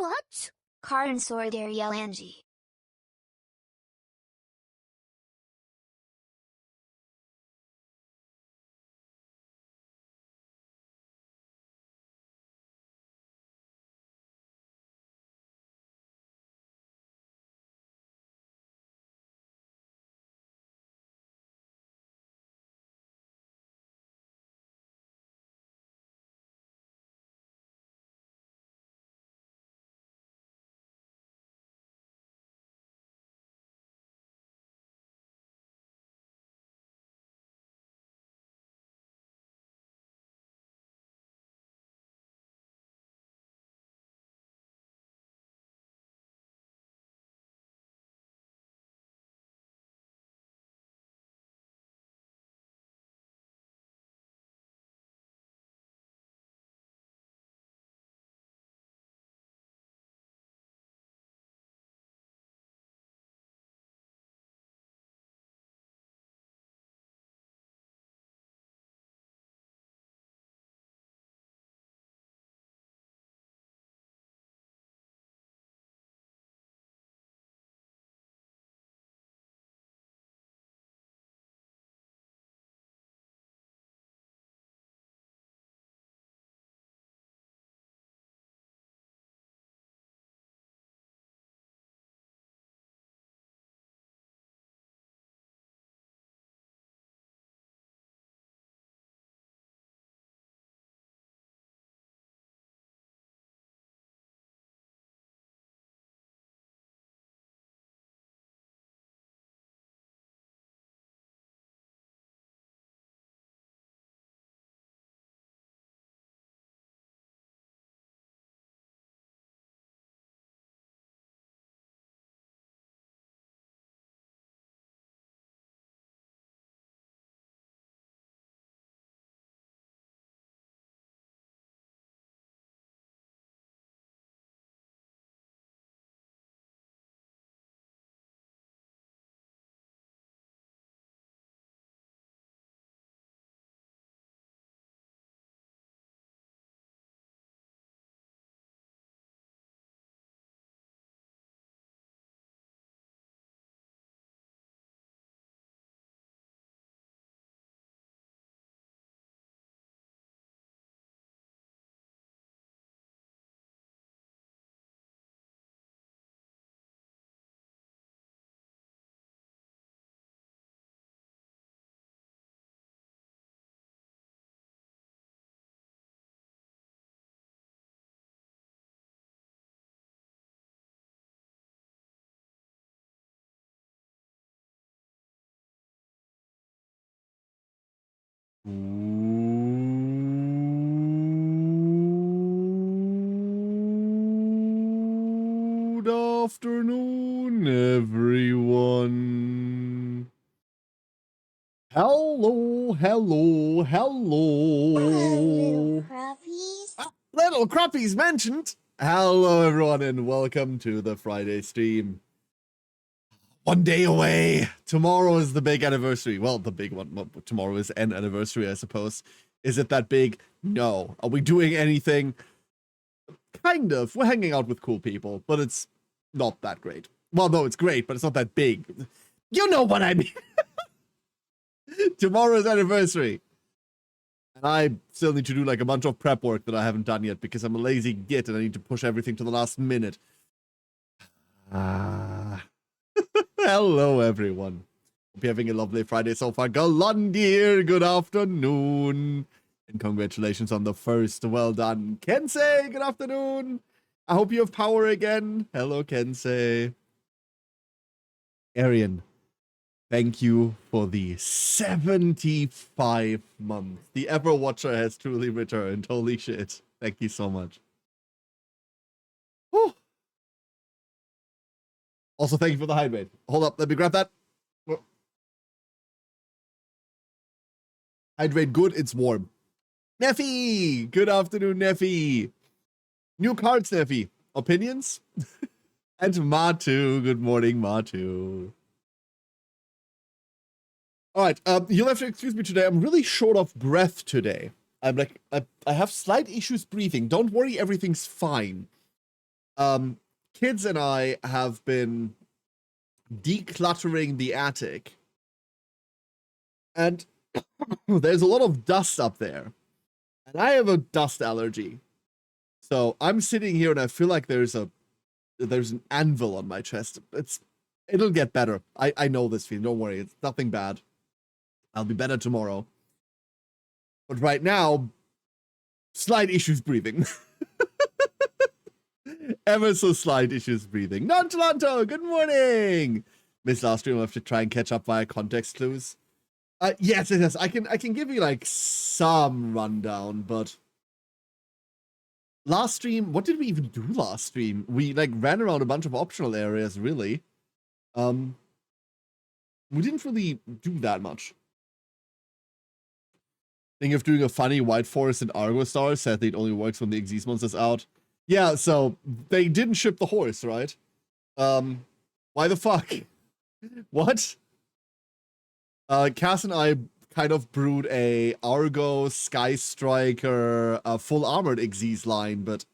What? Karan Sordaria Angie. Good afternoon, everyone. Hello. Little crappies. Little crappies mentioned. Hello, everyone, and welcome to the Friday stream. One day away. Tomorrow is the big anniversary. Well, the big one. Well, tomorrow is an anniversary, I suppose. Is it that big? No. Are we doing anything? Kind of. We're hanging out with cool people, but it's not that great. Well, no, it's great, but it's not that big. You know what I mean. Tomorrow's anniversary. And I still need to do like a bunch of prep work that I haven't done yet because I'm a lazy git and I need to push everything to the last minute. Hello, everyone. Hope you're having a lovely Friday so far. Galundir, good afternoon. And congratulations on the first. Well done. Kensei, good afternoon. I hope you have power again. Hello, Kensei. Arian, thank you for the 75 months. The Everwatcher has truly returned. Holy shit. Thank you so much. Whew. Also, thank you for the hydrate. Hold up, let me grab that. Hydrate good, it's warm. Neffy! Good afternoon, Neffy. New cards, Neffy. Opinions? And Matu. Good morning, Matu. All right, you'll have to excuse me today. I'm really short of breath today. I'm like, I have slight issues breathing. Don't worry, everything's fine. Kids and I have been decluttering the attic, and there's a lot of dust up there, and I have a dust allergy. So I'm sitting here and I feel like there's an anvil on my chest. It'll get better. I know this feeling. Don't worry. It's nothing bad. I'll be better tomorrow. But right now, slight issues breathing. Ever so slight issues breathing. Nonchalanto, good morning. Missed last stream. I have to try and catch up via context clues. Yes. I can give you like some rundown, but last stream, what did we even do last stream? We like ran around a bunch of optional areas, really. We didn't really do that much. Think of doing a funny White Forest and Argo Star. Sadly, it only works when the Xyz monster's out. Yeah, so they didn't ship the horse, right? Why the fuck? What? Cass and I kind of brewed a Argo, Sky Striker, full armored Xyz line, but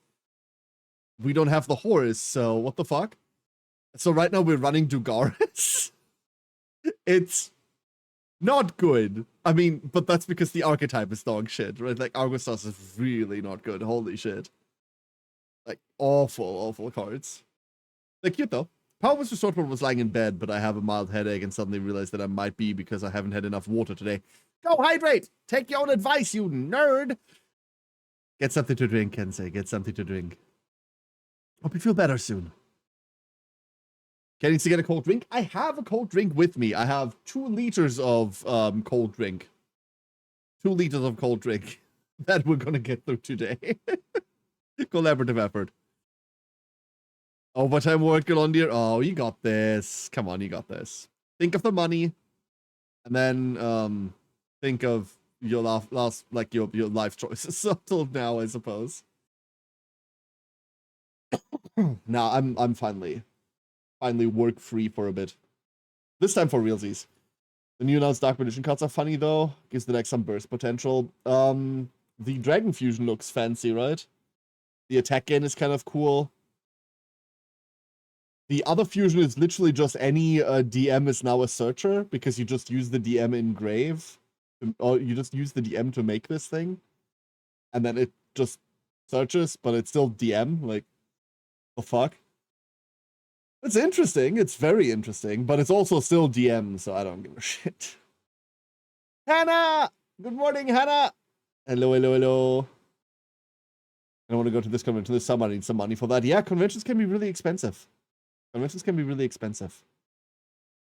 we don't have the horse, so what the fuck? So right now we're running Dugaris. It's not good. I mean, but that's because the archetype is dog shit, right? Like, Argostas is really not good. Holy shit. Like, awful cards. They're cute, though. Power was restored when I was lying in bed, but I have a mild headache and suddenly realized that I might be because I haven't had enough water today. Go hydrate! Take your own advice, you nerd! Get something to drink, Kensei. Get something to drink. Hope you feel better soon. Getting to get a cold drink? I have a cold drink with me. I have 2 liters of cold drink. 2 liters of cold drink that we're gonna get through today. Collaborative effort. Overtime work, Galondir. Oh, you got this. Come on, you got this. Think of the money, and then think of your last like your life choices until now, I suppose. Now I'm finally work free for a bit. This time for realsies. The new announced Dark Magician cards are funny though. Gives the deck some burst potential. The Dragon Fusion looks fancy, right? The attack gain is kind of cool. The other fusion is literally just any DM is now a searcher because you just use the DM in grave. Or you just use the DM to make this thing. And then it just searches, but it's still DM. Like, the fuck? It's interesting. It's very interesting, but it's also still DM, so I don't give a shit. Hannah! Good morning, Hannah! Hello. I want to go to this convention this summer. I need some money for that. Yeah, conventions can be really expensive.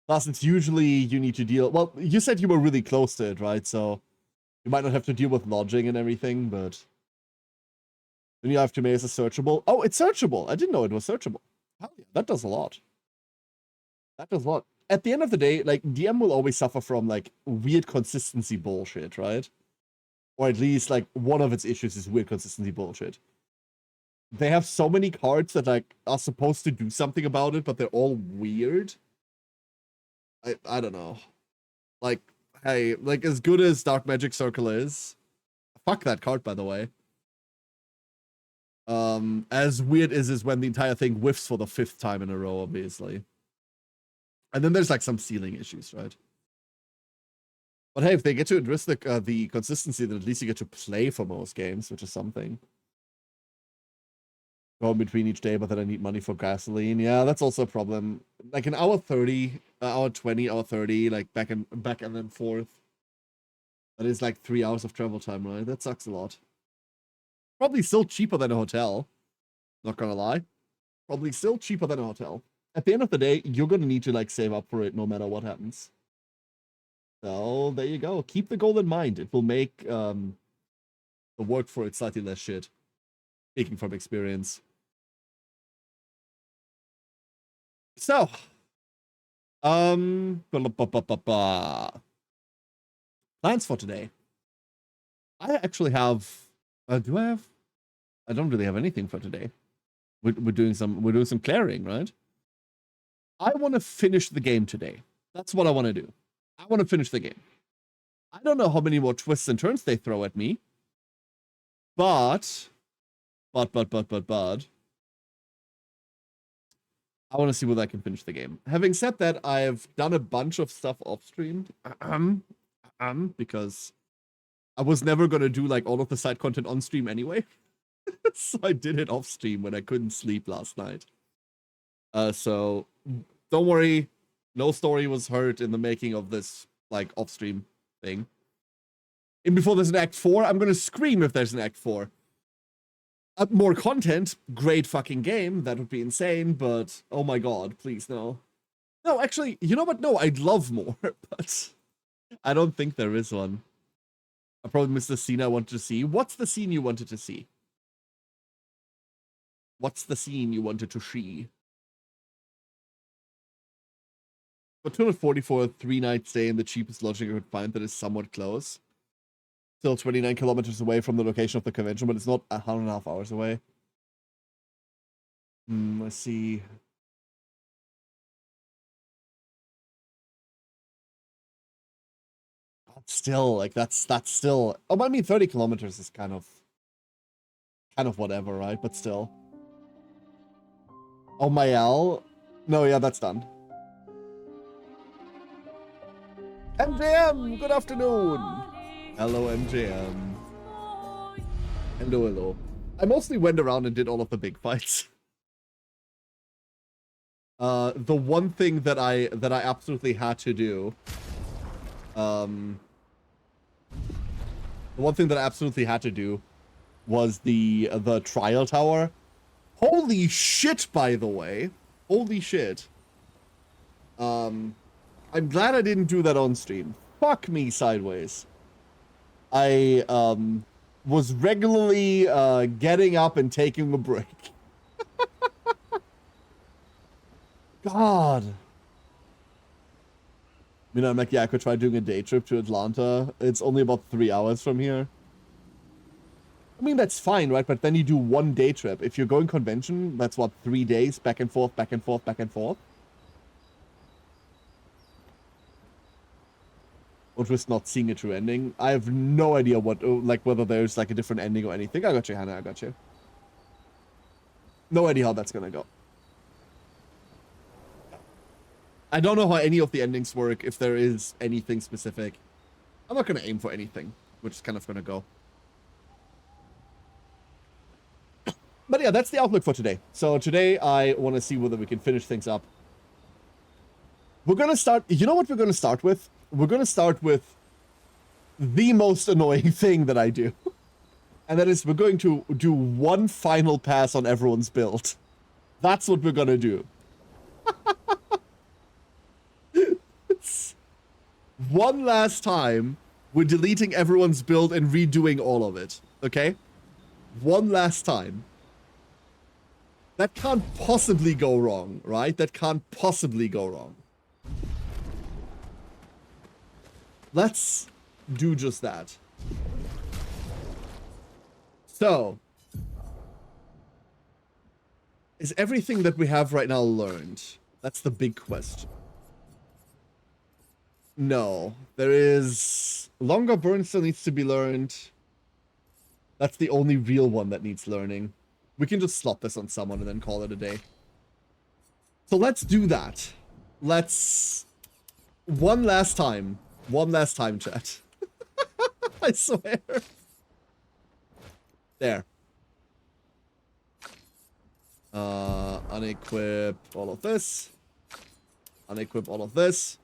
Plus, it's usually you need to deal... Well, you said you were really close to it, right? So you might not have to deal with lodging and everything, but... Then you have to make it searchable. Oh, it's searchable! I didn't know it was searchable. Hell yeah, that does a lot. At the end of the day, like, DM will always suffer from, like, weird consistency bullshit, right? Or at least, like, one of its issues is weird consistency bullshit. They have so many cards that, like, are supposed to do something about it, but they're all weird. I don't know. Like, hey, like, as good as Dark Magic Circle is, fuck that card, by the way. As weird as is when the entire thing whiffs for the 5th time in a row, obviously. And then there's, like, some ceiling issues, right? But hey, if they get to address the consistency, then at least you get to play for most games, which is something. Go in between each day, but then I need money for gasoline. Yeah, that's also a problem. Like an hour 30, hour 20, hour 30, like back and then forth. That is like 3 hours of travel time, right? That sucks a lot. Probably still cheaper than a hotel. Not gonna lie. Probably still cheaper than a hotel. At the end of the day, you're gonna need to like save up for it no matter what happens. So there you go. Keep the goal in mind. It will make the work for it slightly less shit. Speaking from experience. So, plans for today. I actually have. Do I have? I don't really have anything for today. We're doing some clearing, right? I want to finish the game today. That's what I want to do. I want to finish the game. I don't know how many more twists and turns they throw at me, but I want to see whether I can finish the game. Having said that, I've done a bunch of stuff off stream. Because I was never going to do like all of the side content on stream anyway. So I did it off stream when I couldn't sleep last night. So don't worry. No story was hurt in the making of this like off stream thing. And before there's an Act 4, I'm going to scream if there's an Act 4. More content, great fucking game. That would be insane, but oh my god, please no. No, actually, you know what? No, I'd love more, but I don't think there is one. I probably missed the scene I wanted to see. What's the scene you wanted to see? What's the scene you wanted to see? But 240 for a 3-night stay in the cheapest lodging I could find that is somewhat close. Still 29 kilometers away from the location of the convention, but it's not 1.5 hours away. Let's see. Still, like that's still. Oh, I mean, 30 kilometers is kind of whatever, right? But still. Oh, Mayal. No, yeah, that's done. MJM, good afternoon. Hello, MJM. Hello, hello. I mostly went around and did all of the big fights. The one thing that I absolutely had to do, the one thing that I absolutely had to do was the trial tower. Holy shit, by the way. Holy shit. I'm glad I didn't do that on stream. Fuck me sideways. I was regularly getting up and taking a break. God. You know, I'm like, yeah, I could try doing a day trip to Atlanta. It's only about 3 hours from here. I mean, that's fine, right? But then you do one day trip. If you're going convention, that's what, 3 days, back and forth, back and forth, back and forth. Or just not seeing a true ending. I have no idea what, like, whether there's like a different ending or anything. I got you, Hannah, I got you. No idea how that's gonna go. I don't know how any of the endings work, if there is anything specific. I'm not gonna aim for anything. We're just kind of gonna go. But yeah, that's the outlook for today. So today I want to see whether we can finish things up. We're gonna start, you know what we're gonna start with? We're gonna start with the most annoying thing that I do. And that is we're going to do one final pass on everyone's build. That's what we're gonna do. One last time, we're deleting everyone's build and redoing all of it. Okay? One last time. That can't possibly go wrong, right? That can't possibly go wrong. Let's do just that. So, is everything that we have right now learned? That's the big question. No, there is... Longer burn still needs to be learned. That's the only real one that needs learning. We can just slop this on someone and then call it a day. So let's do that. Let's... One last time, chat. I swear. There. Unequip all of this. Unequip all of this.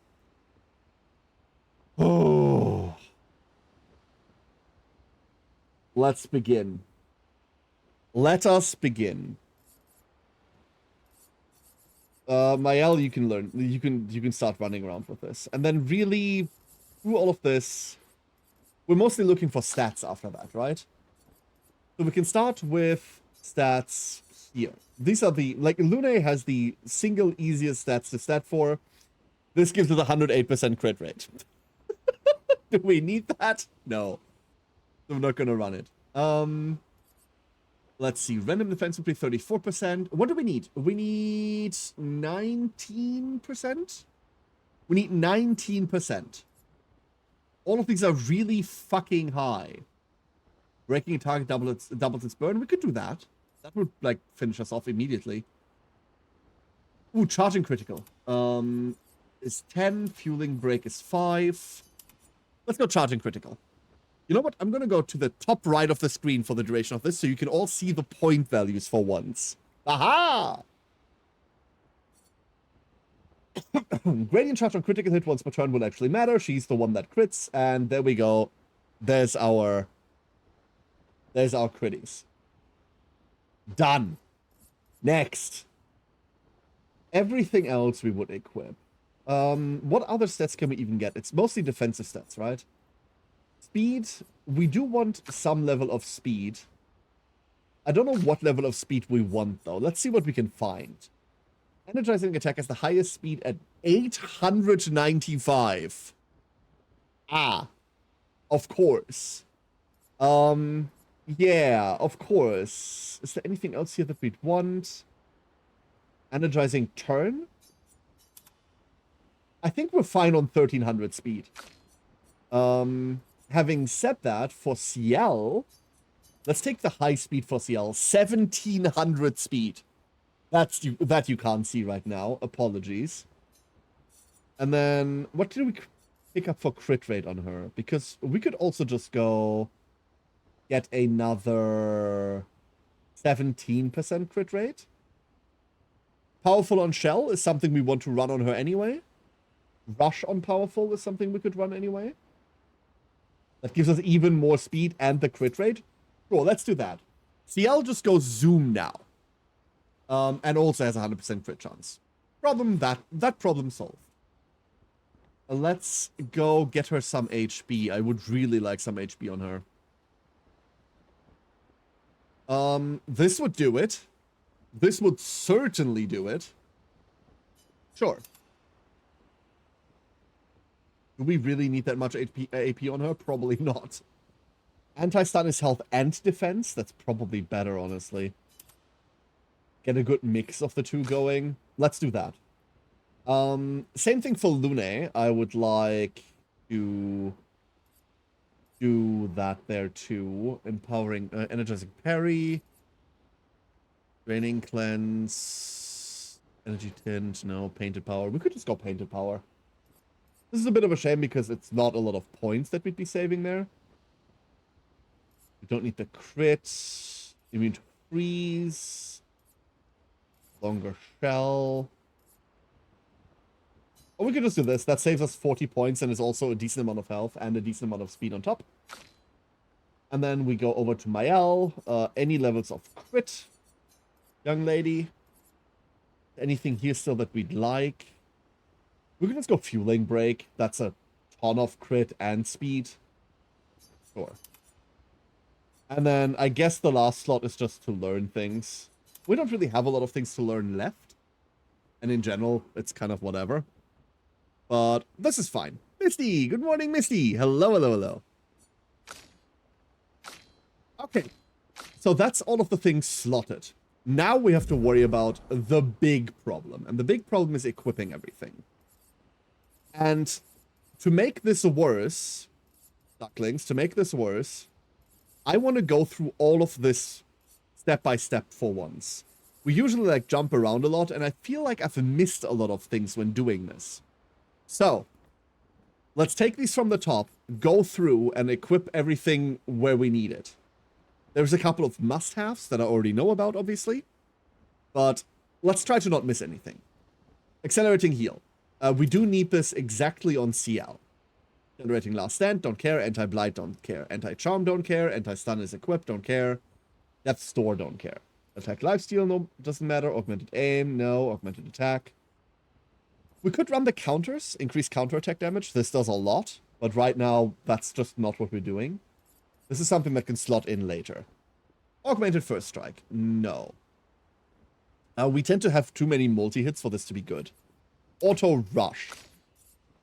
Oh. Let's begin. Let us begin. Mael, you can learn. You can start running around with this, and then really through all of this, we're mostly looking for stats after that, right? So we can start with stats here. These are the, like, Lune has the single easiest stats to stat for. This gives it a 108% crit rate. Do we need that? No. So we're not gonna run it. Let's see. Random defense would be 34%. What do we need? We need 19%? We need 19%. All of these are really fucking high. Breaking a target doubles its burn. We could do that. That would, like, finish us off immediately. Ooh, charging critical. Is 10. Fueling break is 5. Let's go charging critical. You know what? I'm going to go to the top right of the screen for the duration of this so you can all see the point values for once. Aha! Gradient charge on critical hit once per turn will actually matter. She's the one that crits. And there we go. There's our critties. Done. Next. Everything else we would equip. What other stats can we even get? It's mostly defensive stats, right? Speed. We do want some level of speed. I don't know what level of speed we want, though. Let's see what we can find. Energizing attack has the highest speed at 895. Ah. Of course. Yeah, of course. Is there anything else here that we'd want? Energizing turn? I think we're fine on 1300 speed. Having said that, for CL, let's take the high speed for CL. 1700 speed. That you can't see right now. Apologies. And then, what did we pick up for crit rate on her? Because we could also just go get another 17% crit rate. Powerful on Shell is something we want to run on her anyway. Rush on Powerful is something we could run anyway. That gives us even more speed and the crit rate. Cool, let's do that. CL just goes Zoom now. And also has a 100% crit chance. That problem solved. Let's go get her some HP. I would really like some HP on her. This would do it. This would certainly do it. Sure. Do we really need that much AP on her? Probably not. Anti-stun is health and defense. That's probably better, honestly. Get a good mix of the two going. Let's do that. Same thing for Lune. I would like to do that there too. Empowering, energizing parry. Draining cleanse. Energy tint. No, painted power. We could just go painted power. This is a bit of a shame because it's not a lot of points that we'd be saving there. We don't need the crit. Immune to freeze. Longer shell. Or we could just do this. That saves us 40 points and is also a decent amount of health and a decent amount of speed on top. And then we go over to Mael. Any levels of crit, young lady. Anything here still that we'd like? We can just go Fueling Break. That's a ton of crit and speed. Sure. And then I guess the last slot is just to learn things. We don't really have a lot of things to learn left. And in general, it's kind of whatever. But this is fine. Misty! Good morning, Misty! Hello, hello, hello. Okay. So that's all of the things slotted. Now we have to worry about the big problem. And the big problem is equipping everything. And to make this worse, ducklings, to make this worse, I want to go through all of this step by step for once. We usually like jump around a lot, and I feel like I've missed a lot of things when doing this. So, let's take these from the top, go through, and equip everything where we need it. There's a couple of must-haves that I already know about, obviously, but let's try to not miss anything. Accelerating heal. We do need this exactly on CL. Generating last stand, don't care. Anti-blight, don't care. Anti-charm, don't care. Anti-stun is equipped, don't care. Death store, don't care. Attack lifesteal, no, doesn't matter. Augmented aim, no. Augmented attack. We could run the counters, increase counter-attack damage. This does a lot, but right now, that's just not what we're doing. This is something that can slot in later. Augmented first strike, no. We tend to have too many multi-hits for this to be good. Auto rush.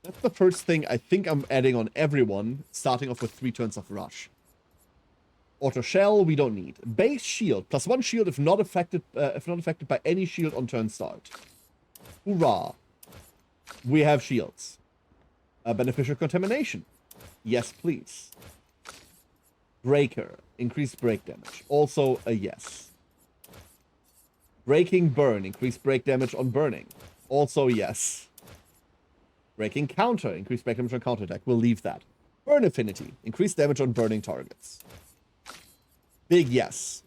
That's the first thing I think I'm adding on everyone, starting off with 3 turns of rush. Auto shell, we don't need. Base shield, +1 shield if not affected by any shield on turn start. Hoorah. We have shields. Beneficial contamination. Yes, please. Breaker, increased break damage. Also a yes. Breaking burn. Increase break damage on burning. Also yes. Breaking counter. Increase break damage on counter attack. We'll leave that. Burn affinity. Increase damage on burning targets. Big yes.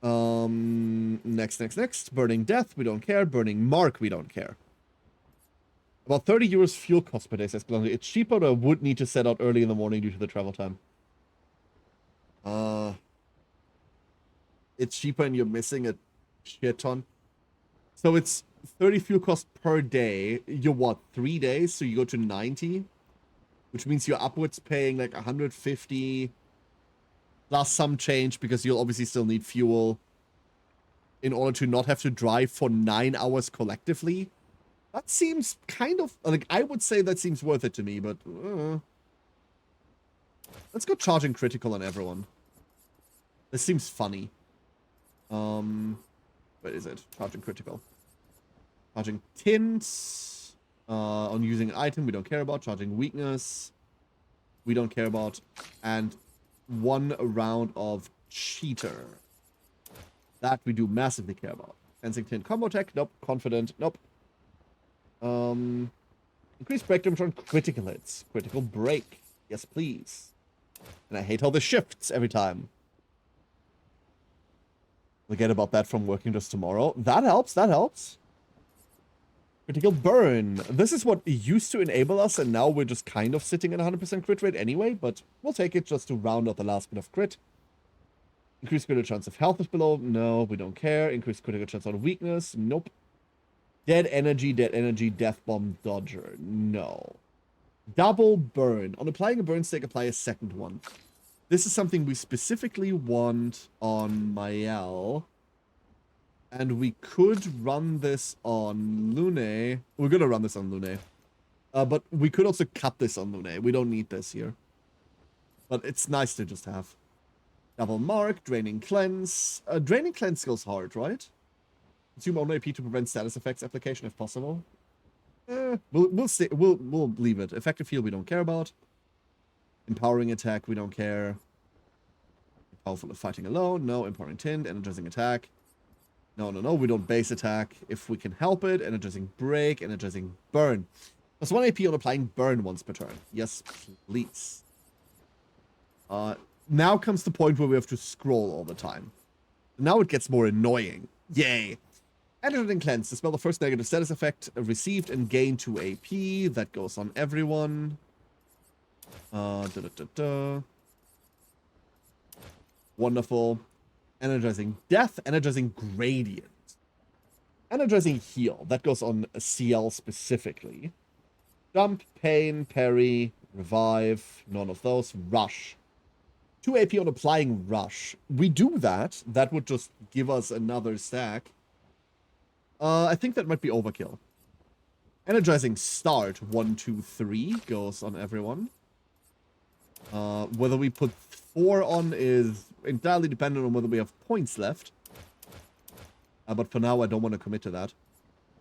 Next. Burning death. We don't care. Burning mark. We don't care. About 30 euros fuel cost per day, says Glundy. It's cheaper, but I would need to set out early in the morning due to the travel time. It's cheaper and you're missing a shit ton. So it's 30 fuel cost per day. You're what, 3 days? So you go to 90, which means you're upwards paying like 150 plus some change because you'll obviously still need fuel in order to not have to drive for 9 hours collectively. That seems kind of, like, I would say that seems worth it to me, but let's go charging critical on everyone. This seems funny. Where is it? Charging critical. Charging tints. On using an item we don't care about. Charging weakness. We don't care about. And 1 round of cheater. That we do massively care about. Fencing tint combo tech. Nope. Confident. Nope. Increase break damage on critical hits. Critical break. Yes, please. And I hate how this shifts every time. Forget about that from working just tomorrow. That helps, that helps. Critical burn. This is what used to enable us, and now we're just kind of sitting at 100% crit rate anyway, but we'll take it just to round out the last bit of crit. Increase critical chance of health is below. No, we don't care. Increase critical chance on weakness. Nope. Dead energy, death bomb dodger. No. Double burn. On applying a burn stick, apply a second one. This is something we specifically want on Mael. And we could run this on Lune. We're going to run this on Lune. But we could also cut this on Lune. We don't need this here. But it's nice to just have. Double mark, draining cleanse. Draining cleanse goes hard, right? Consume only AP to prevent status effects application if possible. We'll leave it. Effective heal we don't care about. Empowering attack we don't care. Powerful of fighting alone. No. Empowering tint. Energizing attack. No. We don't base attack if we can help it. Energizing break. Energizing burn. Plus 1 AP on applying burn once per turn. Yes, please. Now comes the point where we have to scroll all the time. Now it gets more annoying. Yay. Energizing cleanse. Dispel the first negative status effect received and gain 2 AP. That goes on everyone. Wonderful. Energizing death. Energizing gradient. Energizing heal. That goes on CL specifically. Jump, pain, parry, revive. None of those. Rush. 2 AP on applying rush. We do that. That would just give us another stack. I think that might be overkill. Energizing start 1, 2, 3 goes on everyone. Whether we put 4 on is entirely dependent on whether we have points left. But for now, I don't want to commit to that.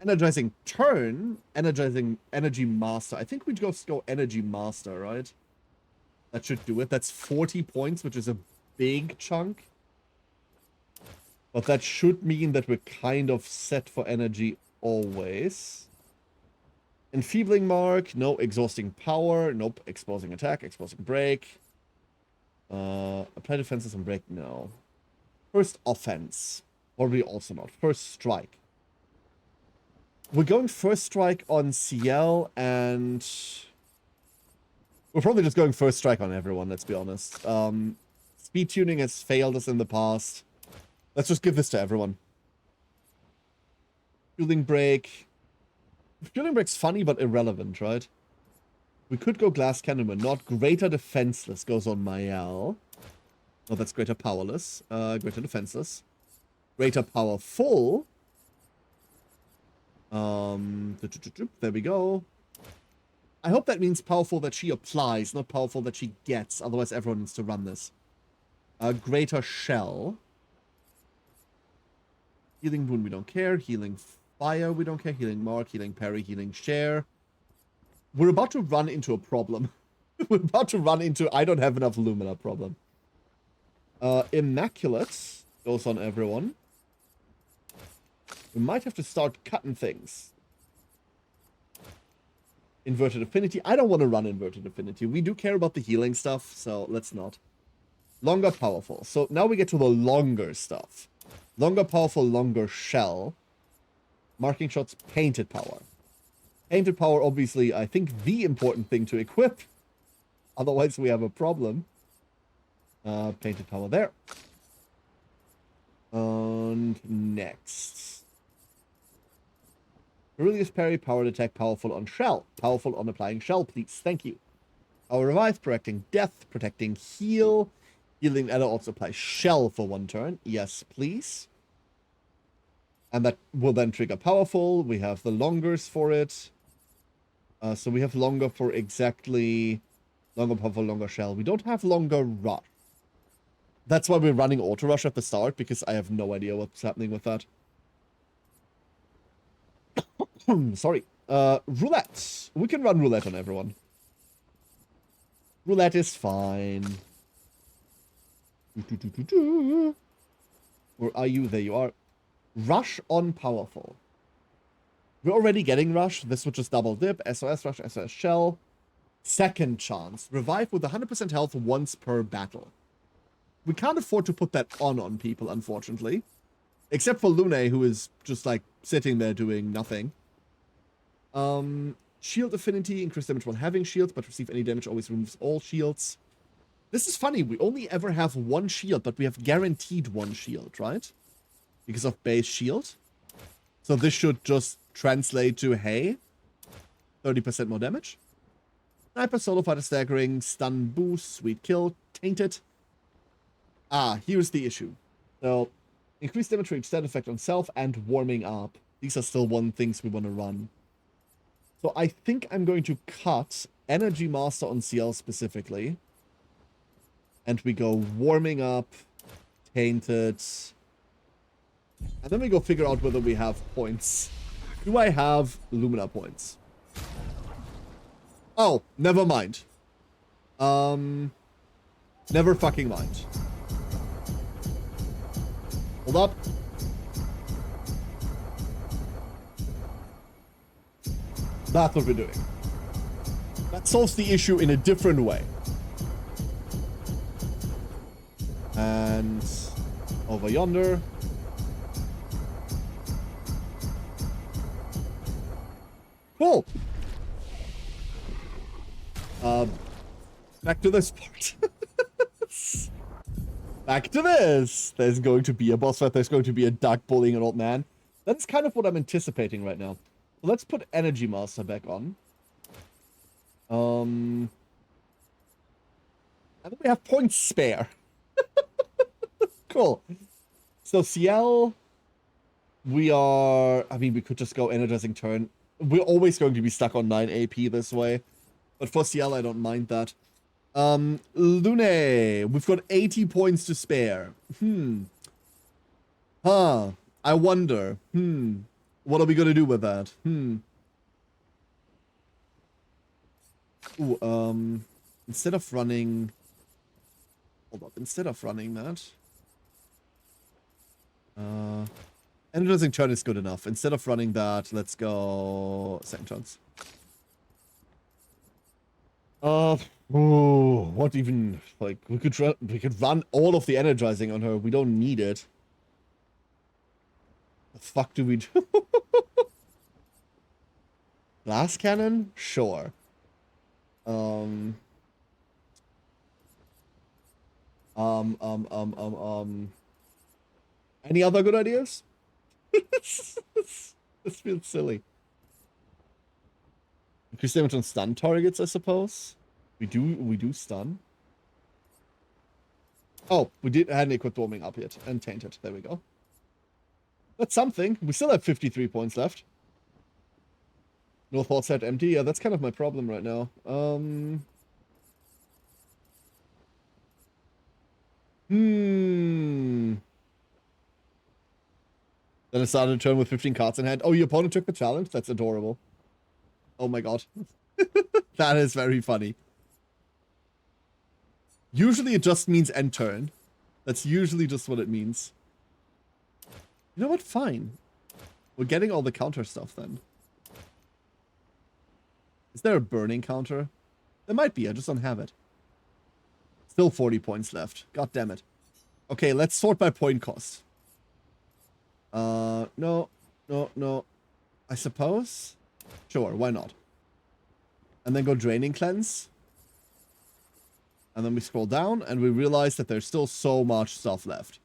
Energizing turn, energizing energy master. I think we just go energy master, right? That should do it. That's 40 points, which is a big chunk. But that should mean that we're kind of set for energy always. Enfeebling mark. No. Exhausting power. Nope. Exposing attack. Exposing break. Apply defenses and break. No. First offense. Probably also not. First strike. We're going first strike on CL and... We're probably just going first strike on everyone, let's be honest. Speed tuning has failed us in the past. Let's just give this to everyone. Fueling break. Fueling break's funny but irrelevant, right? We could go glass cannon, but not. Greater defenseless goes on Mael. Oh, that's greater powerless. Greater defenseless. Greater powerful. There we go. I hope that means powerful that she applies, not powerful that she gets. Otherwise, everyone needs to run this. Greater shell. Healing wound, we don't care. Healing fire, we don't care. Healing mark, healing parry, healing share. We're about to run into a problem. We're about to run into I don't have enough Lumina problem. Immaculate goes on everyone. We might have to start cutting things. Inverted Affinity. I don't want to run Inverted Affinity. We do care about the healing stuff, so let's not. Longer Powerful. So now we get to the longer stuff. Longer Powerful, longer Shell. Marking Shots, Painted Power. Painted Power, obviously, I think the important thing to equip. Otherwise, we have a problem. Painted Power there. And next. Aurelius Parry, Powered Attack, Powerful on Shell. Powerful on applying Shell, please. Thank you. Our Revive, Protecting Death, Protecting Heal. Healing Adder also apply Shell for 1 turn. Yes, please. And that will then trigger Powerful. We have the Longers for it. So we have Longer for exactly... Longer Powerful, Longer Shell. We don't have Longer Rush. That's why we're running Auto Rush at the start, because I have no idea what's happening with that. Sorry. Roulette. We can run Roulette on everyone. Roulette is fine. Where are you? There you are. Rush on Powerful. We're already getting Rush. This would just double dip. SOS Rush, SOS Shell. Second chance. Revive with 100% health once per battle. We can't afford to put that on people, unfortunately. Except for Lune, who is just, like, sitting there doing nothing. Shield Affinity. Increase damage while having shields, but receive any damage always removes all shields. This is funny. We only ever have 1 shield, but we have guaranteed 1 shield, right? Because of base shield. So this should just translate to, hey, 30% more damage. Sniper, Solo Fighter, Staggering, Stun Boost, Sweet Kill, Tainted. Ah, here's the issue. So, increased damage rate, stat effect on self, and warming up. These are still one things we want to run. So I think I'm going to cut Energy Master on CL specifically. And we go warming up, Tainted. And then we go figure out whether we have points. Do I have Lumina points? Oh, never mind. Never fucking mind. Hold up. That's what we're doing. That solves the issue in a different way. And over yonder. Cool. Back to this part. Back to this. There's going to be a boss fight. There's going to be a duck bullying an old man. That's kind of what I'm anticipating right now. Let's put Energy Master back on. And then we have points spare. Cool. So CL, we are... I mean, we could just go Energizing Turn. We're always going to be stuck on 9 AP this way. But for CL, I don't mind that. Lune, we've got 80 points to spare. Huh. I wonder. What are we gonna do with that? Ooh, instead of running... Hold up. Instead of running that... Energizing Turn is good enough. Instead of running that, let's go... Second chance. Oh, what even... Like, we could run all of the energizing on her. We don't need it. The fuck do we do? Glass cannon? Sure. Any other good ideas? This feels silly. Increase damage on stun targets, I suppose. We do stun. Oh, hadn't equipped warming up yet. And tainted. There we go. That's something. We still have 53 points left. No thoughts set empty. Yeah, that's kind of my problem right now. Then it started a turn with 15 cards in hand. Oh, your opponent took the challenge? That's adorable. Oh my god. That is very funny. Usually it just means end turn. That's usually just what it means. You know what? Fine. We're getting all the counter stuff then. Is there a burning counter? There might be, I just don't have it. Still 40 points left. God damn it. Okay, let's sort by point cost. No. I suppose? Sure, why not? And then go draining cleanse. And then we scroll down and we realize that there's still so much stuff left.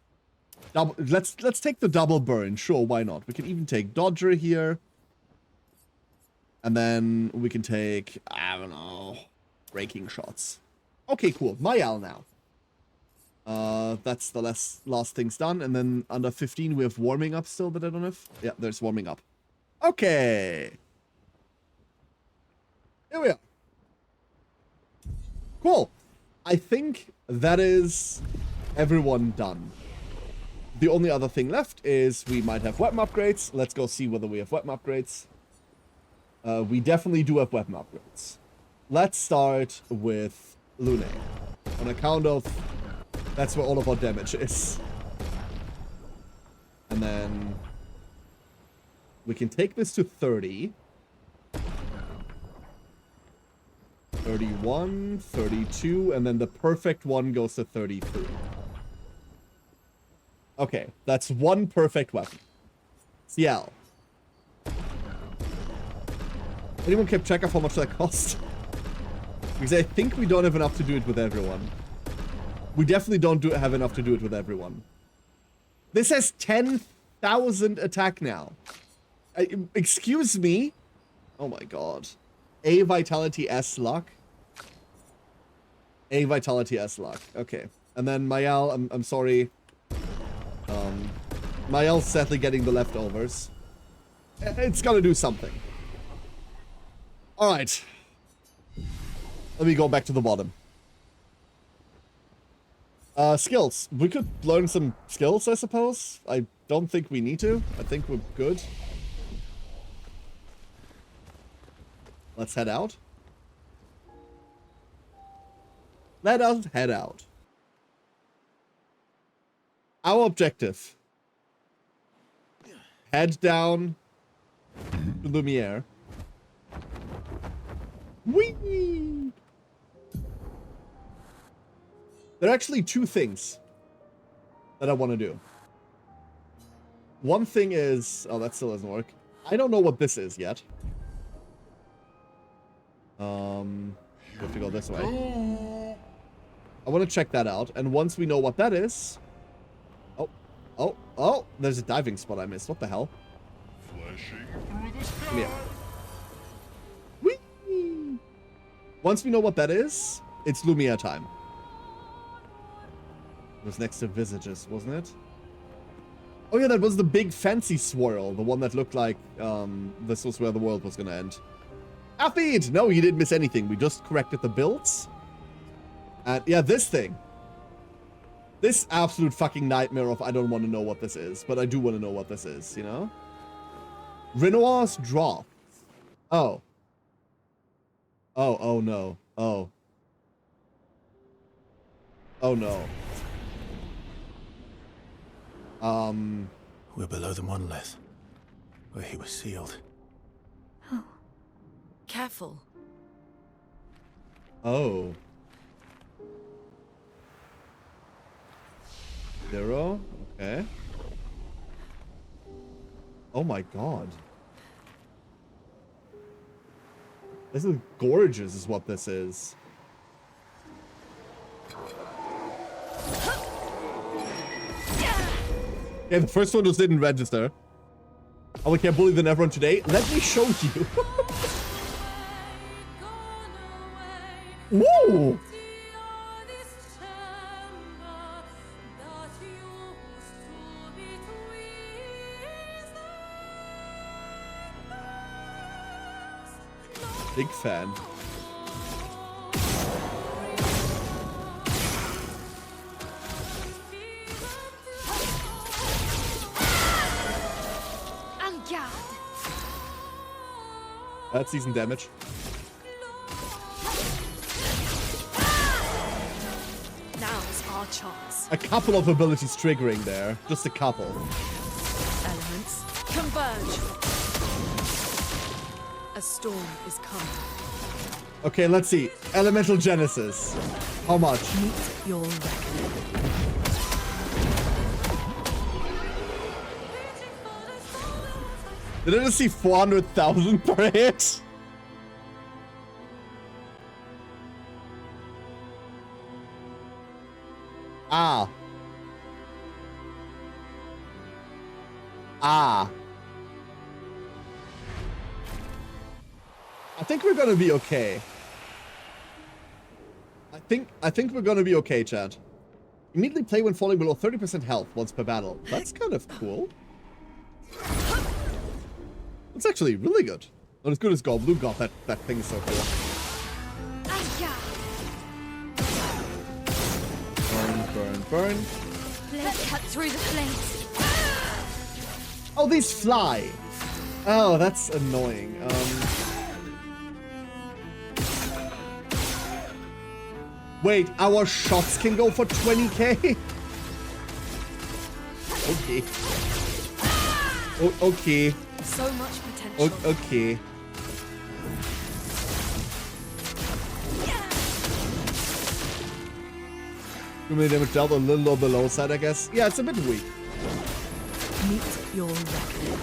Let's take the double burn. Sure, why not? We can even take Dodger here. And then we can take, I don't know, breaking shots. Okay, cool. Mayal now. That's the last things done. And then under 15 we have warming up still, but I don't know if... Yeah, there's warming up. Okay. Here we are. Cool. I think that is everyone done. The only other thing left is we might have weapon upgrades. Let's go see whether we have weapon upgrades. We definitely do have weapon upgrades. Let's start with Lune. On account of... That's where all of our damage is. And then... We can take this to 30. 31, 32, and then the perfect one goes to 33. Okay, that's one perfect weapon. CL. Anyone kept track of how much that cost? Because I think we don't have enough to do it with everyone. We definitely don't have enough to do it with everyone. This has 10,000 attack now. Excuse me? Oh my god. A Vitality S luck. A Vitality S luck. Okay. And then Mayal, I'm sorry. Mayal's sadly getting the leftovers. It's gotta do something. Alright. Let me go back to the bottom. Skills. We could learn some skills, I suppose. I don't think we need to. I think we're good. Let's head out. Let us head out. Our objective. Head down to Lumiere. Whee! There are actually two things that I want to do. One thing is... Oh, that still doesn't work. I don't know what this is yet. We have to go this way. I want to check that out. And once we know what that is... Oh, there's a diving spot I missed. What the hell? Flashing through the sky. Come here. Whee! Once we know what that is, it's Lumia time. It was next to Visages, wasn't it? Oh yeah, that was the big fancy swirl. The one that looked like this was where the world was going to end. Afid! No, you didn't miss anything. We just corrected the builds. And yeah, this thing. This absolute fucking nightmare of I don't want to know what this is, but I do want to know what this is, you know? Renoir's Draw. Oh. Oh no. Oh. Oh no. We're below the monolith, where he was sealed. Oh. Careful. Oh. 0? Okay. Oh my god. This is gorgeous is what this is. Yeah, the first one just didn't register. Oh, we can't bully the Neverone today? Let me show you. Woo! Big fan. That's decent damage. Now's our chance. A couple of abilities triggering there. Just a couple. Elements converge. storm is coming. Okay, let's see. Elemental Genesis. How much? Meet your reckoning. Did I just see 400,000 per hit? Ah. Ah. I think we're gonna be okay. I think we're gonna be okay, Chad. Immediately play when falling below 30% health once per battle. That's kind of cool. That's actually really good. Not as good as Goblin. God, that thing is so cool. Burn, burn. Let's cut through the flames. Oh, these fly. Oh, that's annoying. Wait, our shots can go for 20k? Okay. Okay. So much potential. Okay. Too many damage dealt, a little on the low side, I guess. Yeah, it's a bit weak. Meet your reckoning.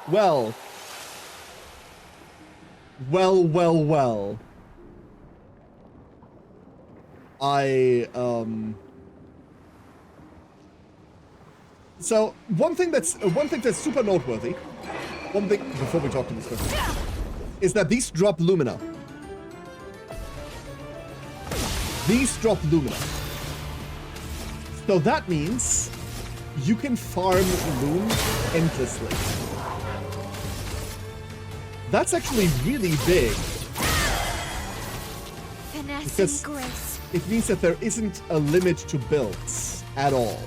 Well. Well. So one thing that's super noteworthy, one thing before we talk to this person, is that these drop Lumina. These drop Lumina. So that means you can farm Loom endlessly. That's actually really big. Finesse Because and grace. it means that there isn't a limit to builds at all.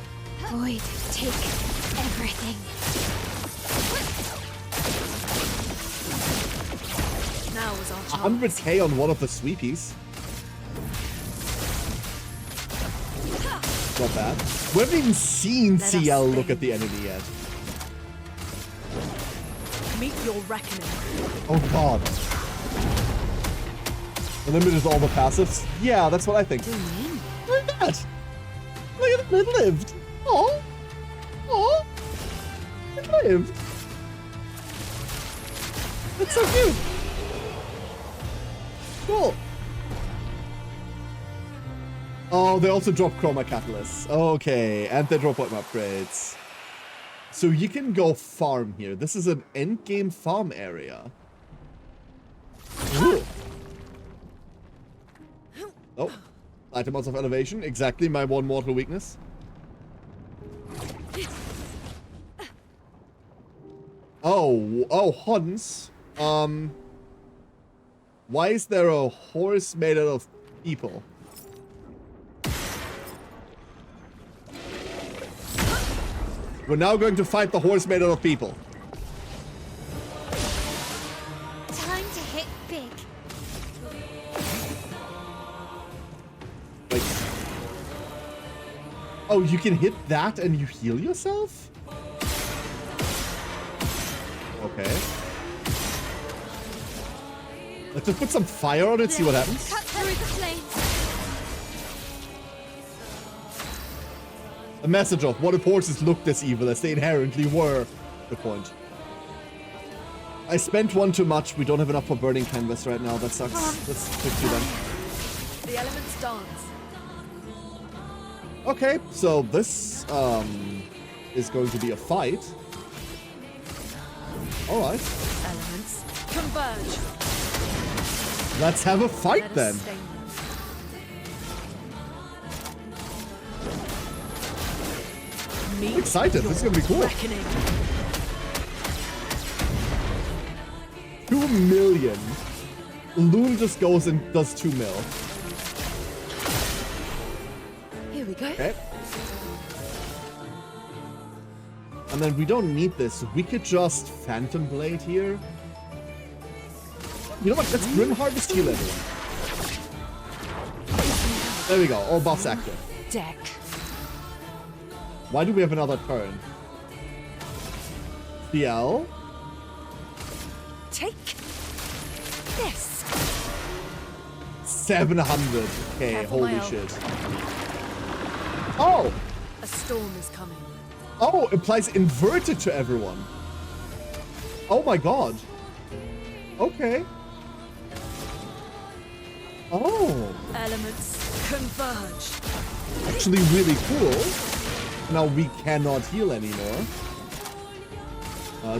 Void, take everything. Now is our chance. 100k on one of the sweepies. Not bad. We haven't even seen Let us CL look think. at the enemy yet. Meet your reckoning. Oh god. Unlimited all the passives? Yeah, that's what I think. Look at that! Look at it, it lived! Oh! Oh! It lived! That's so cute! Cool! Oh, they also drop Chroma Catalysts. Okay, and they drop weapon upgrades. So you can go farm here. This is an endgame farm area. Ooh. Oh, items of elevation. Exactly my one mortal weakness. Oh, Hans. Why is there a horse made out of people? We're now going to fight the horse made out of people. Time to hit big. Wait. Oh, you can hit that and you heal yourself? Okay. Let's just put some fire on it, see what happens. Cut through the flames. A message of what if horses looked as evil as they inherently were. Good point. I spent one too much. We don't have enough for burning canvas right now. That sucks. Let's fix you then. The elements dance. Okay, so this is going to be a fight. Alright. Elements converge. Let's have a fight Let us then. stain them. Meet I'm excited. This is gonna be cool. reckoning. 2 million. Loon just goes and does 2 mil. Here we go. Okay. And then we don't need this. We could just Phantom Blade here. You know what? Let's Grim Harvest heal everyone. There we go. All buffs active. Deck. Why do we have another turn? CL? Take this. 700. Okay, Careful, holy my elf. shit. Oh! A storm is coming. Oh, applies inverted to everyone. Oh my god. Okay. Oh. Elements converge. Actually really cool. Now we cannot heal anymore.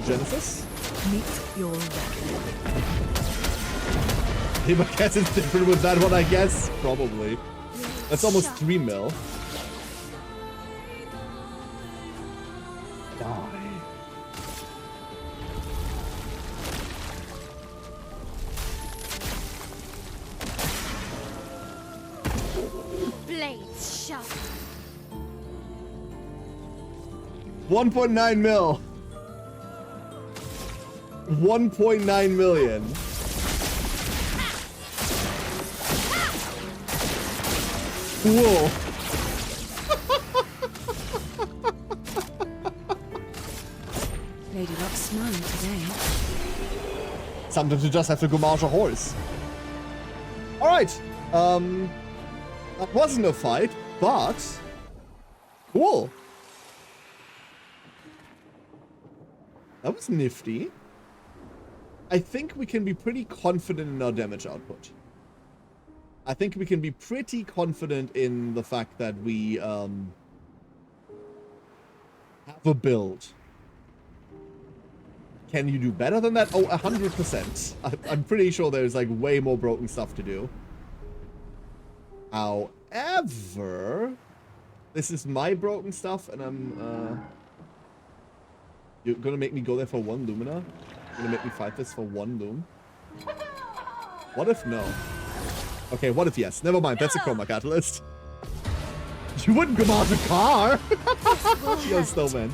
Genesis? Meet your reckoning. Hey, my cat is different with that one, I guess. Probably. That's almost 3 mil. Die. Blades sharp. 1.9 mil. 1.9 million. Whoa. Lady Luck's smiling today. Sometimes you just have to go march a horse. Alright. That wasn't a fight, but cool. That was nifty. I think we can be pretty confident in our damage output. I think we can be pretty confident in the fact that we have a build. Can you do better than that? Oh, 100%. I'm pretty sure there's like way more broken stuff to do. However, this is my broken stuff, and I'm you're gonna make me go there for 1 Lumina? You're gonna make me fight this for 1 Loom? What if no? Okay, what if yes? Never mind, that's a Chroma Catalyst. You wouldn't come out a car! Yo, Snowman.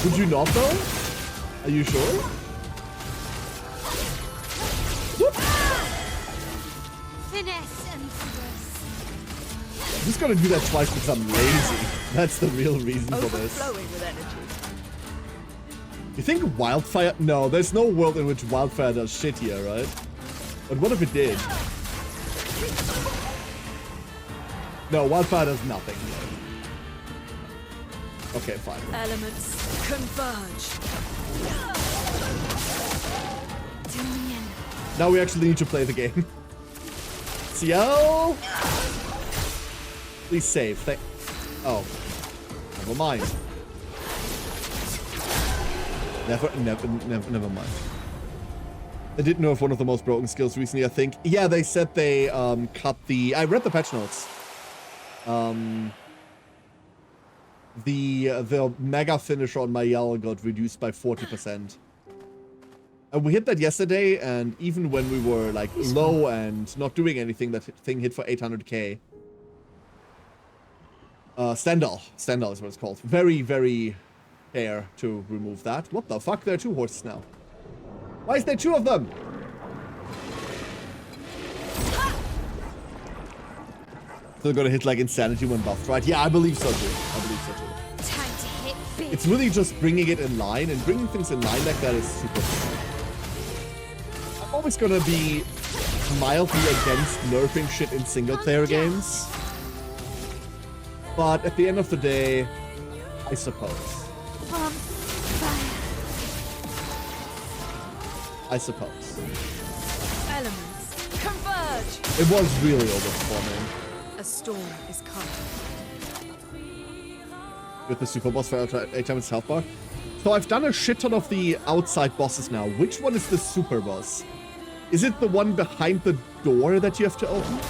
Would you not though? Are you sure? Whoop. Finesse and force. I'm just gonna do that twice because I'm lazy. That's the real reason for this. Overflowing with energy. You think Wildfire? No, there's no world in which Wildfire does shit here, right? But what if it did? No, Wildfire does nothing here. Okay, fine. Elements converge. Dominion. Now we actually need to play the game. CL? Please save. Oh. Never mind. Never mind. I didn't know if one of the most broken skills recently, I think. Yeah, they said they cut the... I read the patch notes. The mega finisher on Mayel got reduced by 40%. And we hit that yesterday, and even when we were like low and not doing anything, that thing hit for 800k. Stendhal. Stendhal is what it's called. Very, very fair to remove that. What the fuck? There are 2 horses now. Why is there 2 of them? Still gonna hit like insanity when buffed, right? Yeah, I believe so too. I believe so too. Time to hit big. It's really just bringing it in line, and bringing things in line like that is super cool. I'm always gonna be mildly against nerfing shit in single player games. But at the end of the day, I suppose. On fire. I suppose. Elements converge. It was really overperforming. A storm is coming. With the super boss for 8 times health bar. So I've done a shit ton of the outside bosses now. Which one is the super boss? Is it the one behind the door that you have to open?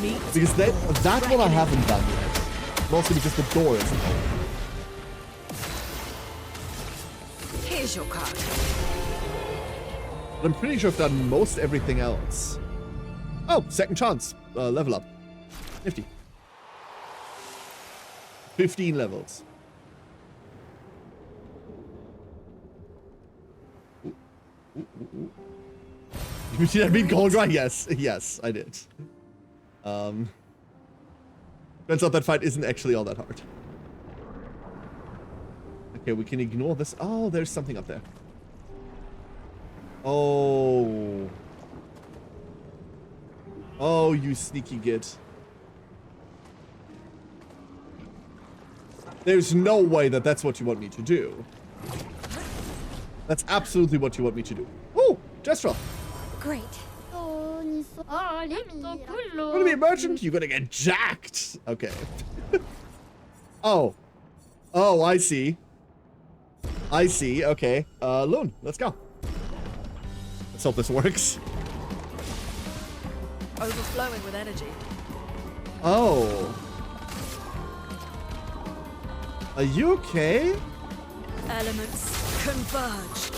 Meet Because that one I reckoning. haven't done yet. Mostly because the door isn't open. Here's your card. But I'm pretty sure I've done most everything else. Oh, second chance. Level up. Nifty. 15 levels. Ooh. Did I mean Gold Grind? Yes. Yes, I did. Turns out that fight isn't actually all that hard. Okay, we can ignore this. Oh, there's something up there. Oh. Oh, you sneaky git. There's no way that that's what you want me to do. That's absolutely what you want me to do. Oh, Jestra. Great. You're gonna be a merchant? You're gonna get jacked. Okay. Oh. Oh, I see. I see. Okay. Loon, let's go. Let's hope this works. Overflowing with energy. Oh. Are you okay? Elements converge.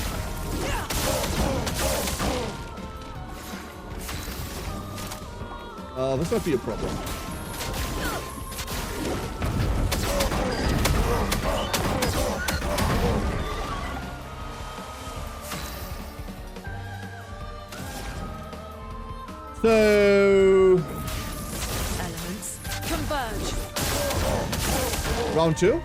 This might be a problem. So, Elements converge. round 2.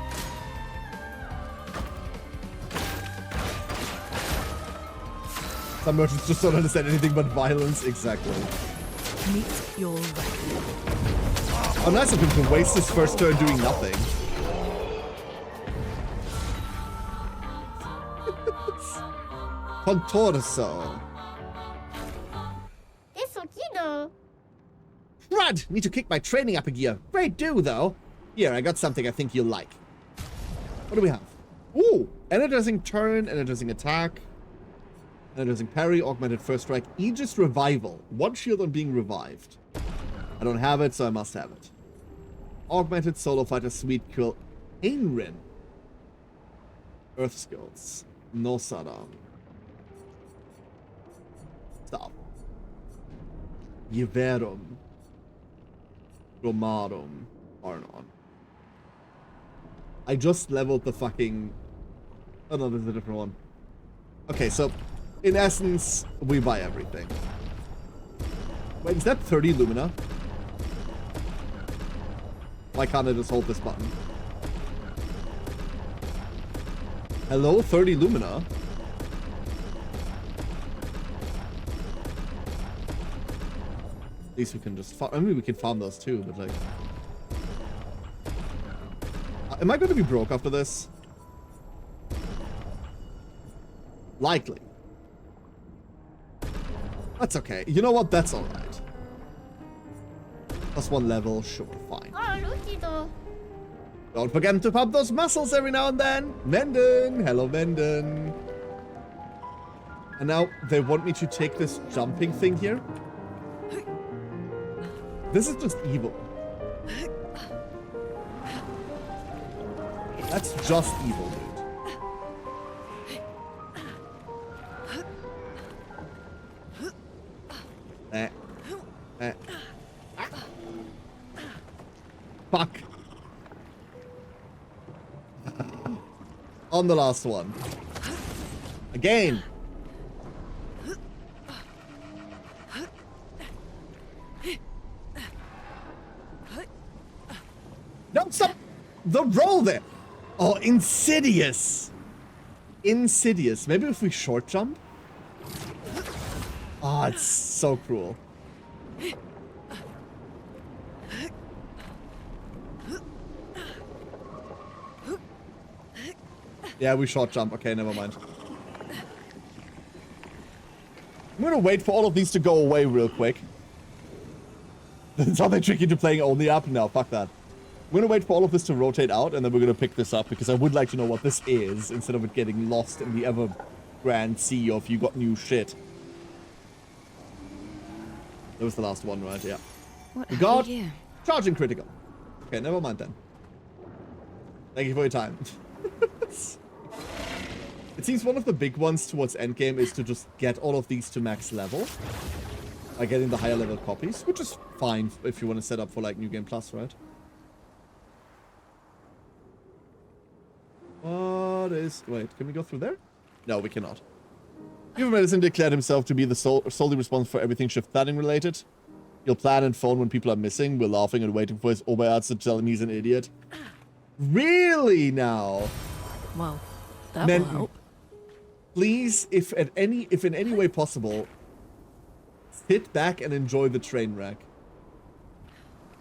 Some merchants just don't understand anything but violence. Exactly. Meet your reckoning. How nice of him to waste his first turn doing nothing. Contorso. Crud! Need to kick my training up a gear. Great do, though. Here, I got something I think you'll like. What do we have? Ooh! Energizing turn, energizing attack, energizing parry, augmented first strike, Aegis revival. 1 shield on being revived. I don't have it, so I must have it. Augmented solo fighter, sweet kill, Ainrin. Earth skills. No Saddam. Stop. Giverum. Romarum. Arnon. I just leveled the fucking... Oh no, there's a different one. Okay, so in essence, we buy everything. Wait, is that 30 Lumina? Why can't I just hold this button? Hello, 30 Lumina? At least we can just farm. I mean, we can farm those too, but like... Am I going to be broke after this? Likely. That's okay. You know what? That's alright. Plus 1 level. Sure, fine. Don't forget to pump those muscles every now and then. Menden. Hello, Menden. And now they want me to take this jumping thing here. This is just evil. That's just evil, dude. Fuck. On the last one. Again. No, stop. The roll there. Oh, insidious. Insidious. Maybe if we short jump? Ah, oh, it's so cruel. Yeah, we short jump. Okay, never mind. I'm gonna wait for all of these to go away real quick. It's not that tricky to playing only up? No, fuck that. We're gonna wait for all of this to rotate out, and then we're gonna pick this up, because I would like to know what this is, instead of it getting lost in the ever grand sea of you got new shit. That was the last one, right? Yeah. What We got here? charging critical. Okay, never mind then. Thank you for your time. It seems one of the big ones towards endgame is to just get all of these to max level by getting the higher level copies, which is fine if you want to set up for like New Game Plus, right? What is... Wait, can we go through there? No, we cannot. Giver Medicine declared himself to be the solely responsible for everything shift planning related. He'll plan and phone when people are missing. We're laughing and waiting for his Oberarzt to tell him he's an idiot. Really now? Well, that Man, will help. please, if in any way possible, sit back and enjoy the train wreck.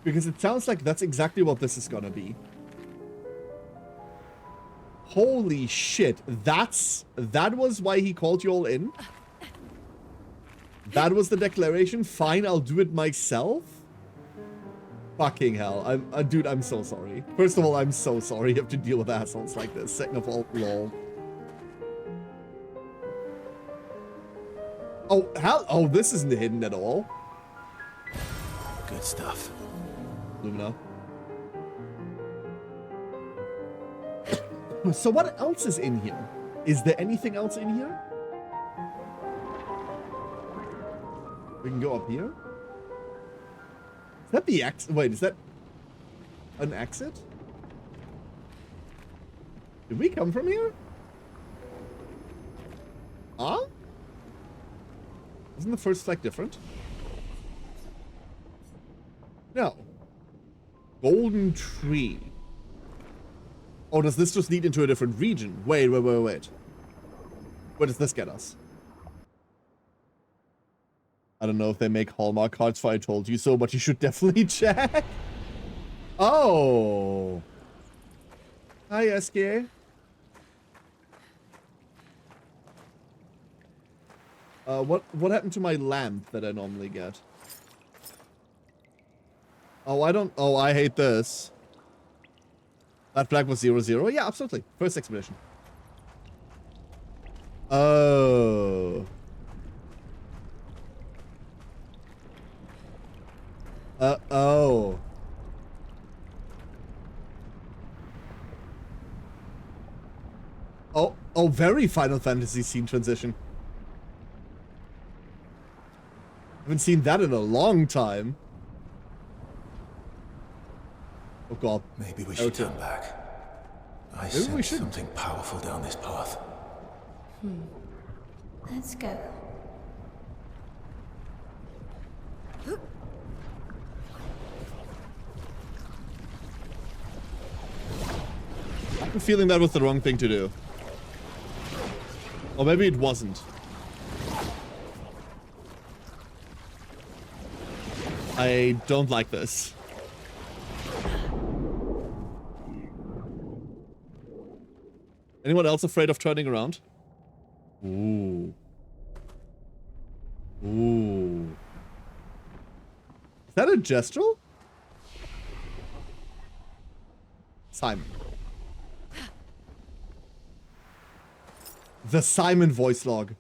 Because it sounds like that's exactly what this is gonna be. Holy shit, that was why he called you all in? That was the declaration? Fine, I'll do it myself? Fucking hell. Dude, I'm so sorry. First of all, I'm so sorry you have to deal with assholes like this. Second of all, lol. Oh, how? Oh, this isn't hidden at all. Good stuff. Lumina. So what else is in here? Is there anything else in here? We can go up here. Is that the exit? Wait, is that an exit? Did we come from here? Huh? Isn't the first flag different? No. Golden tree. Oh, does this just lead into a different region? Wait. Where does this get us? I don't know if they make Hallmark cards for I Told You So, but you should definitely check. Oh. Hi, SK. What happened to my lamp that I normally get? Oh, I hate this. That flag was 0-0? Yeah, absolutely. First expedition. Oh. Oh. Oh, very Final Fantasy scene transition. Haven't seen that in a long time. Oh god. Maybe we should turn back. I sense something powerful down this path. Let's go. I have a feeling that was the wrong thing to do. Or maybe it wasn't. I don't like this. Anyone else afraid of turning around? Ooh. Ooh. Is that a gestural? Simon. The Simon voice log.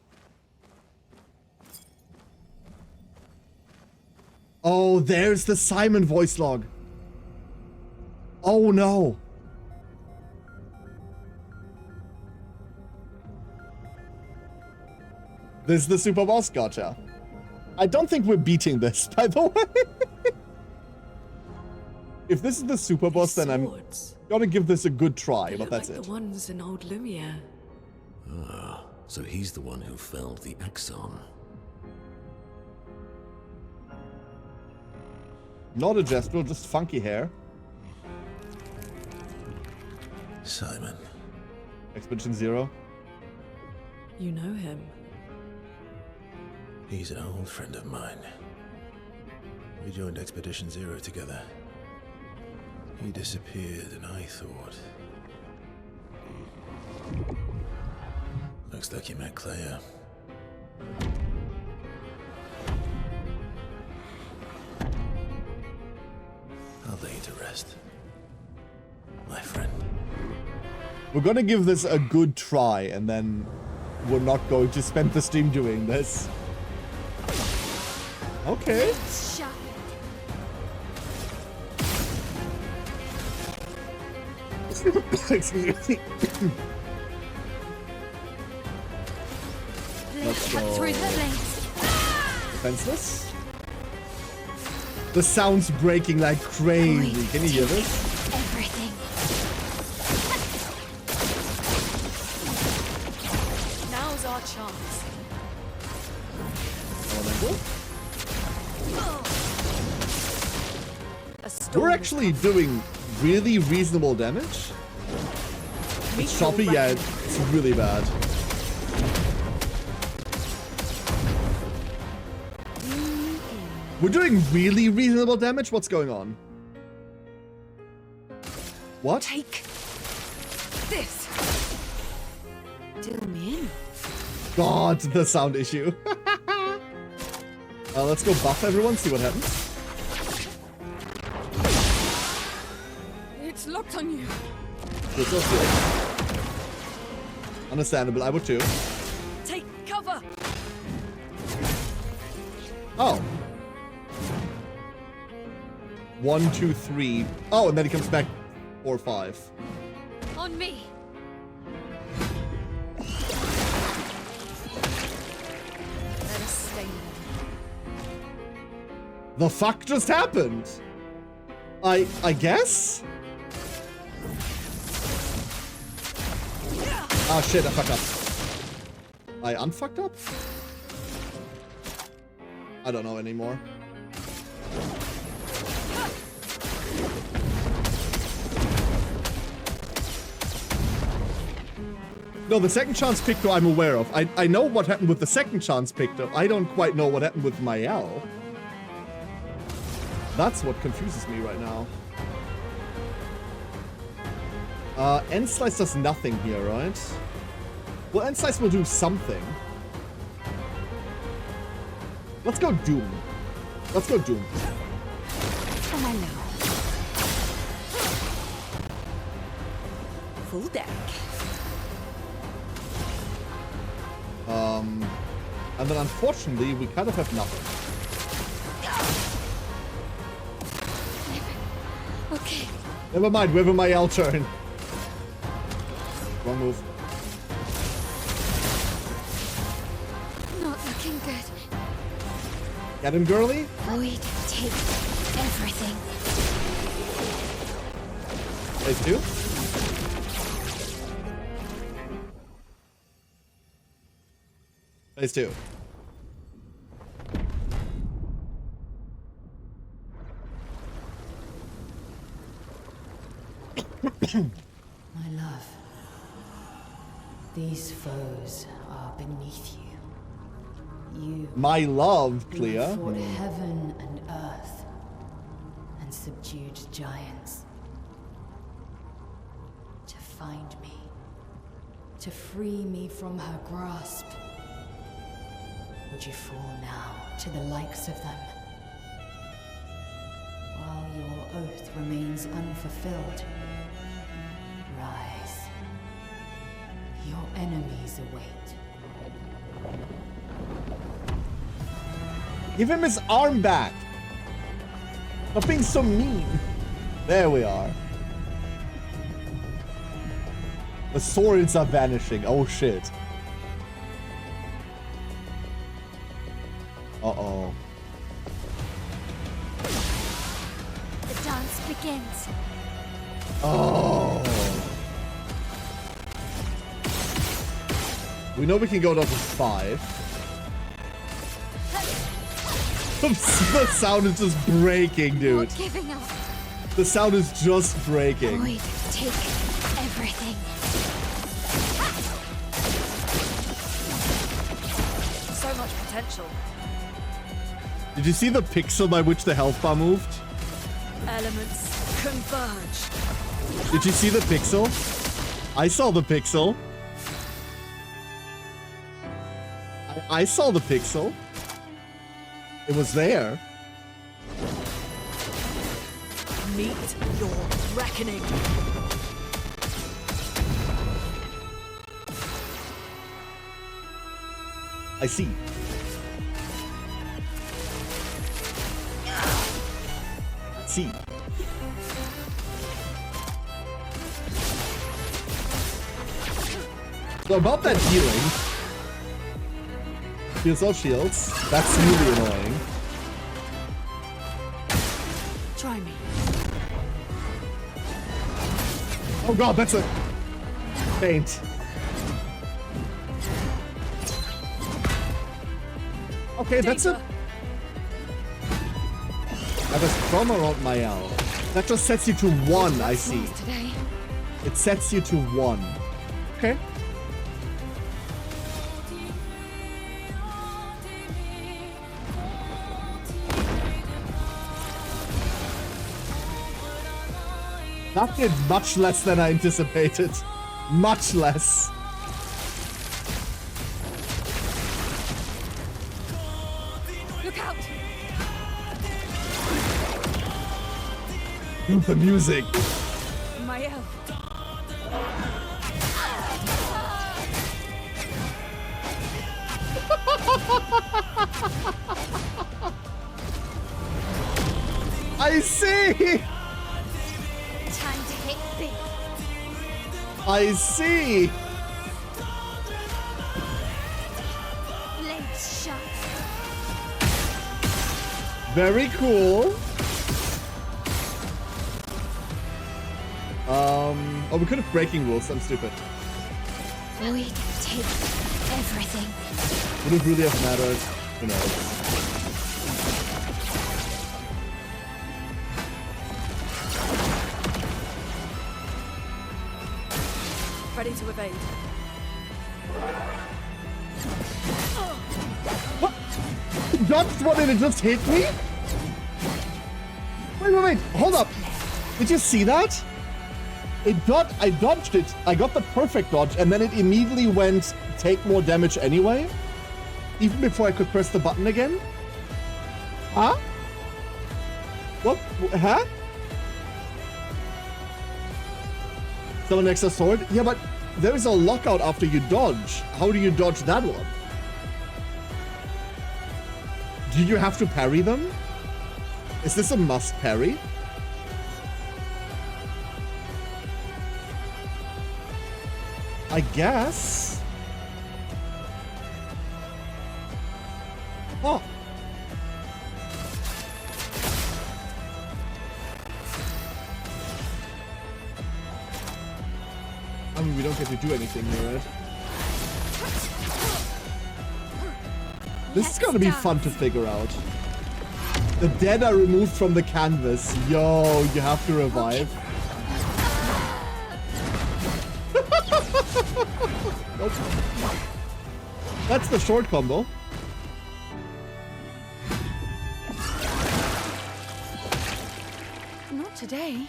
Oh, there's the Simon voice log. Oh no. This is the super boss gotcha. I don't think we're beating this, by the way. If this is the super boss, then I'm gonna give this a good try, but that's like it. The ones in old Lumiere. Ah, so he's the one who felled the Exxon. Not a gestural, just funky hair. Simon. Expedition 0. You know him. He's an old friend of mine. We joined Expedition 0 together. He disappeared and I thought... Looks like you met Clair. I'll lay you to rest, my friend. We're gonna give this a good try, and then we're not going to spend the stream doing this. Okay. Shut. Excuse me. Let's go. cut through the lanes. Defenseless? The sound's breaking like crazy. Can you hear this? Everything. Now's our chance. Elemental? We're actually doing really reasonable damage. It's choppy, yeah, it's really bad. We're doing really reasonable damage? What's going on? What? Take this. Do me in. God, the sound issue. Let's go buff everyone, see what happens. It's locked on you. This is good. Understandable, I would too. Take cover. Oh. 1, 2, 3. Oh, and then he comes back 4, 5. On me. Let us stay there. The fuck just happened? I guess? Oh shit, I fucked up. I unfucked up? I don't know anymore. No, the second chance Picto I'm aware of. I know what happened with the second chance Picto. I don't quite know what happened with Mael. That's what confuses me right now. End Slice does nothing here, right? Well, End Slice will do something. Let's go Doom. Let's go Doom. For my love. Full deck. And then unfortunately, we kind of have nothing. Okay. Never mind, we have a Mael turn. Wrong move. Not looking good. Get him, girly? Void, take everything. Phase 2. Phase 2. My love, these foes are beneath you. You My love, who Clea. have fought heaven and earth and subdued giants. To find me, to free me from her grasp. Would you fall now to the likes of them? While your oath remains unfulfilled, rise. Your enemies await. Give him his arm back. Not being so mean. There we are. The swords are vanishing. Oh shit. Uh-oh. The dance begins. Oh. We know we can go down to 5. The sound is just breaking, dude. Not giving up. The sound is just breaking. Void, take everything. So much potential. Did you see the pixel by which the health bar moved? Elements converge. Did you see the pixel? I saw the pixel. I saw the pixel. It was there. Meet your reckoning. I see. See. So about that healing. Heals all shields. That's really annoying. Try me. Oh god, that's a feint. Okay, that's a... I have a strong around Mael. That just sets you to 1, I see. Smalls today. It sets you to 1. Okay. That did much less than I anticipated. Much less. Look out! Dude, the music. My elf. I see! Time to hit big. I see! Blades sharp. Very cool. Oh, we could have breaking rules. I'm stupid. We take everything. Would it really have mattered? Who knows? Ready to evade. What? Dodged one and it just hit me? Wait. Hold up. Did you see that? I dodged it. I got the perfect dodge, and then it immediately went take more damage anyway. Even before I could press the button again. Huh? What? Huh? Someone next to sword? Yeah, but there is a lockout after you dodge. How do you dodge that one? Do you have to parry them? Is this a must parry? I guess. Oh. I mean, we don't get to do anything here, right? This is gonna be fun to figure out. The dead are removed from the canvas. Yo, you have to revive. Nope. That's the short combo. Not today.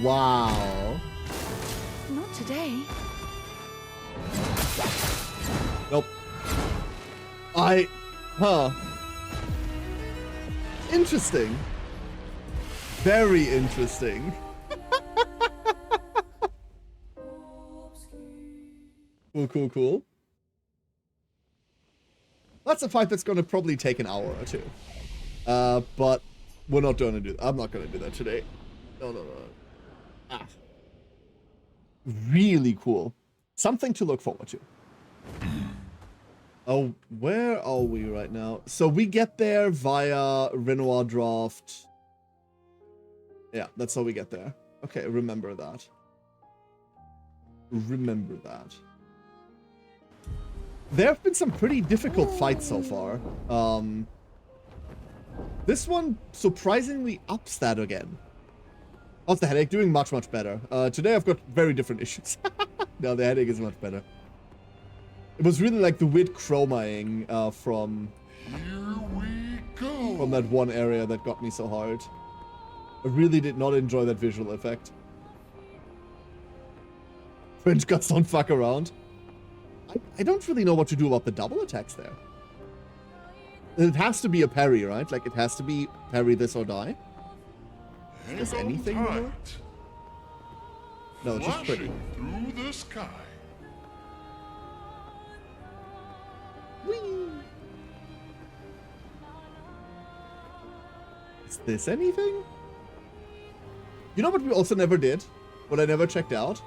Wow. Not today. Nope. Interesting. Very interesting. Cool. That's a fight that's gonna probably take an hour or two. But we're not gonna do that. I'm not gonna do that today. No. Ah. Really cool. Something to look forward to. Oh, where are we right now? So we get there via Renoir Draft. Yeah, that's how we get there. Okay, remember that. Remember that. There have been some pretty difficult fights so far. This one surprisingly ups that again. How's the headache? Doing much better. Today I've got very different issues. No, the headache is much better. It was really like the weird chromaing from that one area that got me so hard. I really did not enjoy that visual effect. French guts don't fuck around. I don't really know what to do about the double attacks there. It has to be a parry, right? Like, it has to be parry this or die. Is there anything more? No, it's just pretty. Through the sky. Whee! Is this anything? You know what we also never did? What I never checked out?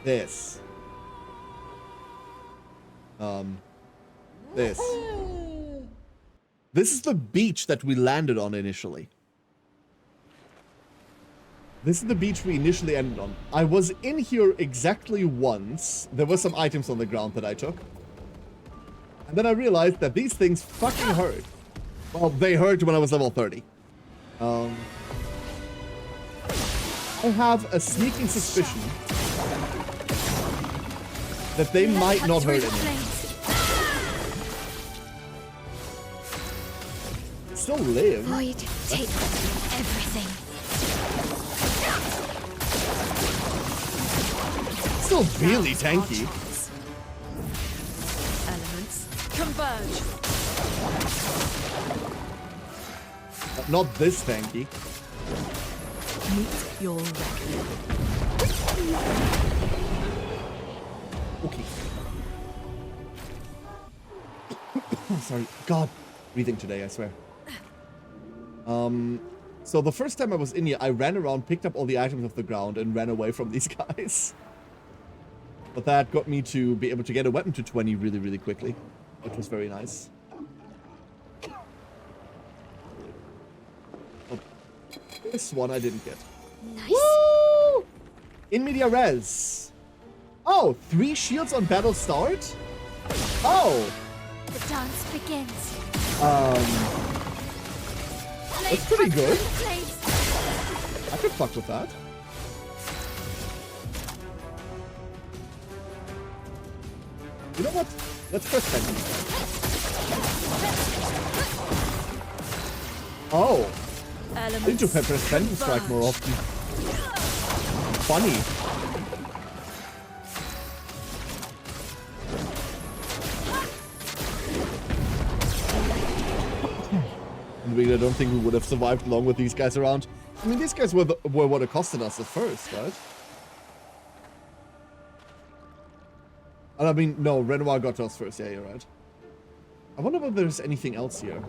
This. This. This is the beach that we landed on initially. This is the beach we initially ended on. I was in here exactly once. There were some items on the ground that I took. And then I realized that these things fucking hurt. Well, they hurt when I was level 30. I have a sneaking suspicion that they might not hurt anyone. Still live. Void, take everything. Still really tanky. Elements converge. But not this tanky. Meet your reckoning. Okay. Sorry. God. Breathing today, I swear. So the first time I was in here, I ran around, picked up all the items off the ground, and ran away from these guys. But that got me to be able to get a weapon to 20 really, really quickly, which was very nice. Oh, this one I didn't get. Nice. Woo! In media res. Oh, 3 shields on battle start? Oh! The dance begins. That's pretty good. Flames. I could fuck with that. You know what? Let's press Phantom. Oh! I need to press Phantom Strike more often. Funny. And really, I don't think we would have survived long with these guys around. I mean, these guys were what accosted us at first, right? I mean, no, Renoir got to us first. Yeah, you're right. I wonder if there's anything else here.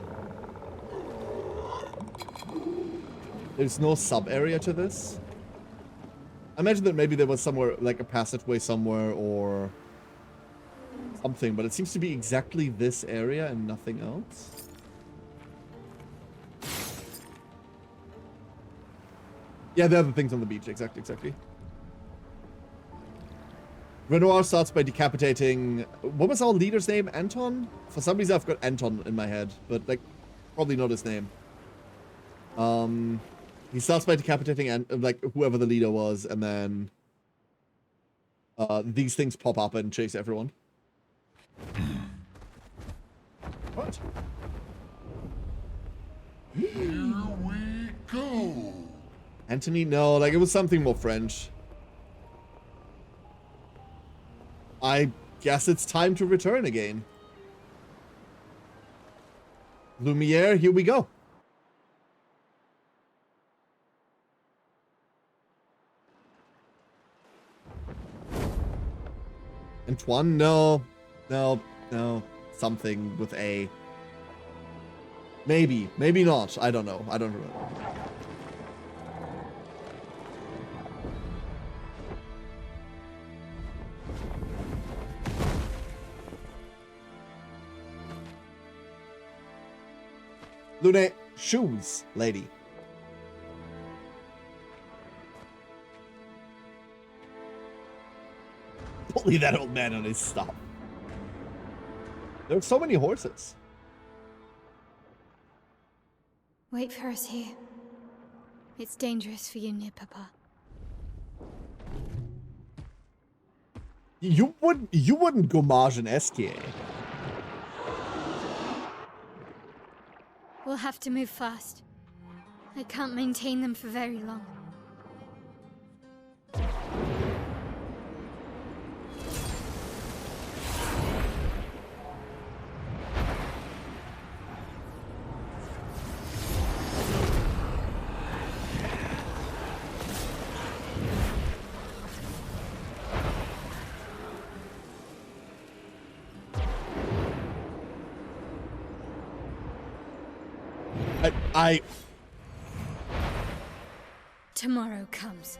There's no sub-area to this. I imagine that maybe there was somewhere, like a passageway somewhere or something, but it seems to be exactly this area and nothing else. Yeah, there are the things on the beach. Exactly. Renoir starts by decapitating... What was our leader's name? Anton? For some reason I've got Anton in my head, but like, probably not his name. He starts by decapitating like whoever the leader was, and then these things pop up and chase everyone. What? Here we go. Anthony? No, like it was something more French. I guess it's time to return again. Lumiere, here we go. Antoine? No. Something with A. Maybe not. I don't know. I don't remember. Lune, shoes, lady. Bully that old man on his stuff. There are so many horses. Wait for us here. It's dangerous for you near Papa. You wouldn't gomage an SKA. We'll have to move fast. I can't maintain them for very long. Tomorrow comes.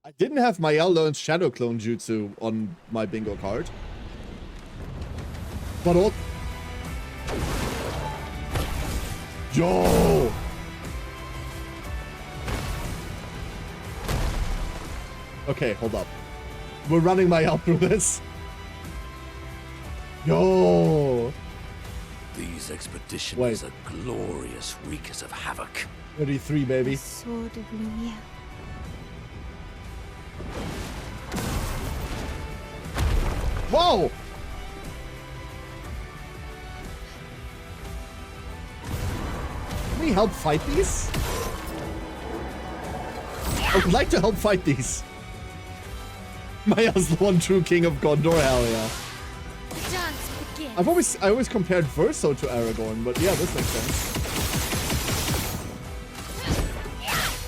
I didn't have Mael learn's Shadow Clone Jutsu on my bingo card. But Yo! Okay, hold up. We're running my out through this. Yo! These expeditions Wait. are glorious wreakers of havoc. 33, baby. Sword of Lumiere. Whoa! Can we help fight these? I would like to help fight these. Maya's the one true king of Gondor, hell yeah. The dance begins. I always compared Verso to Aragorn, but yeah, this makes sense.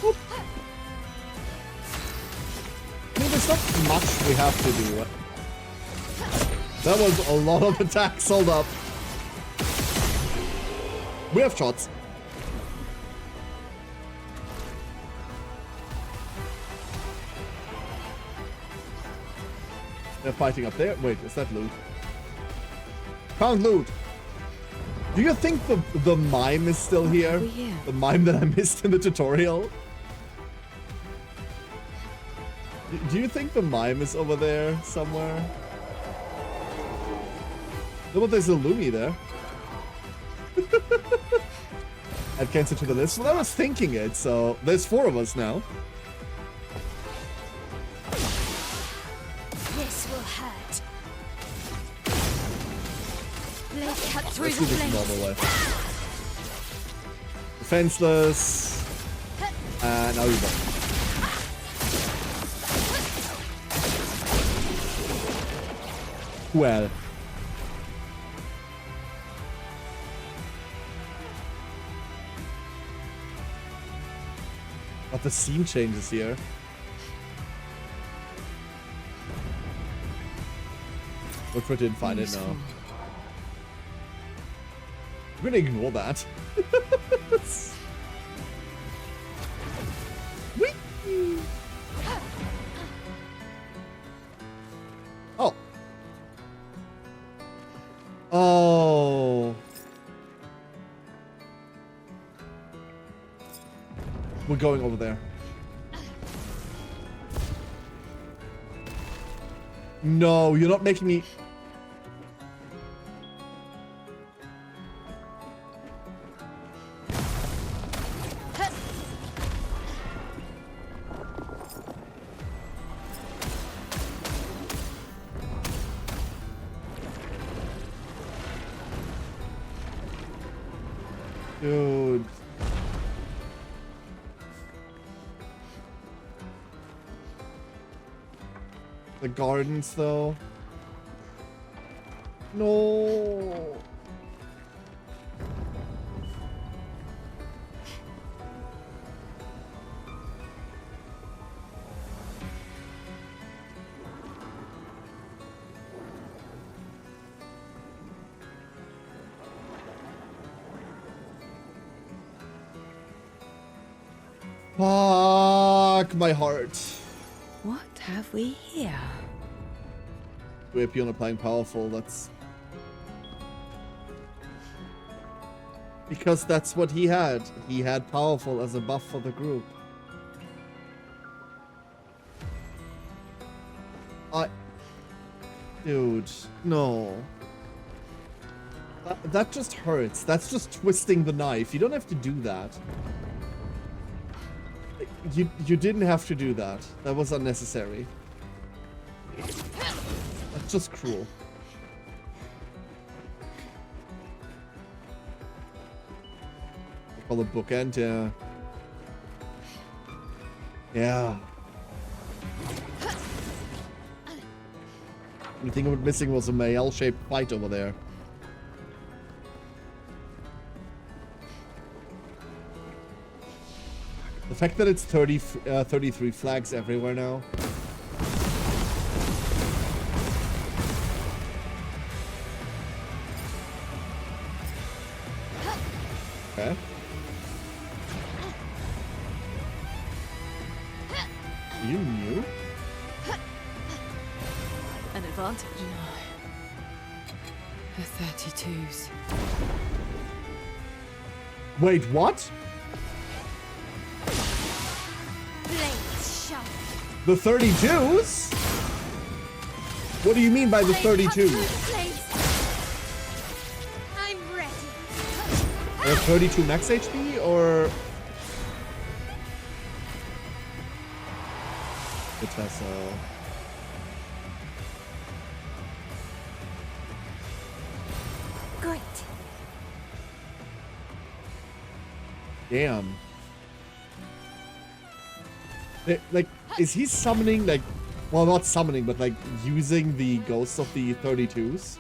Whoop. I mean, there's not much we have to do. That was a lot of attacks. Hold up. We have shots. They're fighting up there. Wait, is that loot? Found loot. Do you think the mime is still here? we here? The mime that I missed in the tutorial? Do you think the mime is over there somewhere? No, but there's a Lumi there. Add cancer to the list. Well, I was thinking it, so there's 4 of us now. This will hurt. Blade cut through Let's the do this flames. normal way. Defenseless. And now you go. Well. But the scene changes here. Look for it didn't find it now. I'm gonna ignore that. Whee! Oh. Oh. We're going over there. No, you're not making me... Dude. The gardens, though. No. Fuck my heart. What have we here? Whip, you're not playing powerful, that's... Because that's what he had. He had powerful as a buff for the group. Dude, no. That just hurts. That's just twisting the knife. You don't have to do that. You didn't have to do that. That was unnecessary. That's just cruel. I call it bookend, yeah. Yeah. The thing we're missing was a L-shaped fight over there. The fact that it's 33 flags everywhere now. Okay. You knew? An advantage. The 32s. Wait, what? Blades sharp. The 32s? What do you mean by the Blade cut through 32? the blades. I'm ready. They have 32 max HP, or... Vitessa. Great. Damn. Like, is he summoning, like... Well, not summoning, but, like, using the ghosts of the 32s?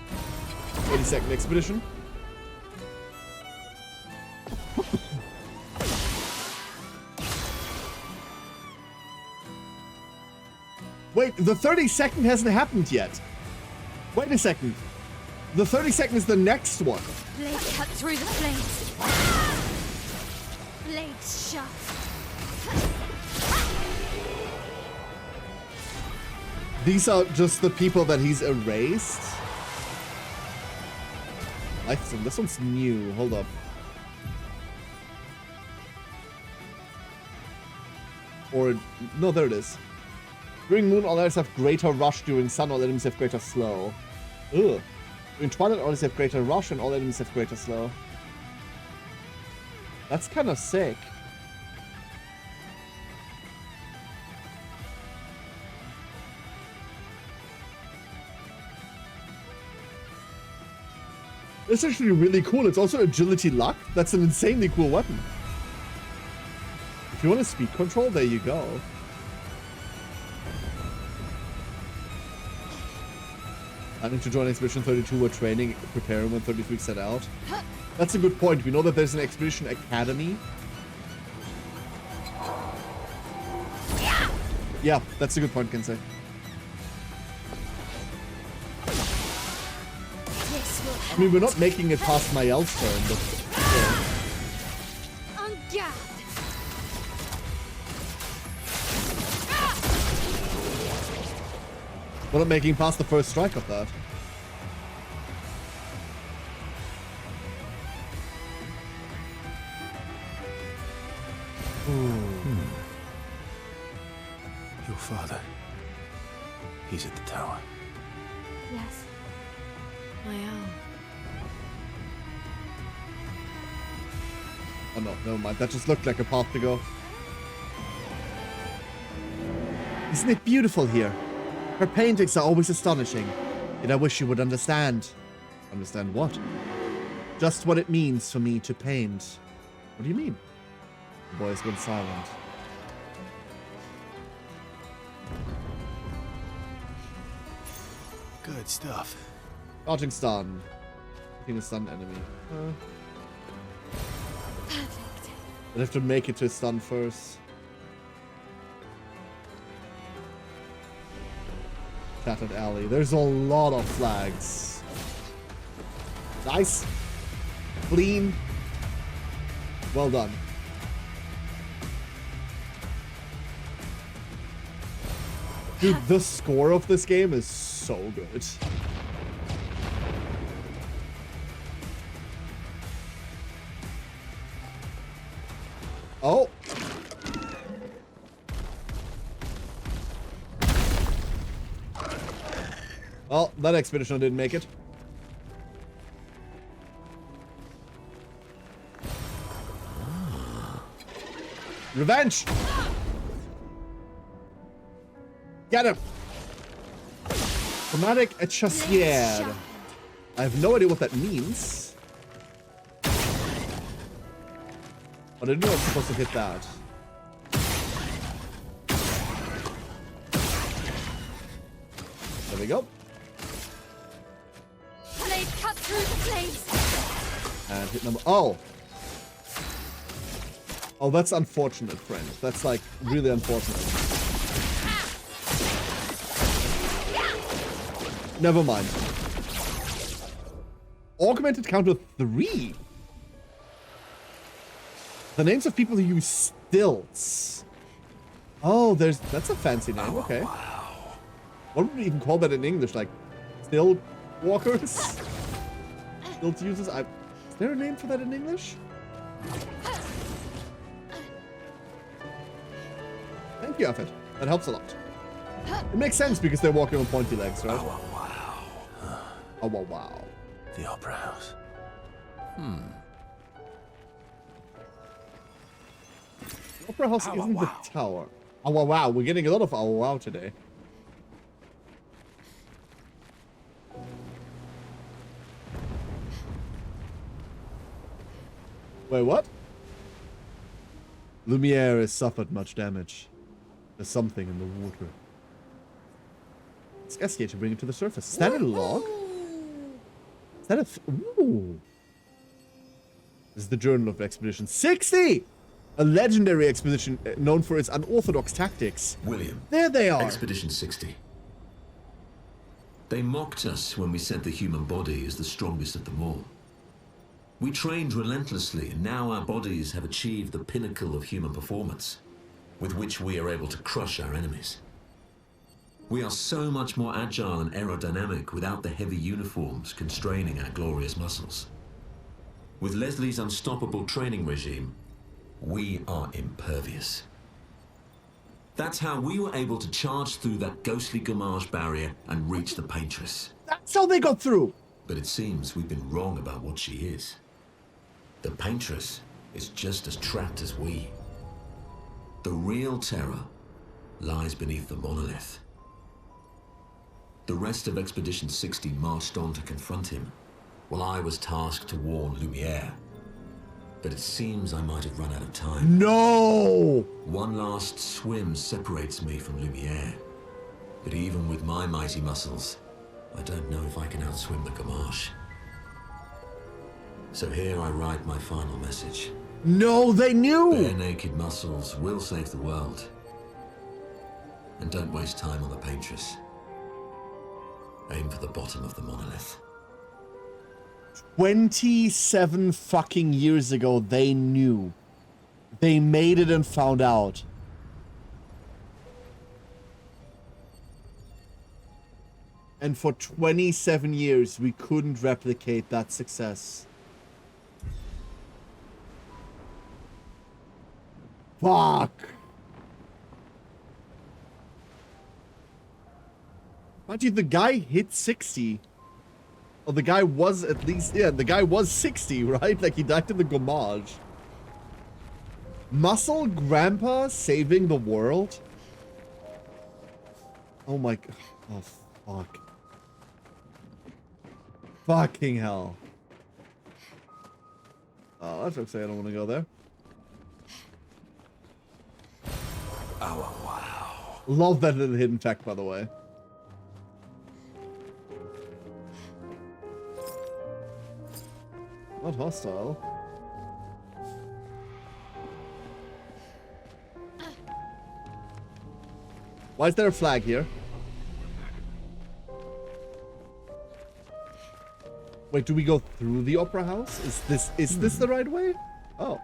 32nd Expedition? Wait, the 32nd hasn't happened yet. Wait a second. The 32nd is the next one. Blade cut through the flames. Blades sharp. These are just the people that he's erased. This one's new. Hold up. Or, no, there it is. During moon, all enemies have greater rush. During sun, all enemies have greater slow. Ugh. During twilight, all enemies have greater rush, and all enemies have greater slow. That's kind of sick. It's actually really cool. It's also agility luck. That's an insanely cool weapon. If you want a speed control, there you go. Planning to join Expedition 32, we're training, preparing when 33 set out. That's a good point. We know that there's an Expedition Academy. Yeah, that's a good point, Kensei. I mean, we're not making it past Mael's turn, but... Yeah. On guard. We're not making past the first strike of that. Your father. He's at the tower. Yes. I am. Oh no, never mind. That just looked like a path to go. Isn't it beautiful here? Her paintings are always astonishing. Yet I wish you would understand. Understand what? Just what it means for me to paint. What do you mean? The boy has gone silent. Good stuff. Dodging stun. Hitting a stun enemy. Perfect. I'd have to make it to a stun first. Shattered alley. There's a lot of flags. Nice. Clean. Well done. Dude, the score of this game is so good. Oh. Well, that expedition didn't make it. Revenge! Get him! Chromatic Chassier. I have no idea what that means. But I didn't know I was supposed to hit that. There we go. Blade cut through the flames. And hit number... Oh! Oh, that's unfortunate, friend. That's, like, really unfortunate. Never mind. Augmented counter 3. The names of people who use stilts. Oh, that's a fancy name. Okay. What would we even call that in English? Like, stilt walkers? Stilt users? Is there a name for that in English? Thank you, Effort. That helps a lot. It makes sense because they're walking on pointy legs, right? Oh, wow. Oh, wow, wow. The Opera House. The Opera House isn't the tower. Oh, wow, wow. We're getting a lot of oh, wow today. Wait, what? Lumiere has suffered much damage. There's something in the water. Let's escalate to bring it to the surface. Is that a log? Is that a... Ooh. This is the Journal of Expedition 60! A legendary expedition known for its unorthodox tactics. William. There they are. Expedition 60. They mocked us when we said the human body is the strongest of them all. We trained relentlessly, and now our bodies have achieved the pinnacle of human performance, with which we are able to crush our enemies. We are so much more agile and aerodynamic without the heavy uniforms constraining our glorious muscles. With Leslie's unstoppable training regime, we are impervious. That's how we were able to charge through that ghostly Gamage barrier and reach the Paintress. That's how they got through. But it seems we've been wrong about what she is. The Paintress is just as trapped as we. The real terror lies beneath the monolith. The rest of Expedition 60 marched on to confront him, while I was tasked to warn Lumiere. But it seems I might have run out of time. No! One last swim separates me from Lumiere. But even with my mighty muscles, I don't know if I can outswim the Gamage. So here I write my final message. No, they knew! Bare naked muscles will save the world. And don't waste time on the Paintress. Aim for the bottom of the monolith. 27 fucking years ago, they knew. They made it and found out. And for 27 years, we couldn't replicate that success. Fuck. Mind you, the guy hit 60. Well, the guy was at least, yeah, the guy was 60, right? Like, he died in the Gamage. Muscle Grandpa saving the world? Oh my god. Oh, fuck. Fucking hell. Oh, that's okay. I don't want to go there. Oh, wow. Love that little hidden fact, by the way. Not hostile. Why is there a flag here? Wait, do we go through the Opera House? Is this the right way? Oh.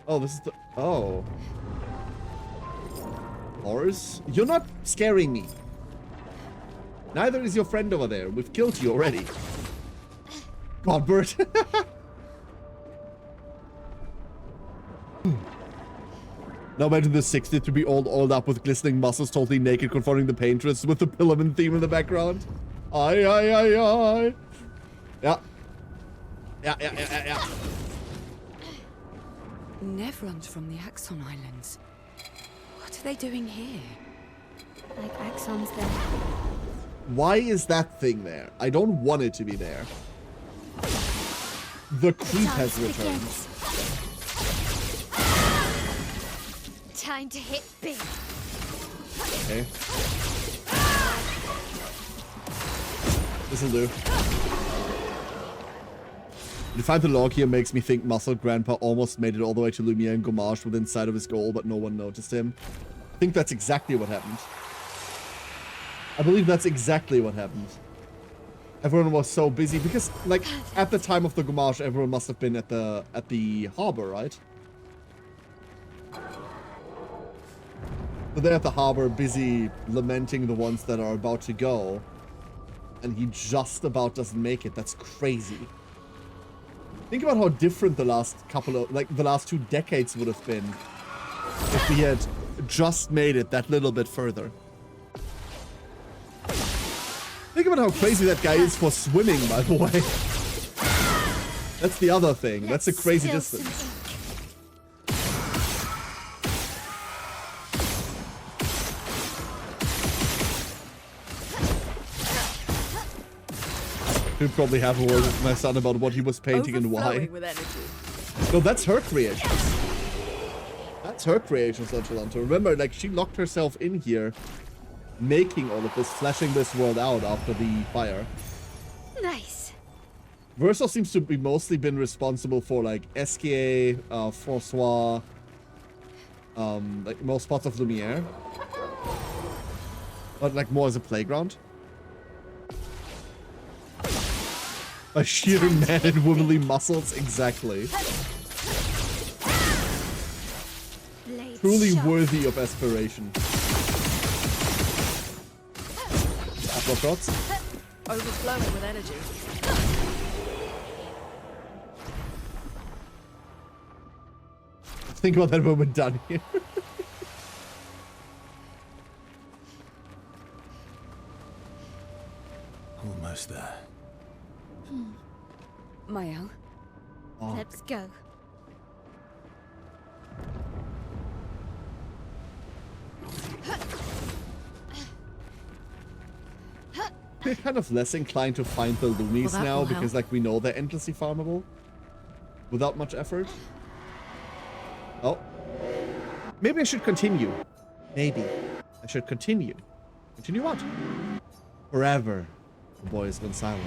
Oh, this is the... Oh. Horrors? You're not scaring me. Neither is your friend over there. We've killed you already. God, Bert. Now imagine the 60 to be all oiled up with glistening muscles, totally naked, confronting the Paintress with the Pillarman theme in the background. Aye, aye, aye, aye. Yeah. Yeah. Nevrons from the Axon Islands. What are they doing here? Like Axon's there. Why is that thing there? I don't want it to be there. The creep has returned. Time to hit big. Okay. This'll do. To find the log here makes me think Muscle Grandpa almost made it all the way to Lumiere and Gamage within sight of his goal, but no one noticed him. I think that's exactly what happened. I believe that's exactly what happened. Everyone was so busy because, like, at the time of the Gamage, everyone must have been at the harbor, right? So they're at the harbor, busy lamenting the ones that are about to go, and he just about doesn't make it. That's crazy. Think about how different the last couple of, like, the last 2 decades would have been if we had just made it that little bit further. Think about how crazy that guy is for swimming, by the way. That's the other thing. That's a crazy distance. He'll probably have a word with my son about what he was painting and why. With energy. No, that's her creation. That's her creation, Santalanta. Remember, like, she locked herself in here, making all of this, fleshing this world out after the fire. Nice. Verso seems to be mostly been responsible for, like, SKA, Francois, like, most parts of Lumiere. But, like, more as a playground. A sheer man and womanly muscles, exactly. Blade Truly sharp. worthy of aspiration. Apple shots. Overflowing with energy. Think about that moment done here. Almost there. Mael, Let's go. We're kind of less inclined to find the Loomies Well, that now will because, help. like, we know they're endlessly farmable without much effort. Oh. Maybe I should continue. Maybe. I should continue. Continue what? Forever. The boy has been silent.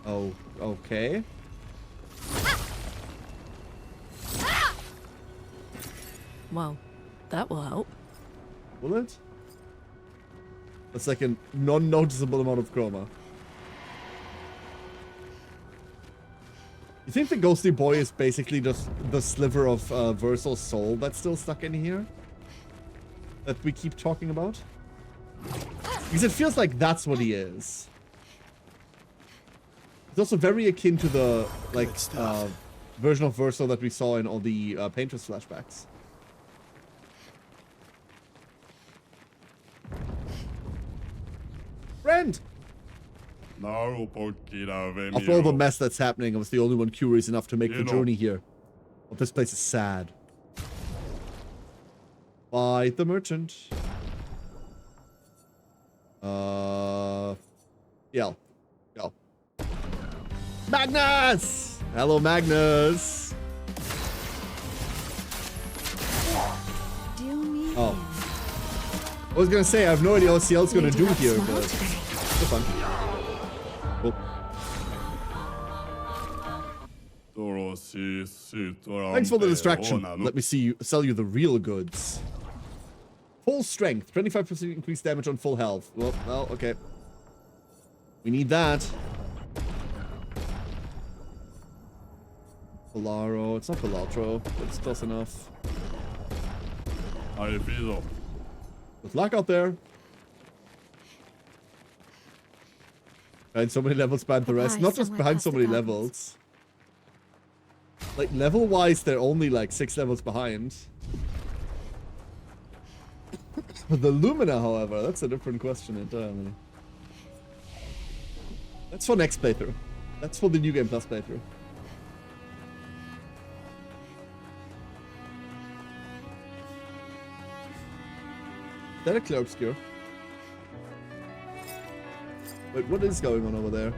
Oh, okay. well, that will help. Will it? That's like a non-noticeable amount of chroma. You think the ghostly boy is basically just the sliver of Verso's soul that's still stuck in here? That we keep talking about? Because it feels like that's what he is. It's also very akin to the, like, version of Verso that we saw in all the Painter's flashbacks. Friend! After all the mess that's happening, I was the only one curious enough to make the journey here. But this place is sad. Fight the merchant. Yeah. Go. Magnus! Hello, Magnus! Oh. I was gonna say, I have no idea what CL's gonna do here, but it's fun. Cool. Thanks for the distraction. Let me sell you the real goods. Full strength, 25% increased damage on full health. Well, okay. We need that. Polaro, it's not Polatro, but it's close enough. Good luck out there. Behind so many levels behind the rest. Not just behind so many levels. Like, level-wise, they're only like 6 levels behind. The Lumina, however, that's a different question entirely. That's for next playthrough. That's for the New Game Plus playthrough. Is that a Clair Obscur? Wait, what is going on over there?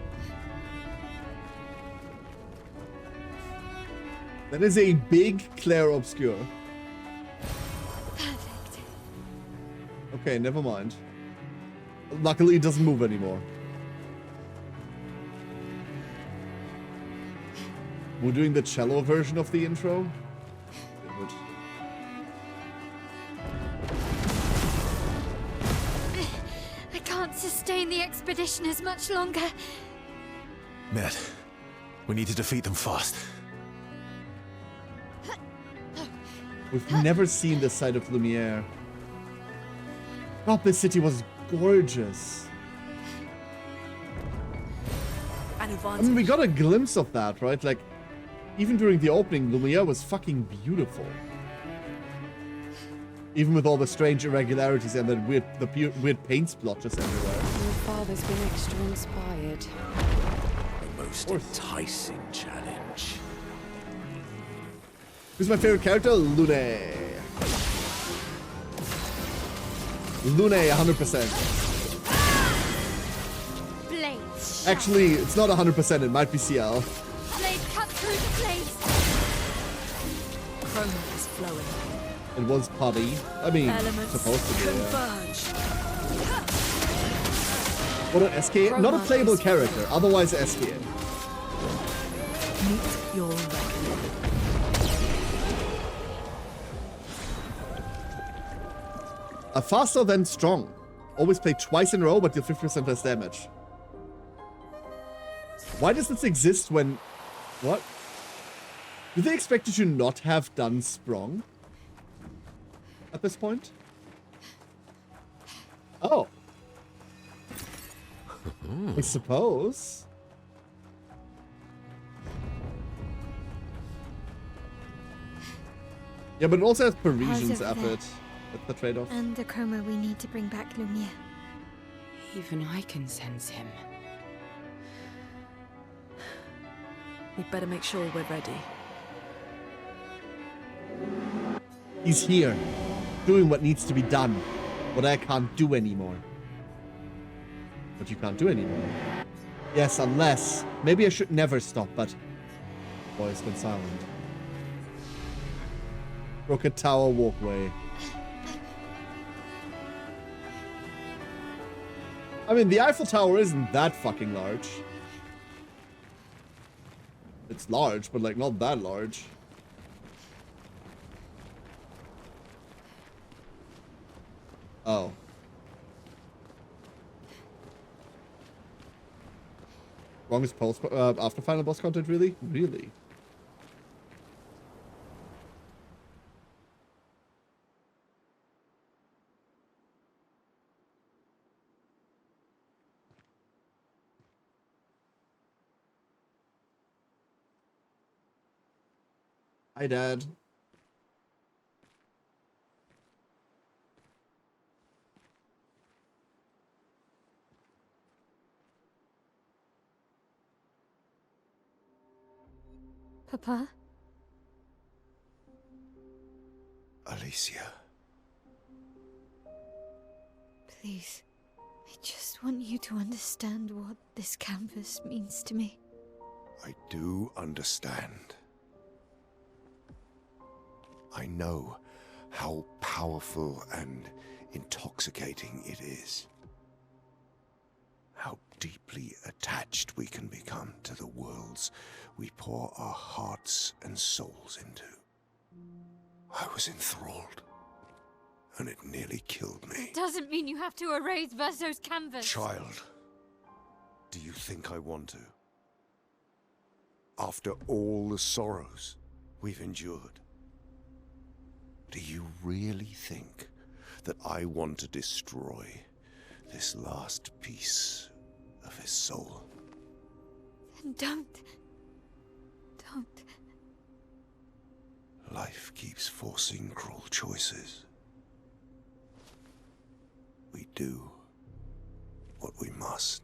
That is a big Clair Obscur. Perfect. Okay, never mind. Luckily, it doesn't move anymore. We're doing the cello version of the intro. Good. I can't sustain the expedition as much longer. Ned, we need to defeat them fast. We've never seen this side of Lumiere. God, this city was gorgeous. an I advantage. mean, we got a glimpse of that, right? Like, even during the opening, Lumiere was fucking beautiful. Even with all the strange irregularities and that weird paint splotches everywhere. Your father's been extra inspired. A most enticing challenge. Who's my favorite character? Lune. Lune, 100%. Blades. Actually, it's not 100%, it might be CL. Blade cut through the blades. Chroma is flowing. It was putty. I mean, Elements supposed to be. Yeah. converge. What an SK? Not a playable character, otherwise SK. Meet your reckoning. A faster than strong. Always play twice in a row, but deal 50% less damage. Why does this exist when... What? Do they expect you to not have done Sprung? At this point? Oh. I suppose. Yeah, but it also has Parisian's over there. effort. That's the trade-off. And the chroma we need to bring back Lumiere. Even I can sense him. We'd better make sure we're ready. He's here, doing what needs to be done. What I can't do anymore. What you can't do anymore. Yes, unless... Maybe I should never stop, but... Boy has been silent. Rocket Tower walkway. I mean, the Eiffel Tower isn't that fucking large. It's large, but like not that large. Oh. Longest post after final boss content, really? Really? Hi, Dad. Papa? Alicia. Please. I just want you to understand what this canvas means to me. I do understand. I know how powerful and intoxicating it is. How deeply attached we can become to the worlds we pour our hearts and souls into. I was enthralled, and it nearly killed me. Doesn't mean you have to erase Verso's canvas. Child, do you think I want to? After all the sorrows we've endured, do you really think that I want to destroy this last piece of his soul? Then don't. Don't. Life keeps forcing cruel choices. We do what we must.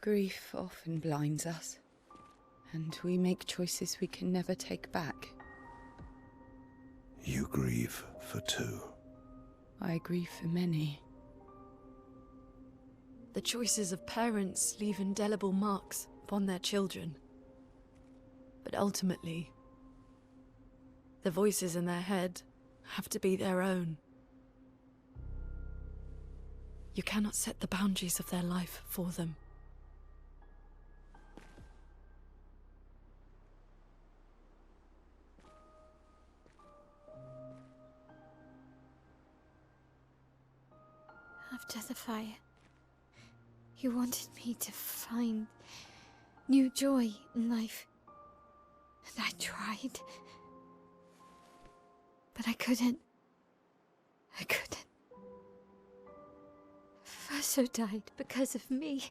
Grief often blinds us, and we make choices we can never take back. You grieve for two. I grieve for many. The choices of parents leave indelible marks upon their children. But ultimately, the voices in their head have to be their own. You cannot set the boundaries of their life for them. After the fire, you wanted me to find new joy in life. And I tried. But I couldn't. I couldn't. Faso died because of me.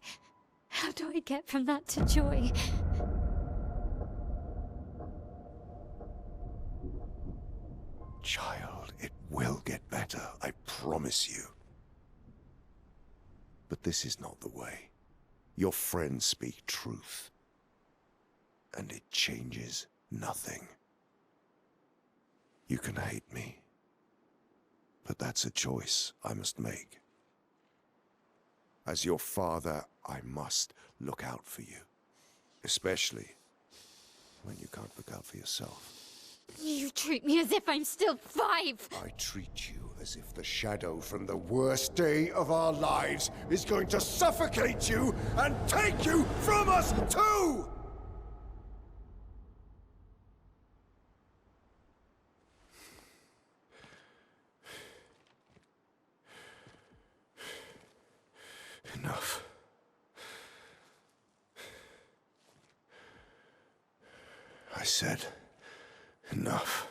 How do I get from that to joy? Child, it will get better, I promise you. But this is not the way. Your friends speak truth. And it changes nothing. You can hate me. But that's a choice I must make. As your father, I must look out for you. Especially when you can't look out for yourself. You treat me as if I'm still 5! I treat you as if the shadow from the worst day of our lives is going to suffocate you and take you from us too! Enough. I said enough.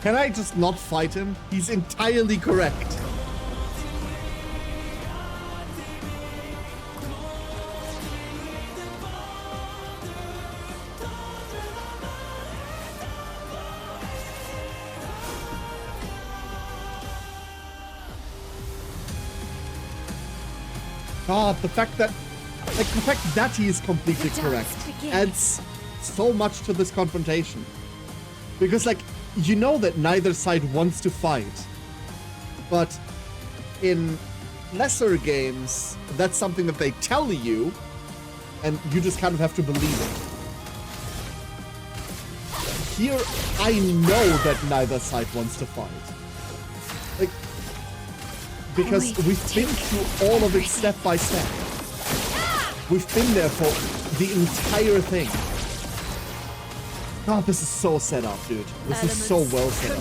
Can I just not fight him? He's entirely correct. God, the fact that he is completely correct adds so much to this confrontation. Because, like, you know that neither side wants to fight, but in lesser games, that's something that they tell you, and you just kind of have to believe it. Here, I know that neither side wants to fight. Like, because we've been through all of it step by step. We've been there for the entire thing. God, this is so set up, dude. This is so well set up.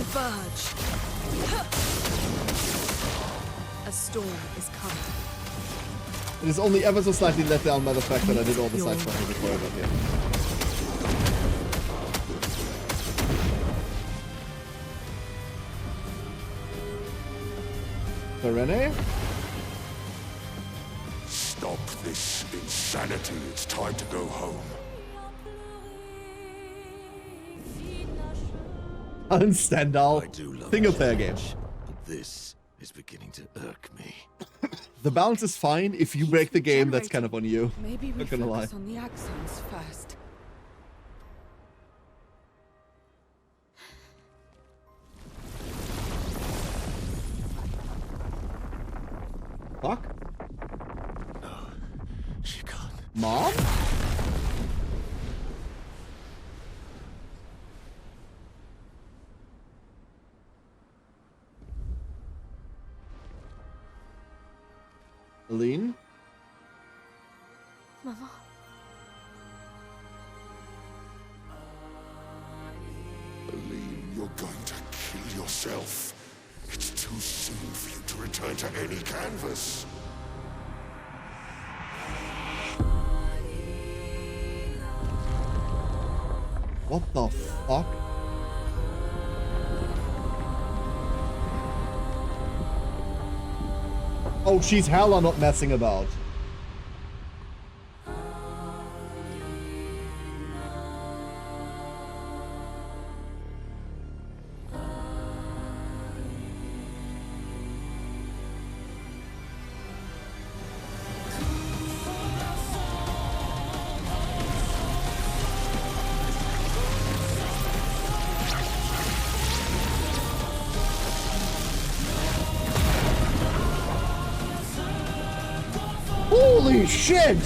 A storm is coming. It is only ever so slightly let down by the fact that I did all the side stuff before I got here. Serene? Stop this insanity. It's time to go home. Stendhal. Single player game. But this is beginning to irk me. The balance is fine. If you break the game, that's kind of on you. Maybe we Not gonna lie. focus on the axons first. Fuck? No, she can't. Mom? Aline? Mama. Aline, you're going to kill yourself. It's too soon for you to return to any canvas. What the fuck? Oh, she's hella not messing about. Holy shit!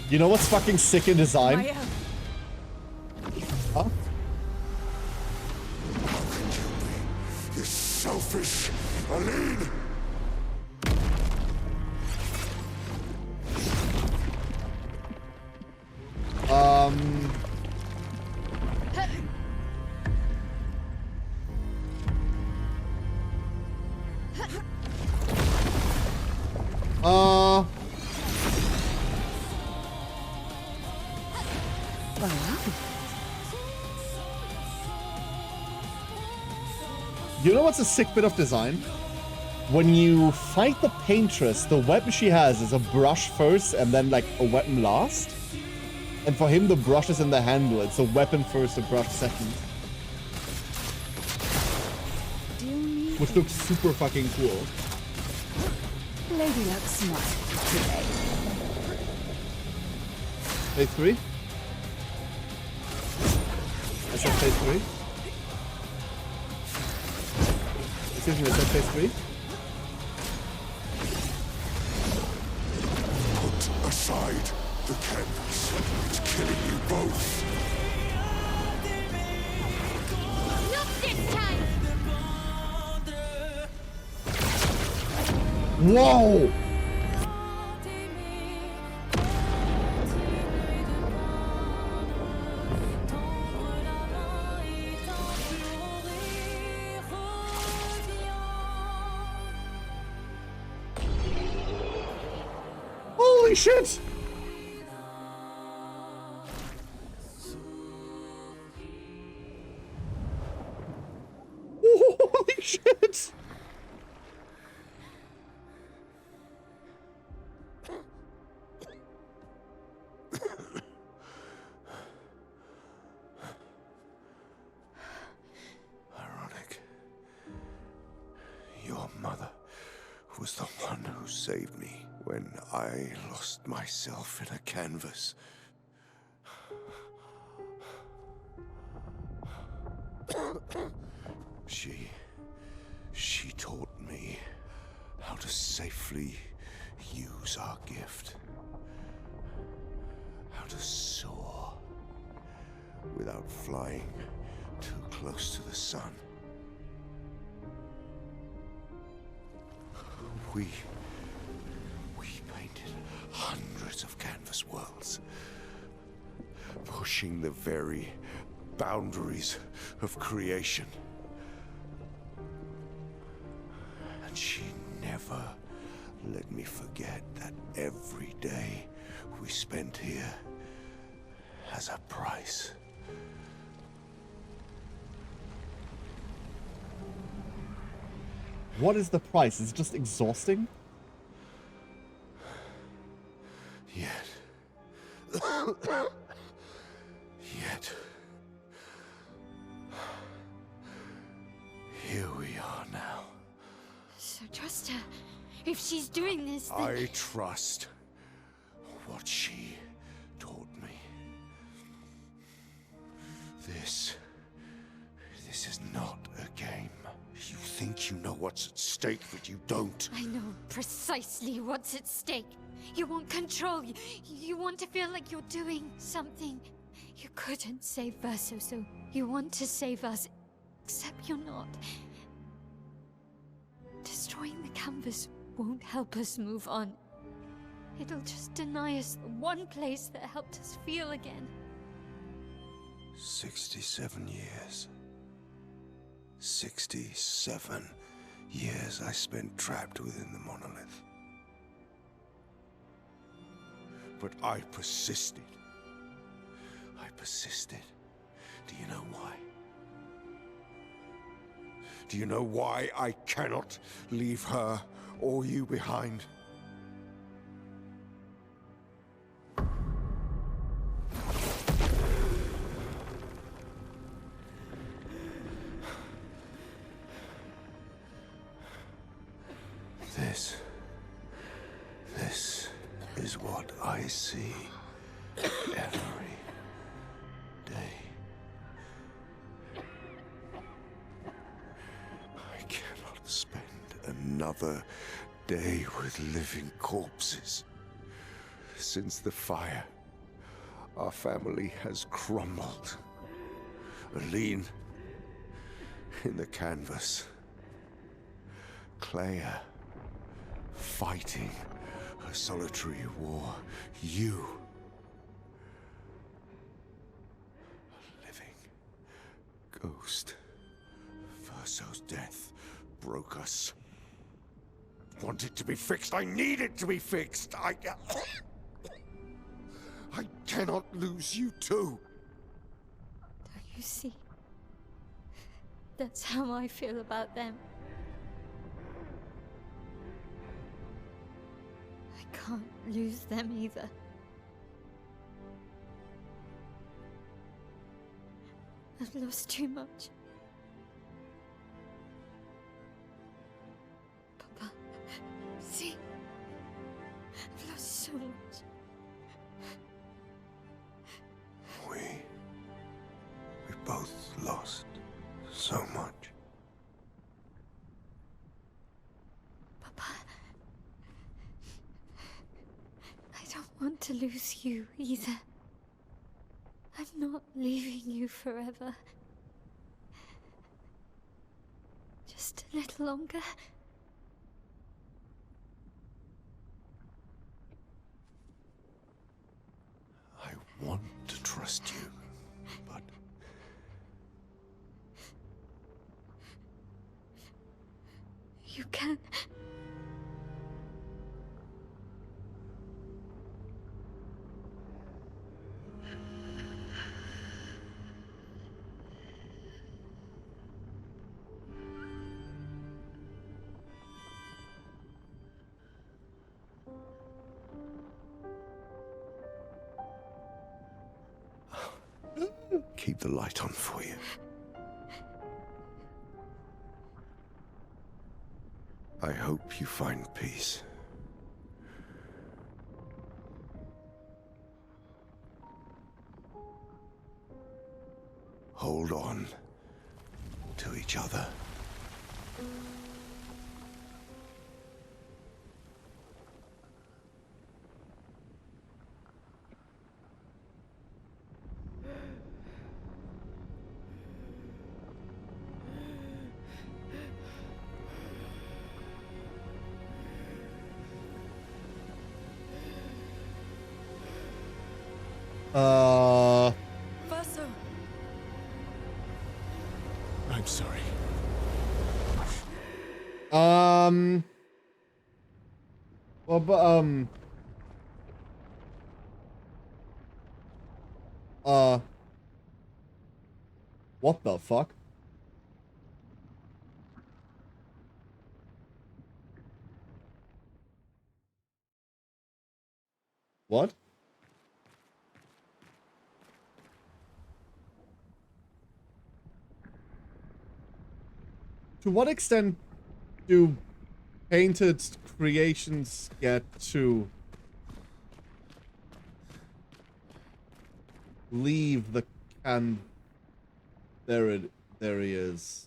You know what's fucking sick in design? Huh? You selfish, Aline! You know what's a sick bit of design? When you fight the paintress, the weapon she has is a brush first and then like a weapon last. And for him, the brush is in the handle. It's a weapon first, a brush second. Which looks super fucking cool. Lady looks smart today. Phase 3? I said phase 3? Excuse me, I said phase 3? Put aside the canvas. It's killing you both. Not this time! Whoa! Holy shit! Holy shit! Ironic. Your mother was the one who saved me when I lost myself in a canvas. She taught me how to safely use our gift. How to soar without flying too close to the sun. We painted hundreds of canvas worlds, pushing the very boundaries of creation. And she never let me forget that every day we spent here has a price. What is the price? Is it just exhausting? Yet. Here we are now. So trust her. If she's doing this, then... I trust what she taught me. This is not a game. You think you know what's at stake, but you don't. I know precisely what's at stake. You want control. You want to feel like you're doing something. You couldn't save Verso, so you want to save us. Except you're not. Destroying the canvas won't help us move on. It'll just deny us the one place that helped us feel again. 67 years. 67 years I spent trapped within the monolith. But I persisted. Do you know why? Do you know why I cannot leave her or you behind? see every day. I cannot spend another day with living corpses. Since the fire, our family has crumbled. Aline in the canvas. Clair fighting a solitary war. You, a living ghost. Verso's death broke us. Want it to be fixed. I need it to be fixed. I cannot lose you too. Don't you see? That's how I feel about them. I can't lose them either. I've lost too much. Papa, see? I've lost so much. We both lost so much. Papa, I don't want to lose you either. I'm not leaving you forever. Just a little longer. I want to trust you, but You can. keep the light on for you. I hope you find peace. Hold on to each other. Verso. I'm sorry. Well, but, what the fuck? What? To what extent do painted creations get to leave the can? There he is.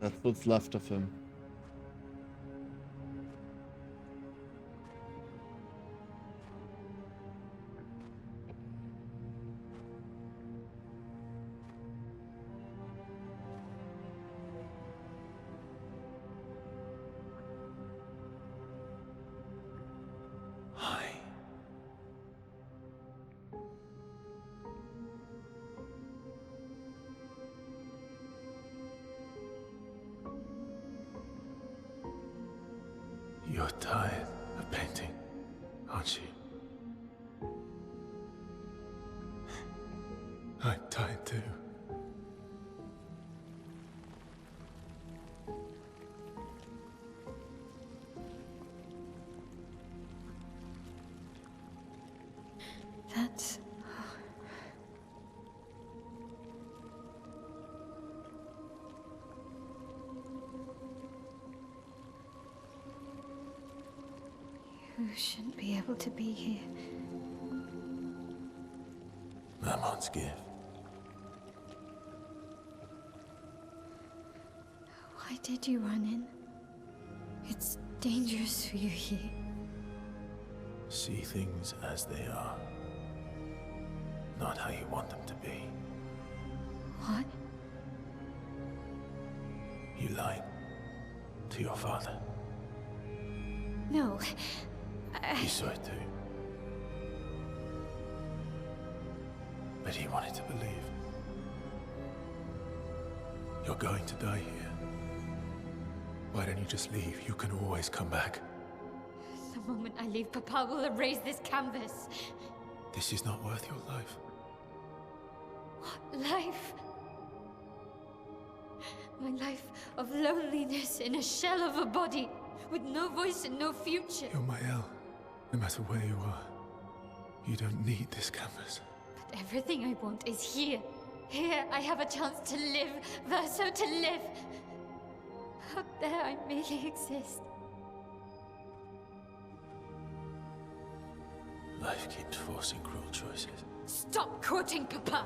That's what's left of him. Hi. You're tired of painting, aren't you? I'm tired too. You shouldn't be able to be here. Mammon's gift. Why did you run in? It's dangerous for you here. See things as they are. Not how you want them to be. What? You lied to your father. No. He saw it too. But he wanted to believe. You're going to die here. Why don't you just leave? You can always come back. The moment I leave, Papa will erase this canvas. This is not worth your life. What life? My life of loneliness in a shell of a body, with no voice and no future. You're my El. No matter where you are, you don't need this canvas. But everything I want is here. Here I have a chance to live, Verso, to live. Out there I merely exist. Life keeps forcing cruel choices. Stop quoting Papa!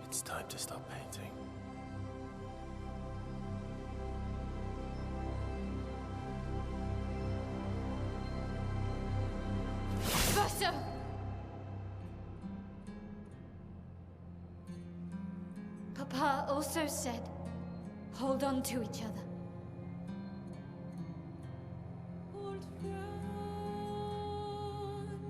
It's time to stop painting. Verso! Papa also said, hold on to each other. Old friend,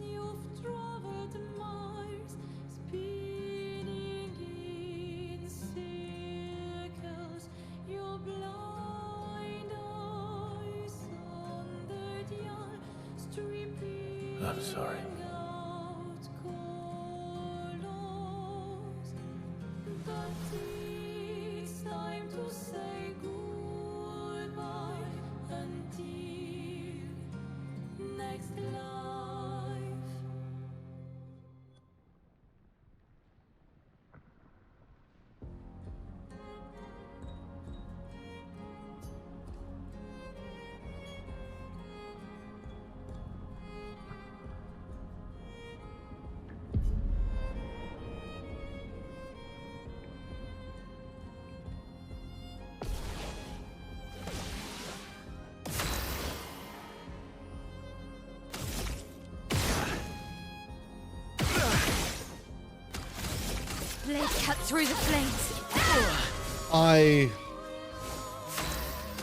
you've traveled miles, spinning in circles. Your blind eyes on the dial, stripping I'm sorry. out colors. But it's time to say goodbye until next life. Blade cut through the flames. I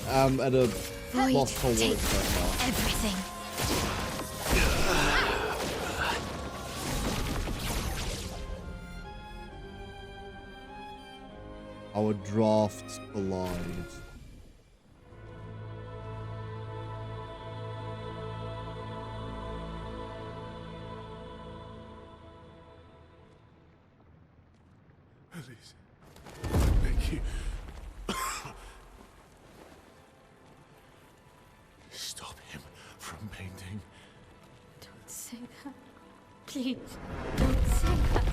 am at a Void, loss for words take right now. everything. Our drafts collide. Please. Thank you. Stop him from painting. Don't say that. Please, don't say that.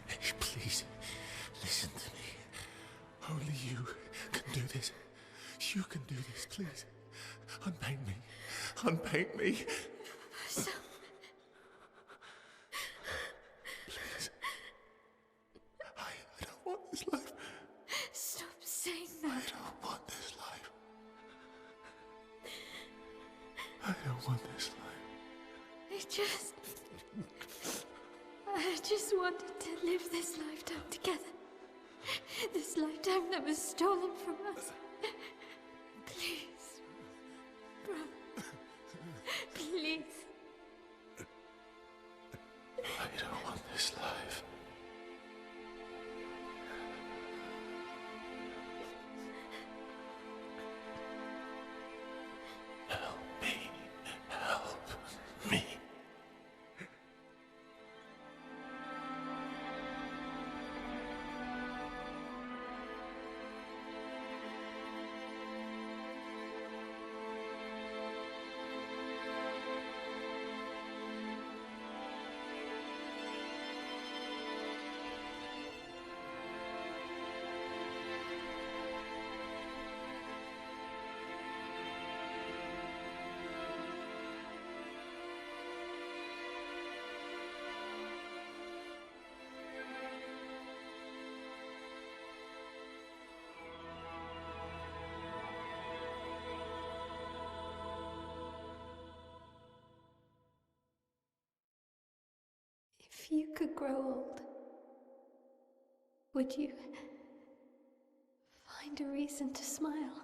Hey, please, listen to me. Only you can do this. You can do this, please. Unpaint me. Unpaint me. So, Please. I don't want this life. stop saying I that. don't want this life. I don't want this life. I just wanted to live this lifetime together. This lifetime that was stolen from us. Please, brother. Please. I don't want this life. Help me. Help me. If you could grow old, would you find a reason to smile?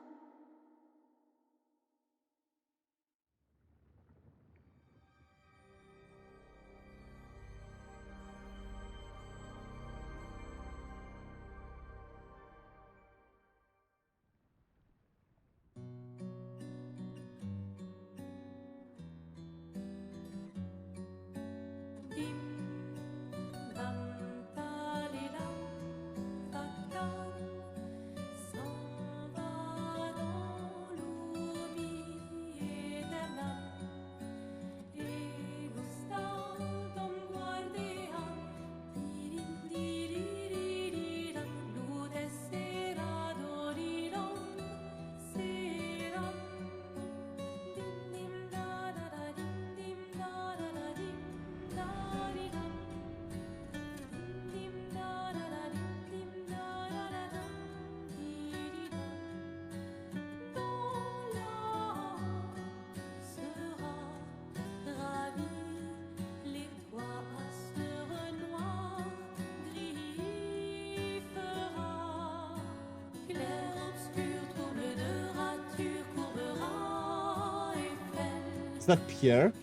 Is that Pierre?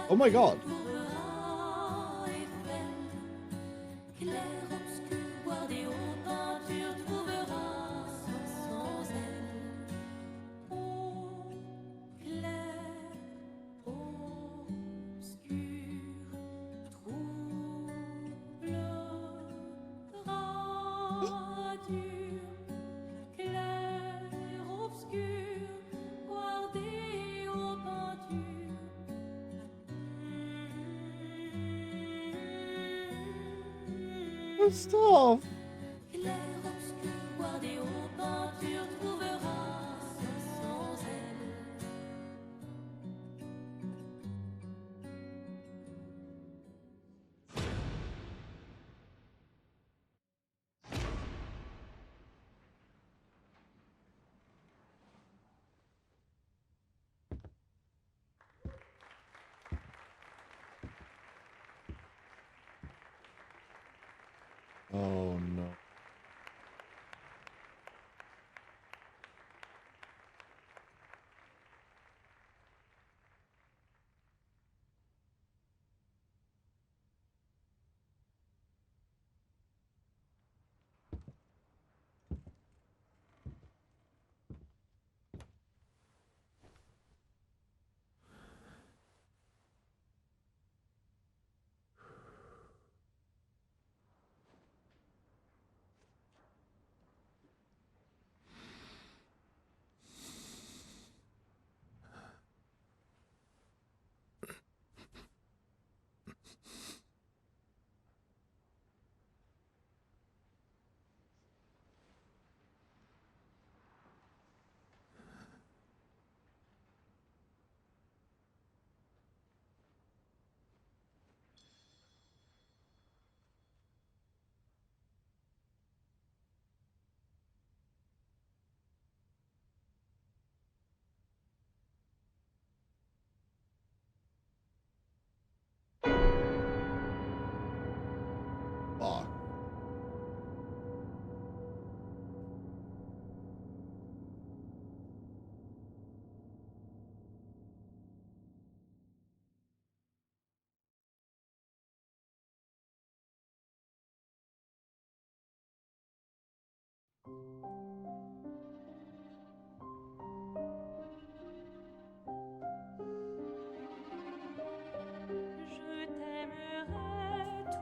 Oh my god. Stop. Oh no.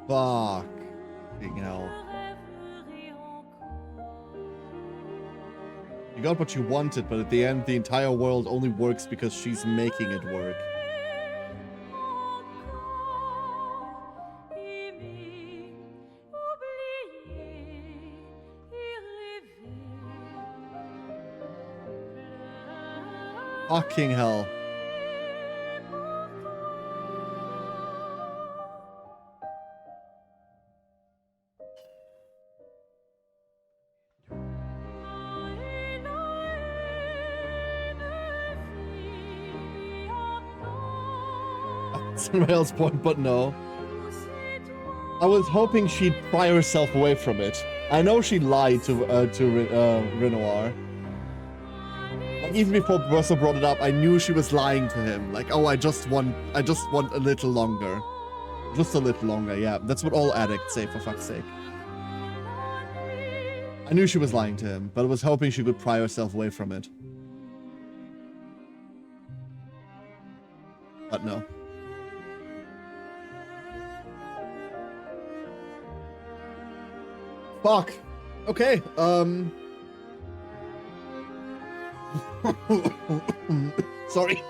Fuck. Fucking hell. You got what you wanted, but at the end, the entire world only works because she's making it work. Fucking hell. Cinderella's point, but no. I was hoping she'd pry herself away from it. I know she lied to Renoir. Like, even before Bertha brought it up, I knew she was lying to him. Like, oh, I just want a little longer. Just a little longer, yeah. That's what all addicts say, for fuck's sake. I knew she was lying to him, but I was hoping she could pry herself away from it. But no. Fuck. Okay, sorry.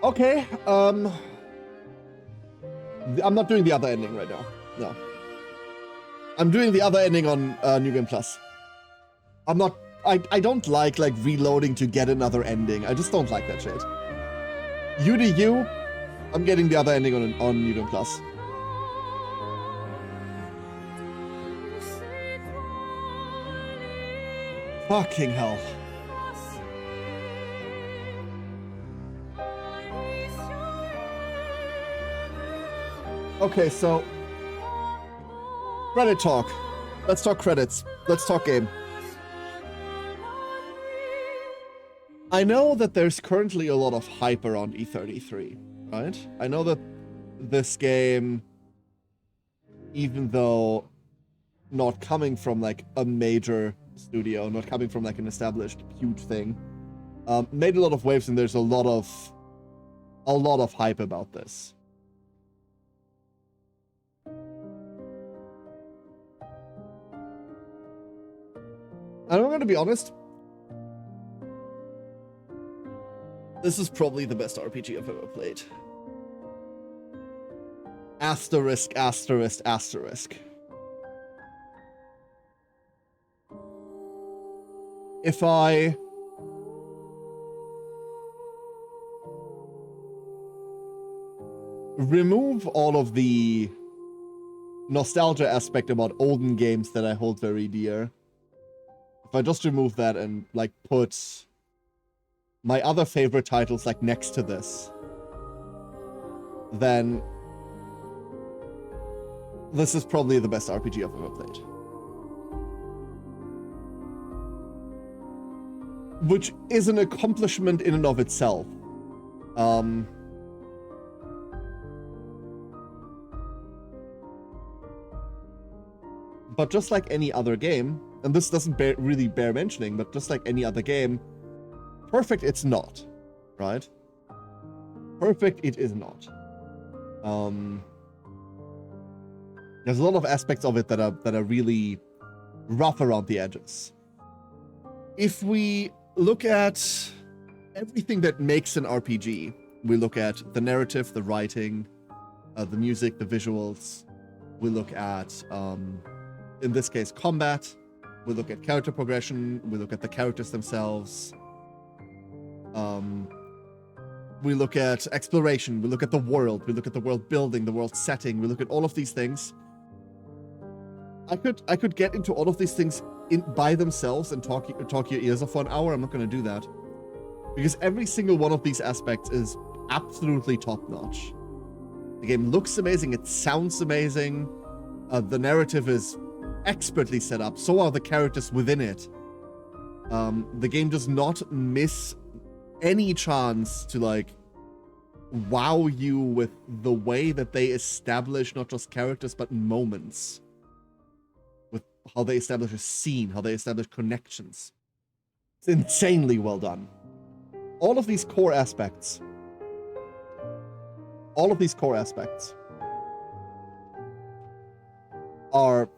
Okay, I'm not doing the other ending right now. No. I'm doing the other ending on New Game Plus. I don't like reloading to get another ending. I just don't like that shit. You do you. I'm getting the other ending on New Game Plus. Fucking hell. Okay, so credit talk. Let's talk credits. Let's talk game. I know that there's currently a lot of hype around E33, right? I know that this game, even though not coming from a major studio, not coming from an established huge thing, made a lot of waves, and there's a lot of hype about this. And I'm gonna be honest, this is probably the best RPG I've ever played. Asterisk, asterisk, asterisk. If I remove all of the nostalgia aspect about olden games that I hold very dear, if I just remove that and put my other favorite titles next to this, then this is probably the best RPG I've ever played. Which is an accomplishment in and of itself. But just like any other game, and this doesn't really bear mentioning, but just like any other game, perfect it's not, right? Perfect it is not. There's a lot of aspects of it that are really rough around the edges. If we look at everything that makes an RPG, we look at the narrative, the writing, the music, the visuals. We look at, in this case, combat. We look at character progression. We look at the characters themselves. We look at exploration. We look at the world. We look at the world building, the world setting. We look at all of these things. I could get into all of these things by themselves and talk your ears off for an hour. I'm not going to do that, because every single one of these aspects is absolutely top-notch. The game looks amazing. It sounds amazing. The narrative is expertly set up. So are the characters within it. The game does not miss any chance to wow you with the way that they establish not just characters but moments. With how they establish a scene, how they establish connections. It's insanely well done. All of these core aspects are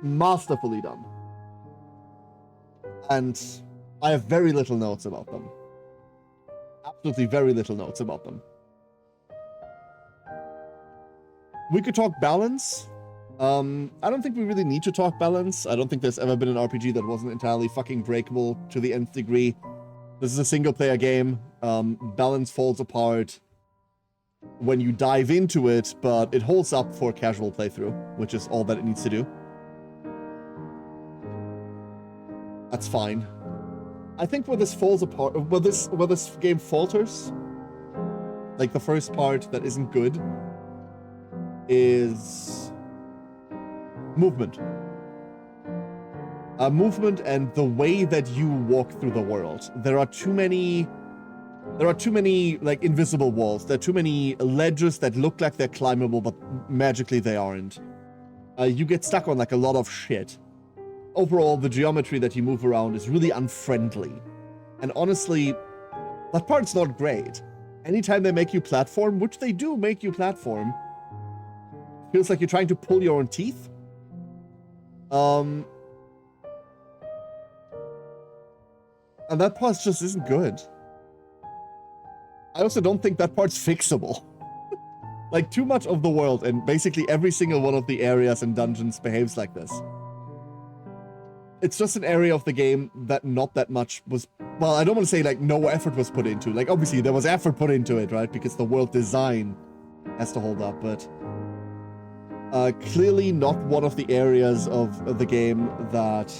masterfully done. And I have very little notes about them. Absolutely very little notes about them. We could talk balance. I don't think we really need to talk balance. I don't think there's ever been an RPG that wasn't entirely fucking breakable to the nth degree. This is a single-player game. Balance falls apart when you dive into it, but it holds up for casual playthrough, which is all that it needs to do. That's fine. I think where this falls apart, where this game falters, like the first part that isn't good, is movement. Movement and the way that you walk through the world. There are too many like invisible walls. There are too many ledges that look like they're climbable, but magically they aren't. You get stuck on like a lot of shit. Overall, the geometry that you move around is really unfriendly. And honestly, that part's not great. Anytime they make you platform, which they do make you platform, feels like you're trying to pull your own teeth. And that part just isn't good. I also don't think that part's fixable. Like, too much of the world and basically every single one of the areas and dungeons behaves like this. It's just an area of the game that not that much was... Well, I don't want to say, like, no effort was put into. Like, obviously, there was effort put into it, right? Because the world design has to hold up, but... clearly not one of the areas of the game that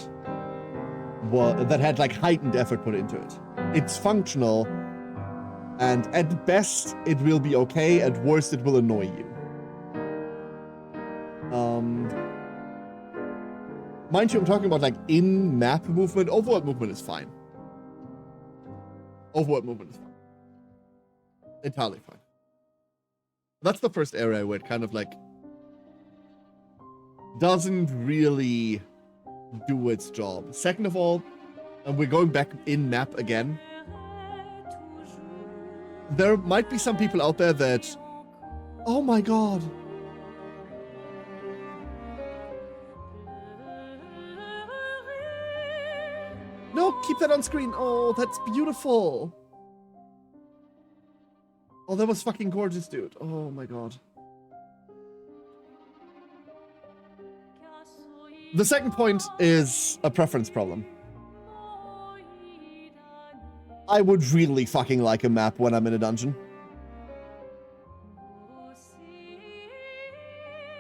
had, like, heightened effort put into it. It's functional, and at best, it will be okay. At worst, it will annoy you. Mind you, I'm talking about, like, in-map movement. Overworld movement is fine. Overworld movement is fine. Entirely fine. That's the first area where it kind of, like, doesn't really do its job. Second of all, and we're going back in-map again, there might be some people out there that... Oh my god. No, keep that on screen. Oh, that's beautiful. Oh, that was fucking gorgeous, dude. Oh my god. The second point is a preference problem. I would really fucking like a map when I'm in a dungeon.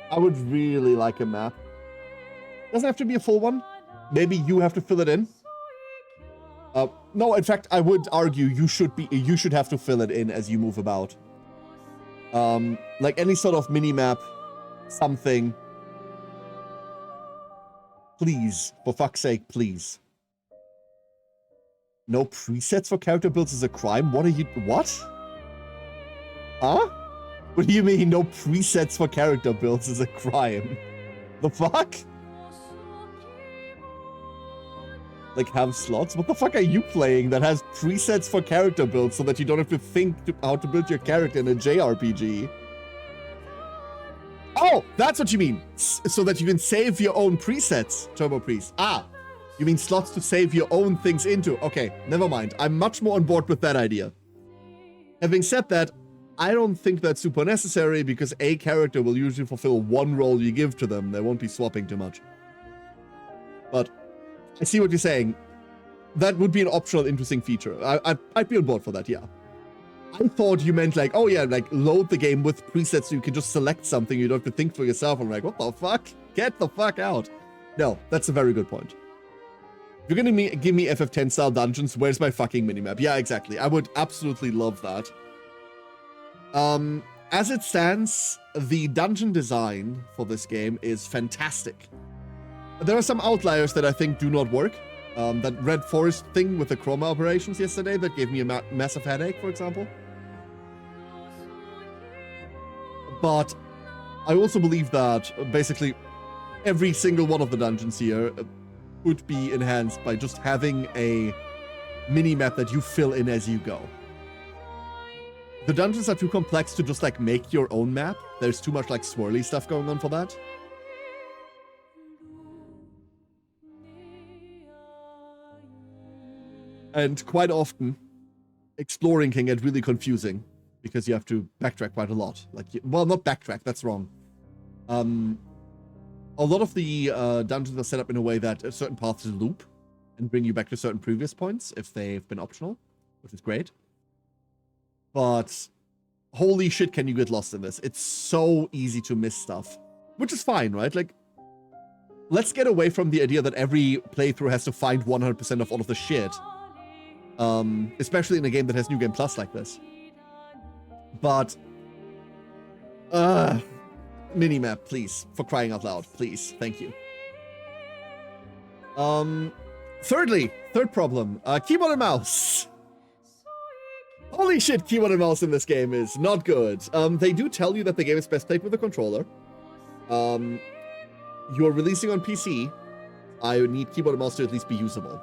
I would really like a map. Doesn't have to be a full one. Maybe you have to fill it in. No, in fact, I would argue you should have to fill it in as you move about. Like any sort of mini-map, something. Please, for fuck's sake, please. No presets for character builds is a crime? What? Huh? What do you mean no presets for character builds is a crime? The fuck? Like, have slots? What the fuck are you playing that has presets for character builds so that you don't have to think how to build your character in a JRPG? Oh, that's what you mean. So that you can save your own presets, Turbo Priest. Ah, you mean slots to save your own things into. Okay, never mind. I'm much more on board with that idea. Having said that, I don't think that's super necessary because a character will usually fulfill one role you give to them. They won't be swapping too much. But I see what you're saying. That would be an optional interesting feature. I'd be on board for that, yeah. I thought you meant like, oh yeah, like load the game with presets so you can just select something. You don't have to think for yourself. I'm like, what the fuck? Get the fuck out. No, that's a very good point. If you're gonna give me FF10 style dungeons, where's my fucking minimap? Yeah, exactly. I would absolutely love that. As it stands, the dungeon design for this game is fantastic. There are some outliers that I think do not work. That Red Forest thing with the chroma operations yesterday that gave me a massive headache, for example. But I also believe that basically every single one of the dungeons here would be enhanced by just having a mini-map that you fill in as you go. The dungeons are too complex to just like make your own map. There's too much like swirly stuff going on for that. And quite often, exploring can get really confusing because you have to backtrack quite a lot. Like, well, not backtrack, that's wrong. A lot of the dungeons are set up in a way that certain paths loop and bring you back to certain previous points if they've been optional, which is great. But holy shit, can you get lost in this? It's so easy to miss stuff, which is fine, right? Like, let's get away from the idea that every playthrough has to find 100% of all of the shit especially in a game that has New Game Plus like this. But, minimap, please, for crying out loud, please, thank you. Thirdly, third problem, keyboard and mouse. Holy shit, keyboard and mouse in this game is not good. They do tell you that the game is best played with a controller. You're releasing on PC. I need keyboard and mouse to at least be usable.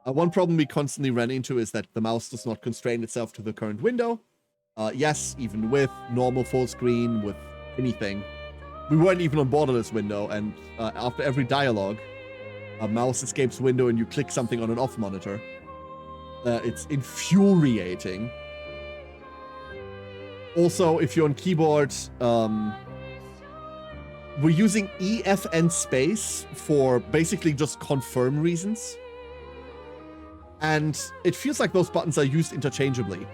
One problem we constantly ran into is that the mouse does not constrain itself to the current window. Yes, even with normal full screen, with anything. We weren't even on borderless window, and after every dialogue, a mouse escapes window and you click something on an off monitor. It's infuriating. Also, if you're on keyboard, we're using E, F, and space for basically just confirm reasons. And it feels like those buttons are used interchangeably.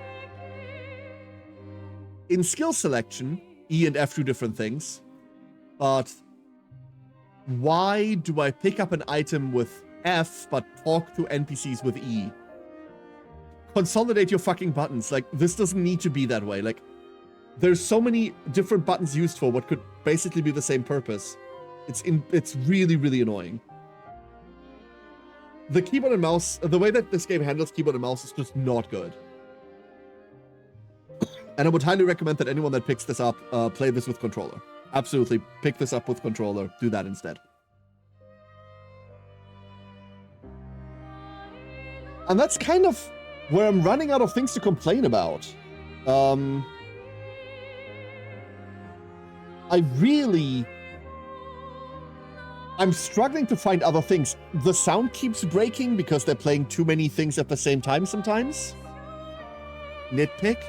In skill selection, E and F do different things. But why do I pick up an item with F but talk to NPCs with E? Consolidate your fucking buttons. Like, this doesn't need to be that way. Like, there's so many different buttons used for what could basically be the same purpose. It's really, really annoying. The keyboard and mouse, the way that this game handles keyboard and mouse is just not good. And I would highly recommend that anyone that picks this up, play this with controller. Absolutely, pick this up with controller. Do that instead. And that's kind of where I'm running out of things to complain about. I'm struggling to find other things. The sound keeps breaking because they're playing too many things at the same time sometimes. Nitpick.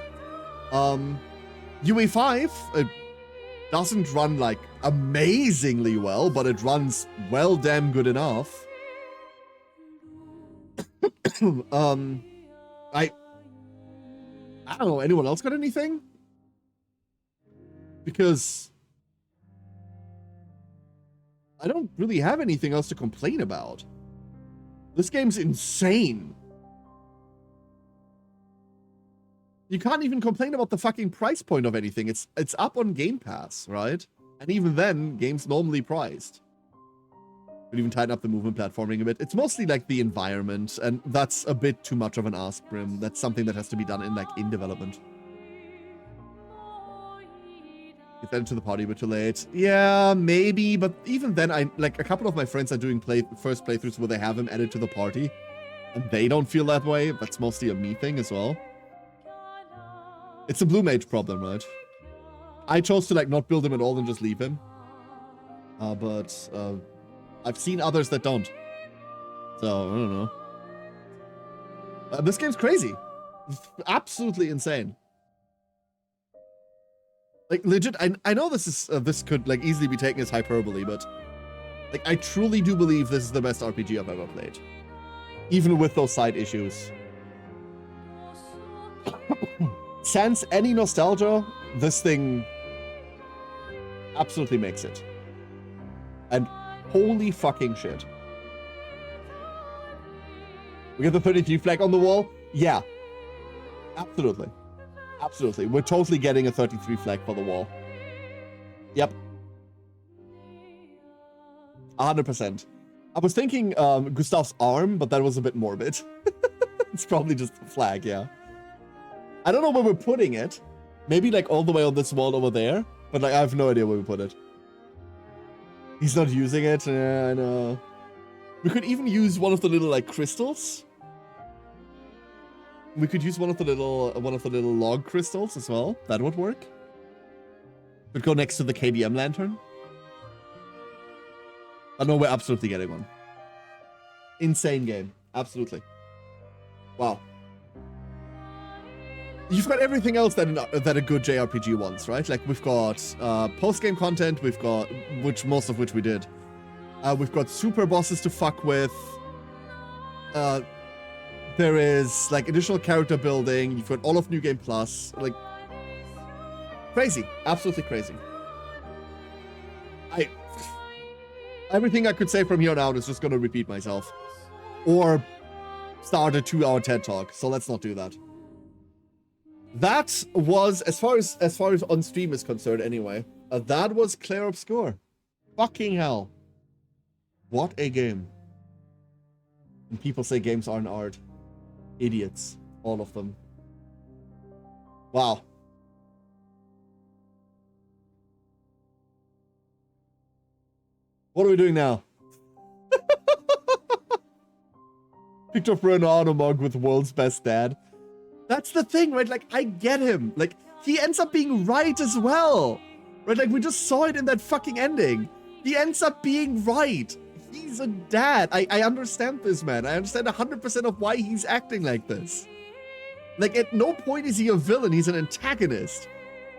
UE5, it doesn't run, like, amazingly well, but it runs well damn good enough. I don't know, anyone else got anything? Because I don't really have anything else to complain about. This game's insane. You can't even complain about the fucking price point of anything. It's up on Game Pass, right? And even then, game's normally priced. Could even tighten up the movement platforming a bit. It's mostly like the environment, and that's a bit too much of an ask, Brim. That's something that has to be done in development. Get that into the party, but too late. Yeah, maybe, but even then, a couple of my friends are doing first playthroughs where they have him added to the party, and they don't feel that way. That's mostly a me thing as well. It's a blue mage problem, right? I chose to not build him at all and just leave him. But I've seen others that don't. So, I don't know. This game's crazy. Absolutely insane. Like, legit, I know this could easily be taken as hyperbole, but I truly do believe this is the best RPG I've ever played. Even with those side issues. Sans any nostalgia, this thing absolutely makes it. And holy fucking shit. We get the 33 flag on the wall? Yeah. Absolutely. Absolutely. We're totally getting a 33 flag for the wall. Yep. 100%. I was thinking Gustav's arm, but that was a bit morbid. It's probably just a flag, yeah. I don't know where we're putting it. Maybe all the way on this wall over there. But I have no idea where we put it. He's not using it. Yeah, I know. We could even use one of the little crystals. We could use one of the little log crystals as well. That would work. Could go next to the KDM lantern. I know we're absolutely getting one. Insane game. Absolutely. Wow. You've got everything else that a good JRPG wants, right? We've got post-game content, we've got most of which we did. We've got super bosses to fuck with. There is additional character building. You've got all of New Game Plus. Crazy, absolutely crazy. Everything I could say from here on out is just gonna repeat myself, or start a 2-hour TED talk, so let's not do that. That was, as far as on stream is concerned anyway, that was Clair Obscur. Fucking hell. What a game. And people say games aren't art. Idiots. All of them. Wow. What are we doing now? Victor Bernardo mug with world's best dad. That's the thing, right? Like, I get him. Like, he ends up being right as well. Right? Like, we just saw it in that fucking ending. He ends up being right. He's a dad. I understand this, man. I understand 100% of why he's acting like this. Like, at no point is he a villain. He's an antagonist.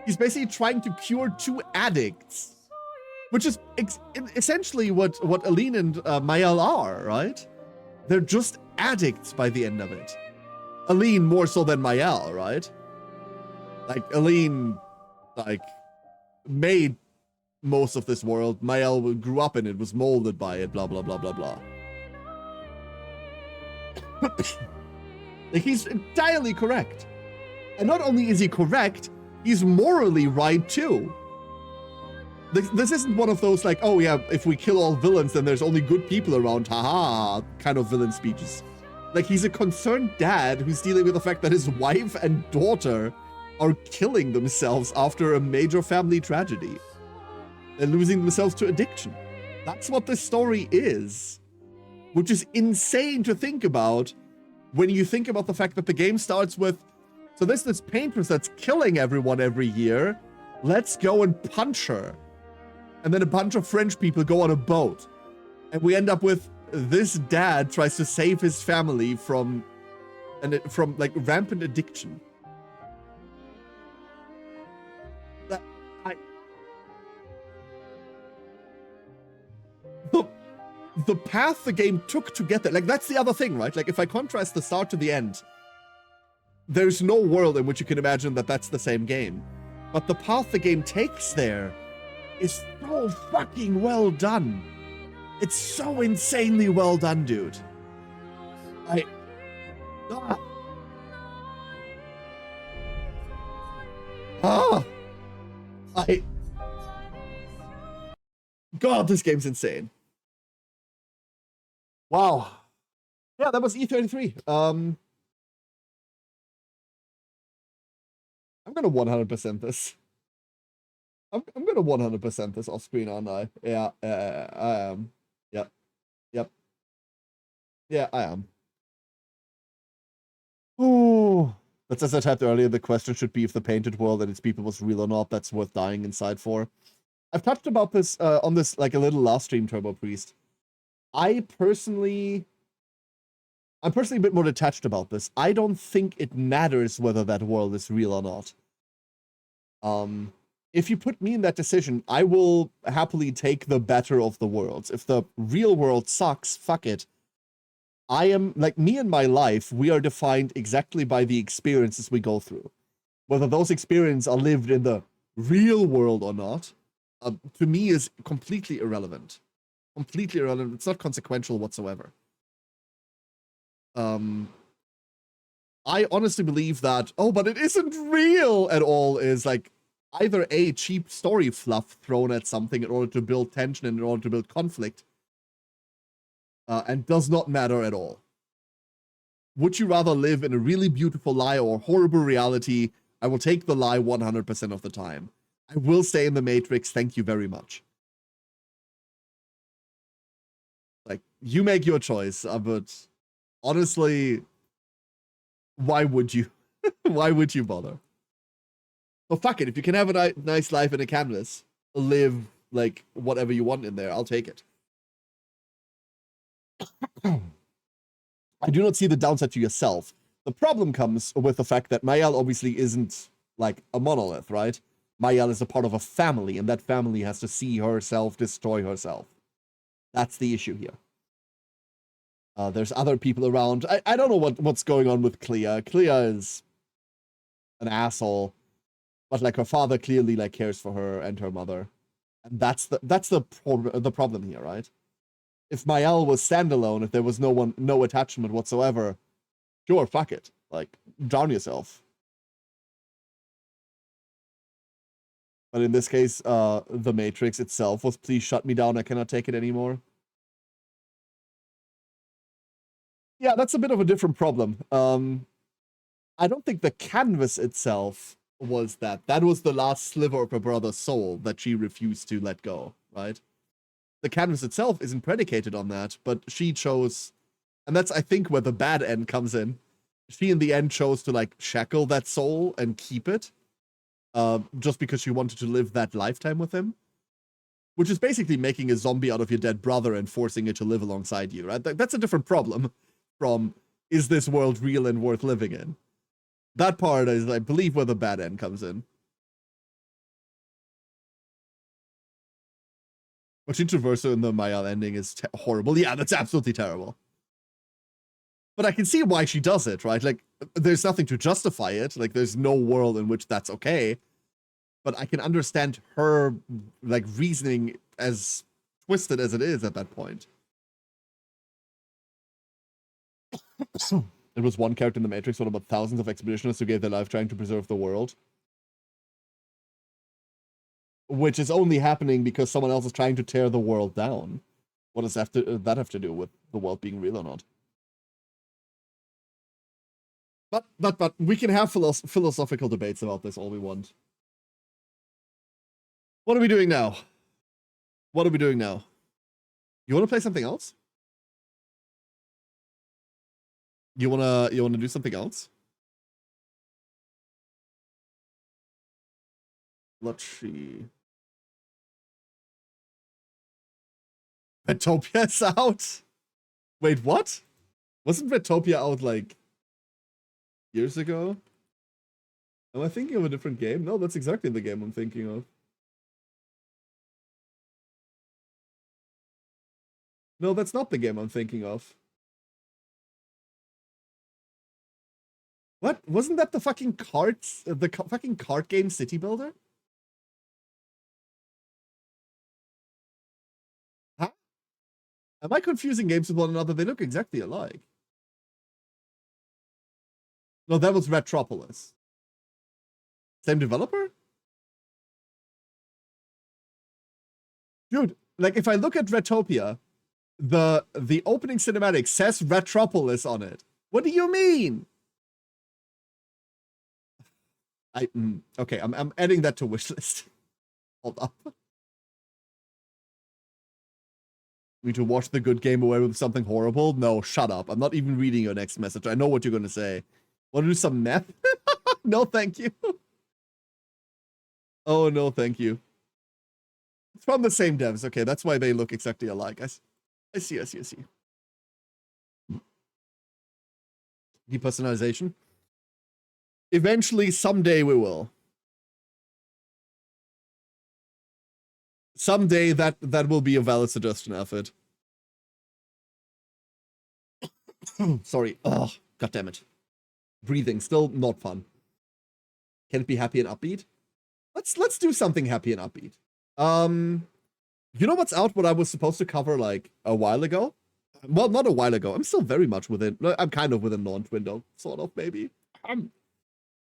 He's basically trying to cure 2 addicts. Which is essentially what Aline and Mayal are, right? They're just addicts by the end of it. Aline more so than Mayal, right? Like, Aline, like, made most of this world. Mayal grew up in it, was molded by it, blah, blah, blah, blah, blah. Like, he's entirely correct. And not only is he correct, he's morally right, too. This isn't one of those, like, oh yeah, if we kill all villains, then there's only good people around, haha, kind of villain speeches. Like, he's a concerned dad who's dealing with the fact that his wife and daughter are killing themselves after a major family tragedy. They're losing themselves to addiction. That's what this story is. Which is insane to think about when you think about the fact that the game starts with, so there's this paintress that's killing everyone every year. Let's go and punch her. And then a bunch of French people go on a boat. And we end up with this dad tries to save his family from like rampant addiction. The path the game took to get there, like, that's the other thing, right? Like, if I contrast the start to the end, there's no world in which you can imagine that that's the same game. But the path the game takes there is so fucking well done. It's so insanely well done, dude. God, this game's insane. Wow. Yeah, that was E33. I'm gonna 100% this. I'm gonna 100% this off screen, aren't I? Yeah, I am. Yep. Yeah, I am. Oh, but as I typed earlier, the question should be if the painted world and its people was real or not. That's worth dying inside for. I've touched about this on this like a little last stream, Turbo Priest. I'm personally a bit more detached about this. I don't think it matters whether that world is real or not. If you put me in that decision, I will happily take the better of the worlds. If the real world sucks, fuck it. I am, like, me and my life, we are defined exactly by the experiences we go through. Whether those experiences are lived in the real world or not, to me is completely irrelevant. Completely irrelevant. It's not consequential whatsoever. I honestly believe that, oh, but it isn't real at all, is like either a cheap story fluff thrown at something in order to build tension and in order to build conflict, and does not matter at all. Would you rather live in a really beautiful lie or horrible reality? I will take the lie 100% of the time. I will stay in the Matrix, thank you very much. Like, you make your choice, but honestly, why would you? Why would you bother? Well, fuck it. If you can have a nice life in a canvas, live like whatever you want in there, I'll take it. I do not see the downside to yourself. The problem comes with the fact that Mayal obviously isn't like a monolith, right? Mayal is a part of a family, and that family has to see herself destroy herself. That's the issue here. There's other people around. I don't know what's going on with Clair. Clair is an asshole, but like her father clearly like cares for her and her mother, and that's the problem here, right? If Mayal was standalone, if there was no attachment whatsoever, Sure, fuck it. Like, drown yourself. But in this case, the Matrix itself was, please shut me down, I cannot take it anymore. Yeah, that's a bit of a different problem. I don't think the canvas itself was that. That was the last sliver of her brother's soul that she refused to let go, right? The canvas itself isn't predicated on that, but she chose, and that's, I think, where the bad end comes in. She, in the end, chose to, like, shackle that soul and keep it, just because she wanted to live that lifetime with him. Which is basically making a zombie out of your dead brother and forcing it to live alongside you, right? That's a different problem from, is this world real and worth living in? That part is, I believe, where the bad end comes in. Watching Traverso in the Maya ending is horrible. Yeah, that's absolutely terrible. But I can see why she does it, right? Like, there's nothing to justify it. Like, there's no world in which that's okay. But I can understand her, like, reasoning, as twisted as it is at that point. It was one character in the Matrix, what about thousands of expeditionists who gave their life trying to preserve the world? Which is only happening because someone else is trying to tear the world down. What does that have to do with the world being real or not? But we can have philosophical debates about this all we want. What are we doing now? What are we doing now? You want to play something else? You wanna do something else? Let's see. Vetopia's out? Wait, what? Wasn't Vetopia out, like, years ago? Am I thinking of a different game? No, that's exactly the game I'm thinking of. No, that's not the game I'm thinking of. What? Wasn't that the fucking carts? The fucking cart game City Builder? Huh? Am I confusing games with one another? They look exactly alike. No, that was Retropolis. Same developer? Dude, like, if I look at Retopia, the opening cinematic says Retropolis on it. What do you mean? Okay, I'm adding that to wishlist. Hold up. We to wash the good game away with something horrible? No, shut up. I'm not even reading your next message. I know what you're gonna say. Want to do some meth? No, thank you. Oh, no, thank you. It's from the same devs. Okay, that's why they look exactly alike. I see. Depersonalization. Eventually, someday we will. Someday that will be a valid suggestion effort. Sorry. Oh, god damn it. Breathing, still not fun. Can it be happy and upbeat? Let's do something happy and upbeat. You know what's out? What I was supposed to cover like a while ago? Well, not a while ago. I'm still very much within. I'm kind of within launch window, sort of maybe. You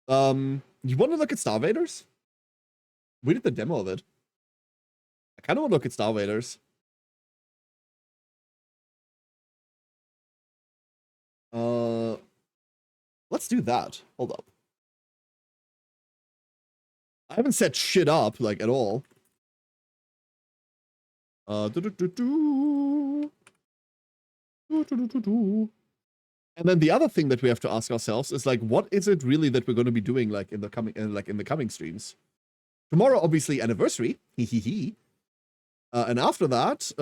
want to look at Star Vaders? We did the demo of it. I kind of want to look at Star Vaders. Let's do that. Hold up. I haven't set shit up, like, at all. And then the other thing that we have to ask ourselves is, like, what is it really that we're going to be doing, like, in the coming streams? Tomorrow, obviously, anniversary. And after that,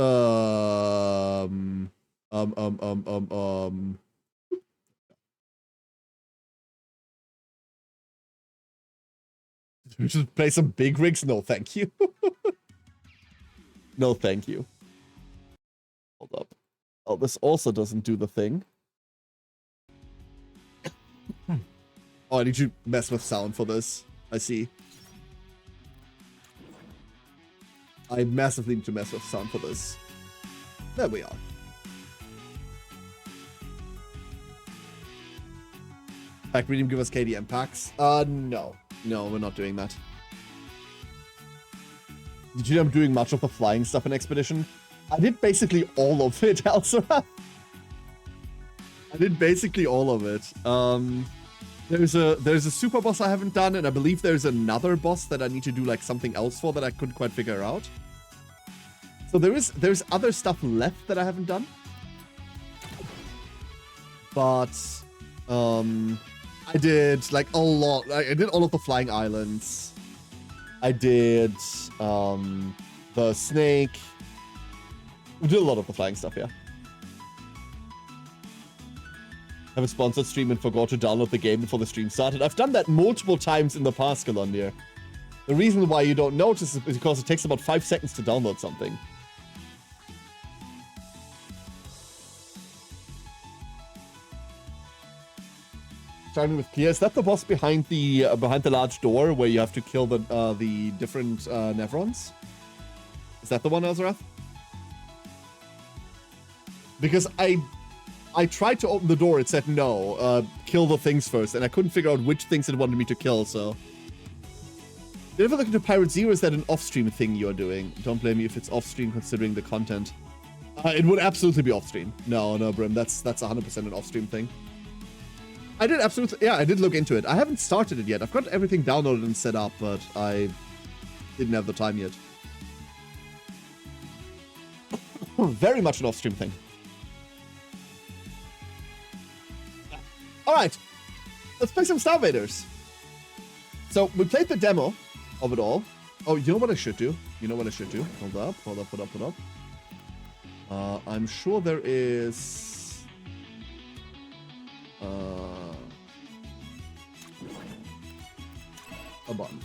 just play some big rigs? No, thank you. No, thank you. Hold up. Oh, this also doesn't do the thing. Oh, I need to mess with sound for this. I see. I massively need to mess with sound for this. There we are. Pack medium, give us KDM packs. No. No, we're not doing that. Did you know I'm doing much of the flying stuff in Expedition? I did basically all of it, Elsra. I did basically all of it. There's a super boss I haven't done, and I believe there's another boss that I need to do like something else for that I couldn't quite figure out. So there's other stuff left that I haven't done. But I did like a lot. I did all of the flying islands. I did the snake. We did a lot of the flying stuff, yeah. Have a sponsored stream and forgot to download the game before the stream started. I've done that multiple times in the past, Galundir. The reason why you don't notice is because it takes about 5 seconds to download something. Starting with Clair, is that the boss behind the large door where you have to kill the different Nevrons? Is that the one, Azarath? Because I tried to open the door, it said no, kill the things first, and I couldn't figure out which things it wanted me to kill, so. Did you ever look into Pirate Zero? Is that an off-stream thing you're doing? Don't blame me if it's off-stream considering the content. It would absolutely be off-stream. No, Brim, that's 100% an off-stream thing. I did absolutely, yeah, I did look into it. I haven't started it yet. I've got everything downloaded and set up, but I didn't have the time yet. Very much an off-stream thing. Alright, let's play some Star Invaders. So, we played the demo of it all. Oh, you know what I should do? Hold up. I'm sure there is... a button.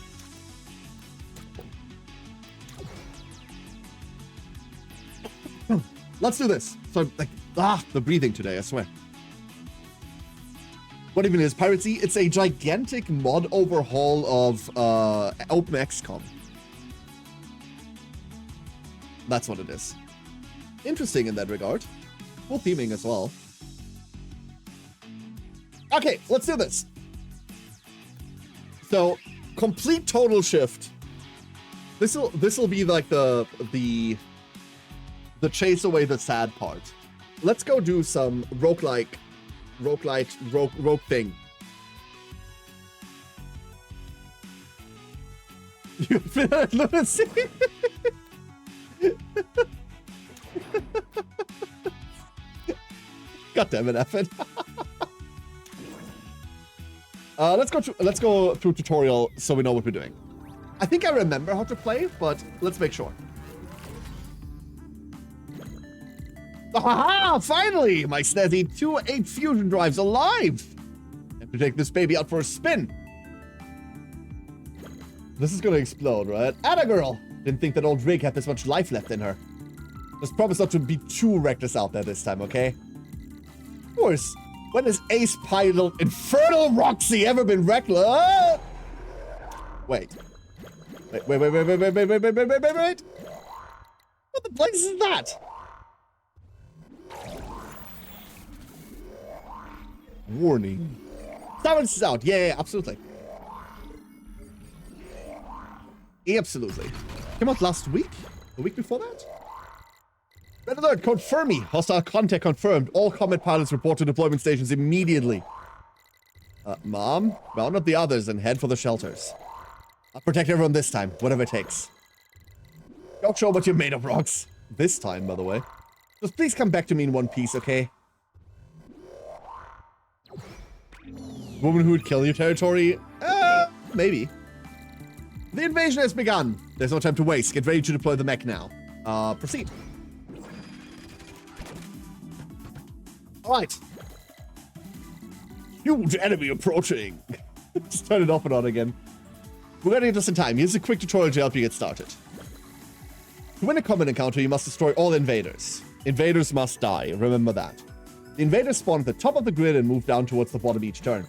Let's do this. So, like, the breathing today, I swear. What even is Piracy? It's a gigantic mod overhaul of Open XCOM. That's what it is. Interesting in that regard. Cool theming as well. Okay, let's do this. So, complete total shift. This'll be like the chase away the sad part. Let's go do some rogue thing. You feel lunacy? God damn it, Effin. Let's go through tutorial so we know what we're doing. I think I remember how to play, but let's make sure. Aha! Finally! My snazzy 2.8 fusion drive's alive! I have to take this baby out for a spin. This is gonna explode, right? Atta girl! Didn't think that old rig had this much life left in her. Just promise not to be too reckless out there this time, okay? Of course. When has Ace Pilot Infernal Roxy ever been reckless? Wait. Wait. What the place is that? Warning. Silence is out. Yeah, absolutely. Absolutely. Came out last week? The week before that? Red alert, confirm me. Hostile contact confirmed. All combat pilots report to deployment stations immediately. Mom, round up the others and head for the shelters. I'll protect everyone this time, whatever it takes. Don't show what you're made of, Rox. This time, by the way. Just please come back to me in one piece, okay? Woman who would kill your territory? Maybe. The invasion has begun. There's no time to waste. Get ready to deploy the mech now. Proceed. Alright. Huge enemy approaching. Just turn it off and on again. We're getting just in time. Here's a quick tutorial to help you get started. To win a combat encounter, you must destroy all invaders. Invaders must die. Remember that. The invaders spawn at the top of the grid and move down towards the bottom each turn.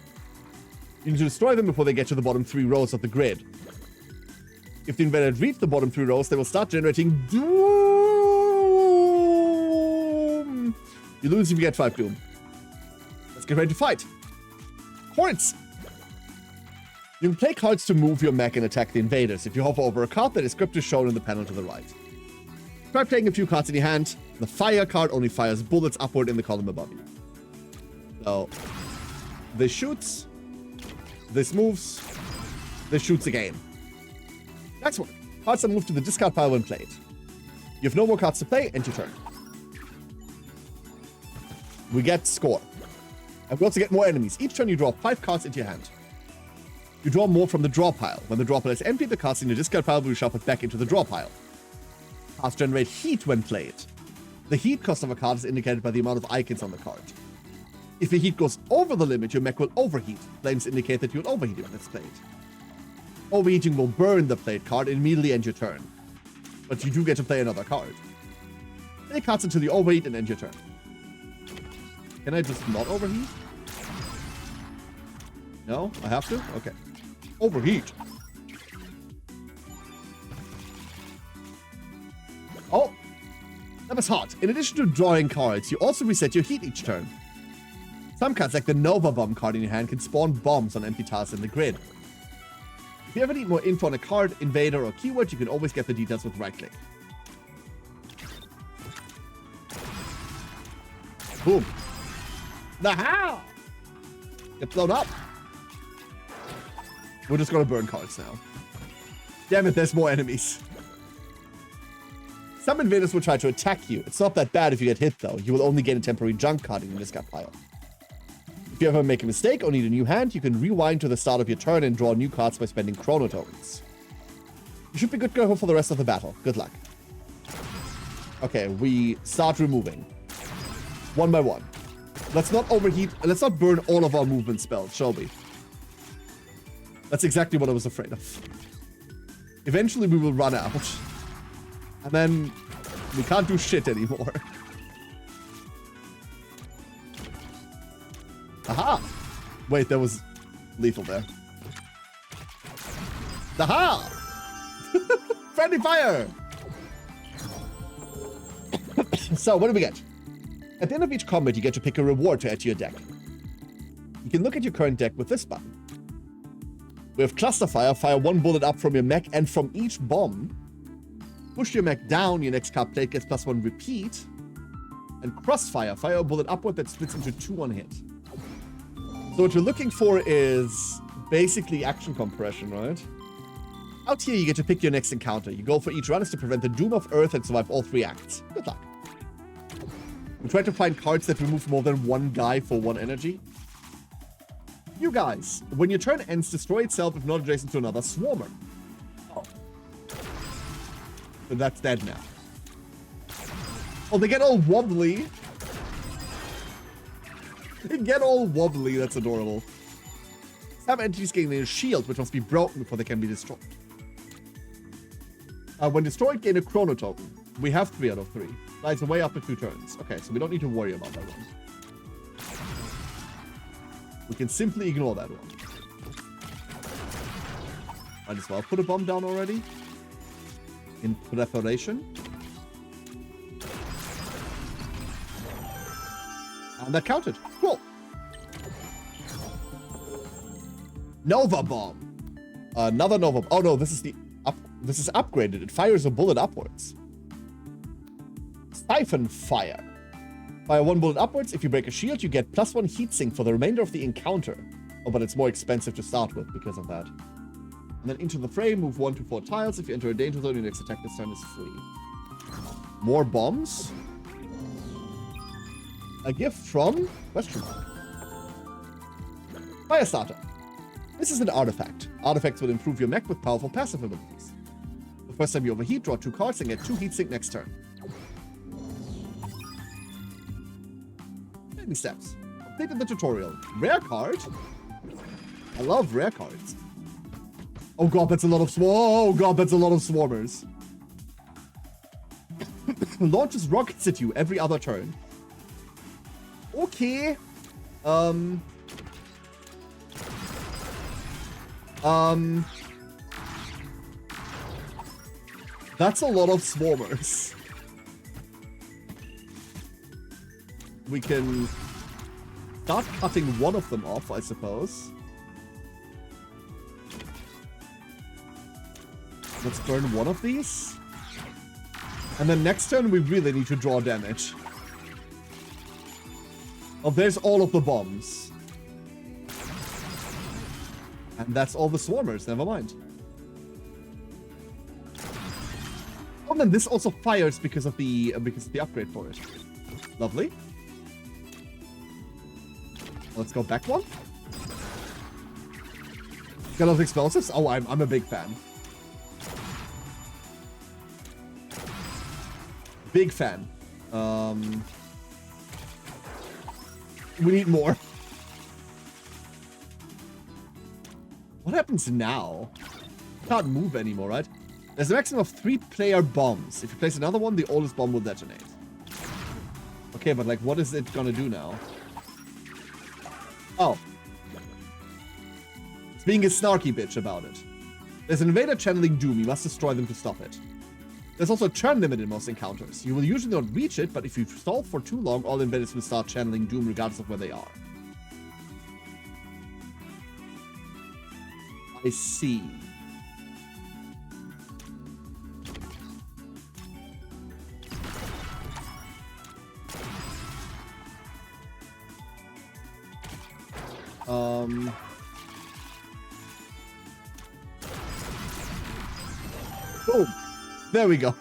You need to destroy them before they get to the bottom 3 rows of the grid. If the invaders reach the bottom 3 rows, they will start generating doom. You lose if you get 5 doom. Let's get ready to fight. Hordes. You can play cards to move your mech and attack the invaders. If you hover over a card, the script is shown in the panel to the right. Try playing a few cards in your hand. The fire card only fires bullets upward in the column above you. So, this shoots, this moves, this shoots again. Next one. Cards that move to the discard pile when played. You have no more cards to play, end your turn. We get score. And we also get more enemies. Each turn you draw 5 cards into your hand. You draw more from the draw pile. When the draw pile is empty, the cards in your discard pile will be shuffled back into the draw pile. Cards generate heat when played. The heat cost of a card is indicated by the amount of icons on the card. If the heat goes over the limit, your mech will overheat. Flames indicate that you will overheat it when it's played. Overheating will burn the played card and immediately end your turn. But you do get to play another card. Play cards until you overheat and end your turn. Can I just not overheat? No? I have to? Okay. Overheat. Oh! That was hot. In addition to drawing cards, you also reset your heat each turn. Some cards, like the Nova Bomb card in your hand, can spawn bombs on empty tiles in the grid. If you ever need more info on a card, invader, or keyword, you can always get the details with right-click. Boom. The how? Get blown up. We're just gonna burn cards now. Damn it, there's more enemies. Some invaders will try to attack you. It's not that bad if you get hit, though. You will only gain a temporary junk card in your discard pile. If you ever make a mistake or need a new hand, you can rewind to the start of your turn and draw new cards by spending chrono tokens. You should be good to go for the rest of the battle. Good luck. Okay, we start removing. One by one. Let's not overheat. Let's not burn all of our movement spells, shall we? That's exactly what I was afraid of. Eventually we will run out. And then we can't do shit anymore. Aha! Wait, there was lethal there. Aha! Friendly fire! So, what do we get? At the end of each combat, you get to pick a reward to add to your deck. You can look at your current deck with this button. We have Cluster Fire, fire 1 bullet up from your mech, and from each bomb, push your mech down, your next card played gets +1 repeat. And Crossfire, fire a bullet upward that splits into 2 on hit. So what you're looking for is basically action compression, right? Out here, you get to pick your next encounter. Your goal for each run is to prevent the doom of Earth and survive all 3 acts. Good luck. We try to find cards that remove more than 1 guy for 1 energy. You guys, when your turn ends, destroy itself if not adjacent to another swarmer. Oh. So that's dead now. Oh, they get all wobbly. They get all wobbly, that's adorable. Some entities gain a shield, which must be broken before they can be destroyed. When destroyed, gain a chrono token. We have 3 out of 3. Lies away after 2 turns. Okay, so we don't need to worry about that one. We can simply ignore that one. Might as well put a bomb down already. In preparation. And that counted. Cool. Nova Bomb. Another Nova Bomb. Oh no, this is the this is upgraded. It fires a bullet upwards. Siphon Fire. Fire 1 bullet upwards. If you break a shield, you get +1 heatsink for the remainder of the encounter. Oh, but it's more expensive to start with because of that. And then into the frame, move 1 to 4 tiles. If you enter a danger zone, your next attack this turn is free. More bombs. A gift from... question mark. Firestarter. This is an artifact. Artifacts will improve your mech with powerful passive abilities. The first time you overheat, draw 2 cards and get 2 heatsink next turn. Baby steps. Completed the tutorial. Rare card. I love rare cards. Oh god, that's a lot of oh god, that's a lot of swarmers. Launches rockets at you every other turn. Okay. That's a lot of swarmers. We can start cutting one of them off, I suppose. Let's burn one of these. And then next turn, we really need to draw damage. Oh, there's all of the bombs. And that's all the swarmers, never mind. Oh, and then this also fires because of the upgrade for it. Lovely. Let's go back one. Got a lot of explosives? Oh, I'm a big fan. Big fan. We need more. What happens now? Can't move anymore, right? There's a maximum of 3 player bombs. If you place another one, the oldest bomb will detonate. Okay, but like, what is it gonna do now? Oh. It's being a snarky bitch about it. There's an invader channeling Doom. You must destroy them to stop it. There's also a turn limit in most encounters. You will usually not reach it, but if you stall for too long, all invaders will start channeling Doom regardless of where they are. I see. Boom. There we go.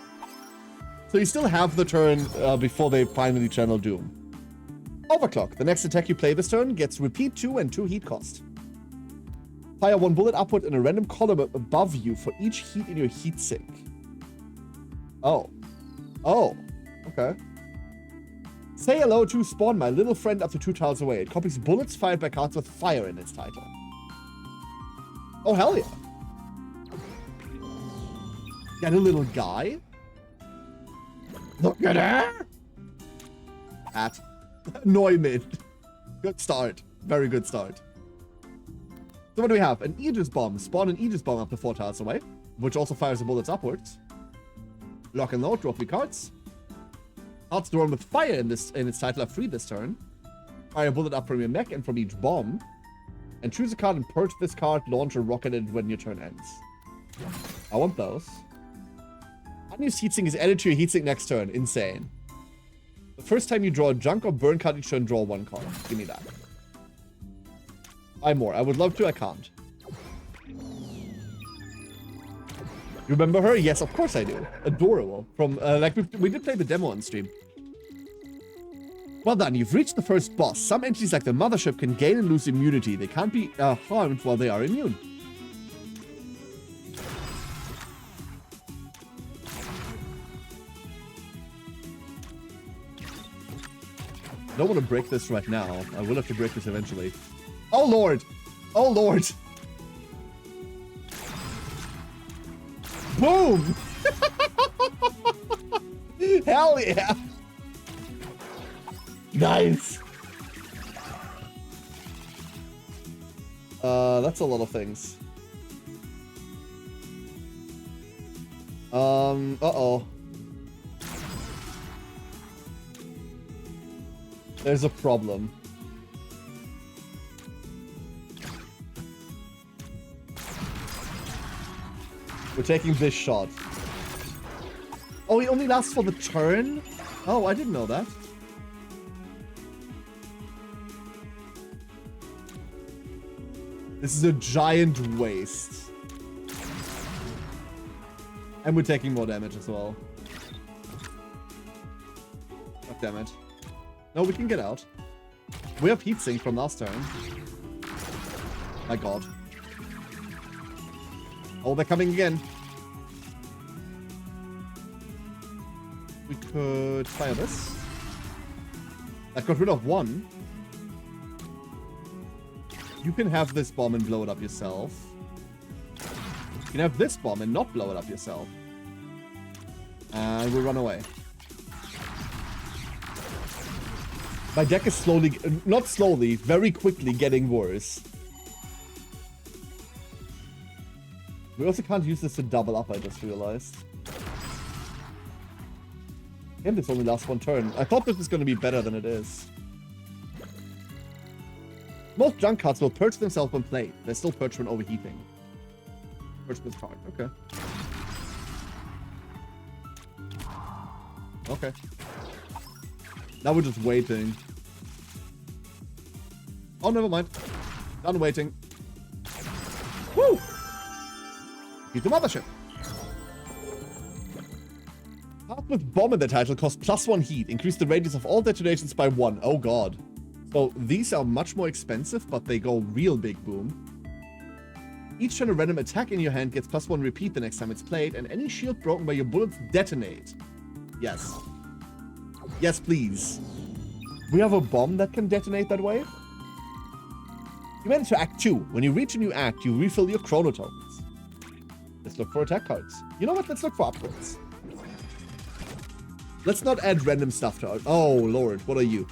So you still have the turn before they finally channel Doom. Overclock. The next attack you play this turn gets repeat 2 and 2 heat cost. Fire 1 bullet upward in a random column above you for each heat in your heat sink. Oh. Oh. Okay. Say hello to Spawn, my little friend up to 2 tiles away. It copies bullets fired by cards with fire in its title. Oh, hell yeah. Got a little guy. Look at her! At Neumid. Good start. Very good start. So what do we have? An Aegis Bomb. Spawn an Aegis Bomb up to 4 tiles away, which also fires the bullets upwards. Lock and load, draw 3 cards. Cards drawn with fire in its title are free this turn. Fire a bullet up from your mech and from each bomb. And choose a card and purge this card, launch a rocket at it when your turn ends. I want those. Unused heatsink is added to your heatsink next turn. Insane. The first time you draw a junk or burn card each turn, draw 1 card. Give me that. 5 more. I would love to. I can't. You remember her? Yes, of course I do. Adorable. From, like, we did play the demo on stream. Well done. You've reached the first boss. Some entities like the Mothership can gain and lose immunity. They can't be harmed while they are immune. I don't want to break this right now. I will have to break this eventually. Oh, Lord. Oh, Lord. Boom. Hell yeah. Nice. That's a lot of things. Uh-oh. There's a problem. We're taking this shot. Oh, he only lasts for the turn? Oh, I didn't know that. This is a giant waste. And we're taking more damage as well. God damn it. No, we can get out. We have heatsink from last turn. My god. Oh, they're coming again. We could fire this. That got rid of 1. You can have this bomb and blow it up yourself. You can have this bomb and not blow it up yourself. And we'll run away. My deck is slowly, not slowly, very quickly getting worse. We also can't use this to double up, I just realized. And this only lasts 1 turn. I thought this was going to be better than it is. Most junk cards will purge themselves when played. They're still purged when overheating. Purge this card. Okay. Okay. Now we're just waiting. Oh, never mind. Done waiting. Woo! Beat the mothership. Cards with bomb in the title cost +1 heat. Increase the radius of all detonations by 1. Oh god. So these are much more expensive, but they go real big boom. Each turn a random attack in your hand gets +1 repeat the next time it's played, and any shield broken by your bullets detonate. Yes. Yes, please. We have a bomb that can detonate that way. You went into Act 2. When you reach a new act, you refill your chrono tokens. Let's look for attack cards. You know what? Let's look for upgrades. Let's not add random stuff to it. Oh, lord. What are you?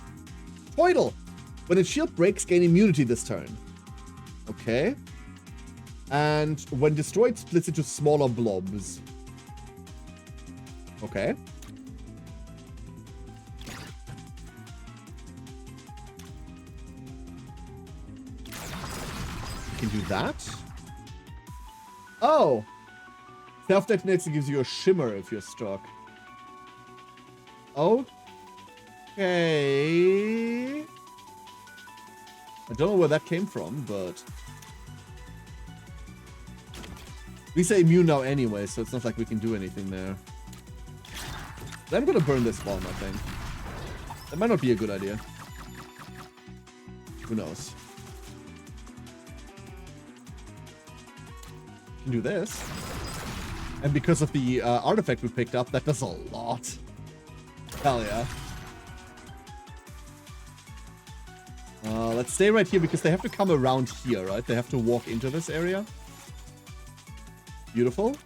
Toidle. When its shield breaks, gain immunity this turn. Okay. And when destroyed, splits into smaller blobs. Okay. We can do that. Oh! Self-detonates and gives you a shimmer if you're struck. Okay. I don't know where that came from, but... We say immune now anyway, so it's not like we can do anything there. Then I'm gonna burn this bomb, I think. That might not be a good idea. Who knows? Can do this. And because of the artifact we picked up, that does a lot. Hell yeah. Let's stay right here because they have to come around here, right? They have to walk into this area. Beautiful.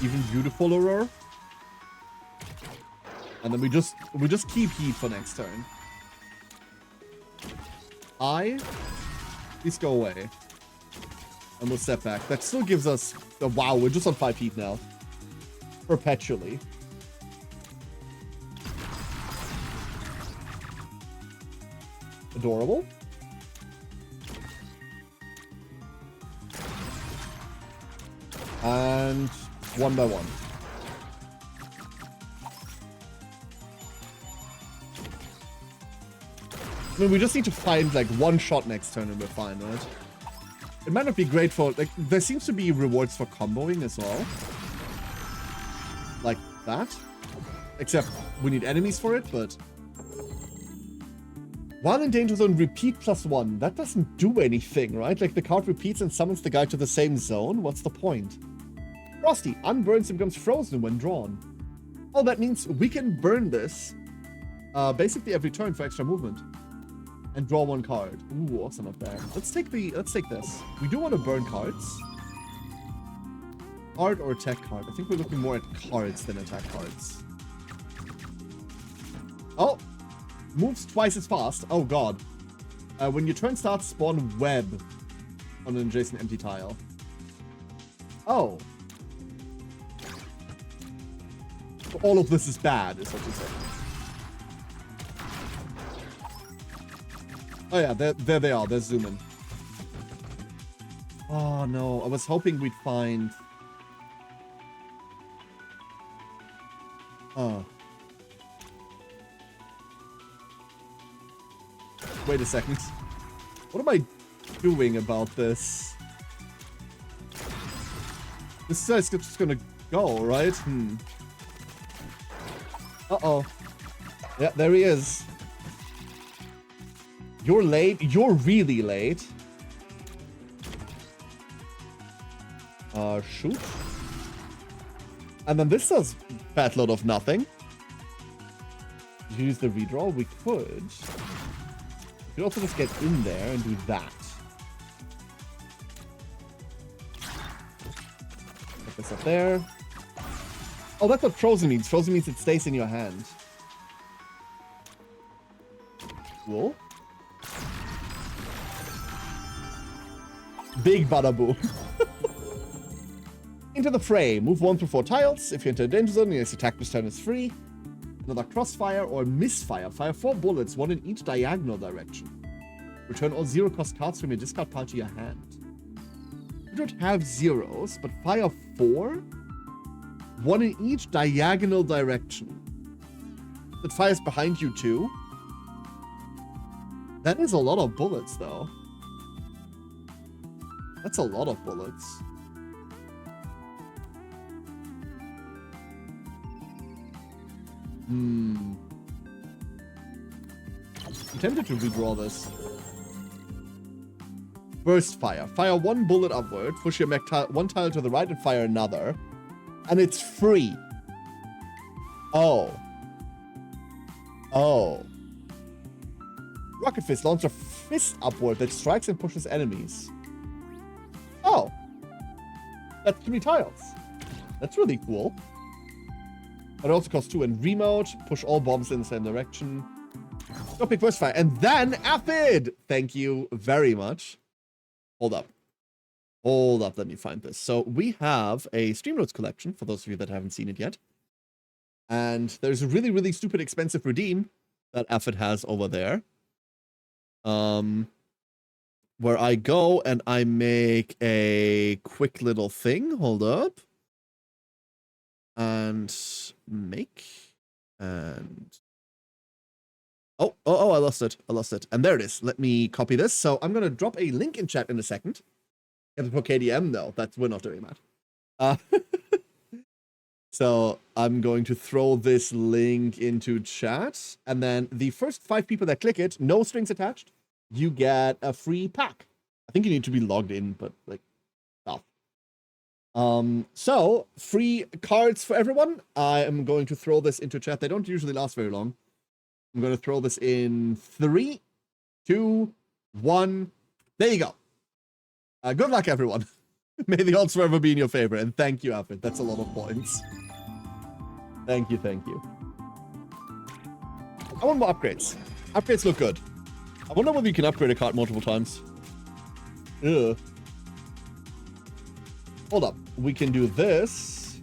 Even beautifuler. And then we just keep heat for next turn. Please go away. And we'll step back. That still gives us... wow, we're just on 5 heat now. Perpetually. Adorable. And one by one. I mean, we just need to find like one shot next turn and we're fine, right? It might not be great for... like, there seems to be rewards for comboing as well. Like that. Except we need enemies for it, but... While in danger zone, repeat +1. That doesn't do anything, right? Like, the card repeats and summons the guy to the same zone. What's the point? Frosty. Unburns and becomes frozen when drawn. Oh, that means we can burn this basically every turn for extra movement. And draw 1 card. Ooh, also not bad. Let's take this. We do want to burn cards. Card or attack card? I think we're looking more at cards than attack cards. Oh! Moves twice as fast. Oh god. When your turn starts, spawn web on an adjacent empty tile. Oh. So all of this is bad, is what you're saying. Oh yeah, there they are. They're zooming. Oh no, I was hoping we'd find... Oh. Wait a second. What am I doing about this? This guy's just gonna go, right? Uh-oh. Yeah, there he is. You're late. You're really late. Shoot. And then this does fat load of nothing. Use the redraw. We could. We could also just get in there and do that. Put this up there. Oh, that's what frozen means. Frozen means it stays in your hand. Cool. Big bada boom. Into the fray. Move 1 through 4 tiles. If you enter a danger zone, your next attack this turn is free. another crossfire, or misfire. Fire 4 bullets, 1 in each diagonal direction. Return all 0-cost cards from your discard pile to your hand. You don't have zeros, but fire 4? 1 in each diagonal direction. That fires behind you too? That is a lot of bullets, though. That's a lot of bullets. I'm tempted to redraw this. Burst fire. Fire 1 bullet upward, push your mech one tile to the right and fire another. And it's free. Oh. Oh. Rocket Fist. Launch a fist upward that strikes and pushes enemies. Oh. That's 3 tiles. That's really cool. But it also costs 2. And remote. Push all bombs in the same direction. Don't pick burst fire. And then Aphid! Thank you very much. Hold up. Hold up. Let me find this. So we have a Stream Notes collection, for those of you that haven't seen it yet. And there's a really, really stupid expensive redeem that Aphid has over there. Where I go and I make a quick little thing. Hold up. And make. And... Oh, I lost it. I lost it. And there it is. Let me copy this. So I'm going to drop a link in chat in a second. You have to put KDM? No, we're not doing that. So I'm going to throw this link into chat. And then the first 5 people that click it, no strings attached, you get a free pack. I think you need to be logged in, but like, stuff. So free cards for everyone. I am going to throw this into chat. They don't usually last very long. I'm going to throw this in 3, 2, 1. There you go. Good luck, everyone. May the odds forever be in your favor. And thank you, Aphid. That's a lot of points. Thank you, thank you. I want more upgrades. Upgrades look good. I wonder whether you can upgrade a card multiple times. Ugh. Hold up. We can do this.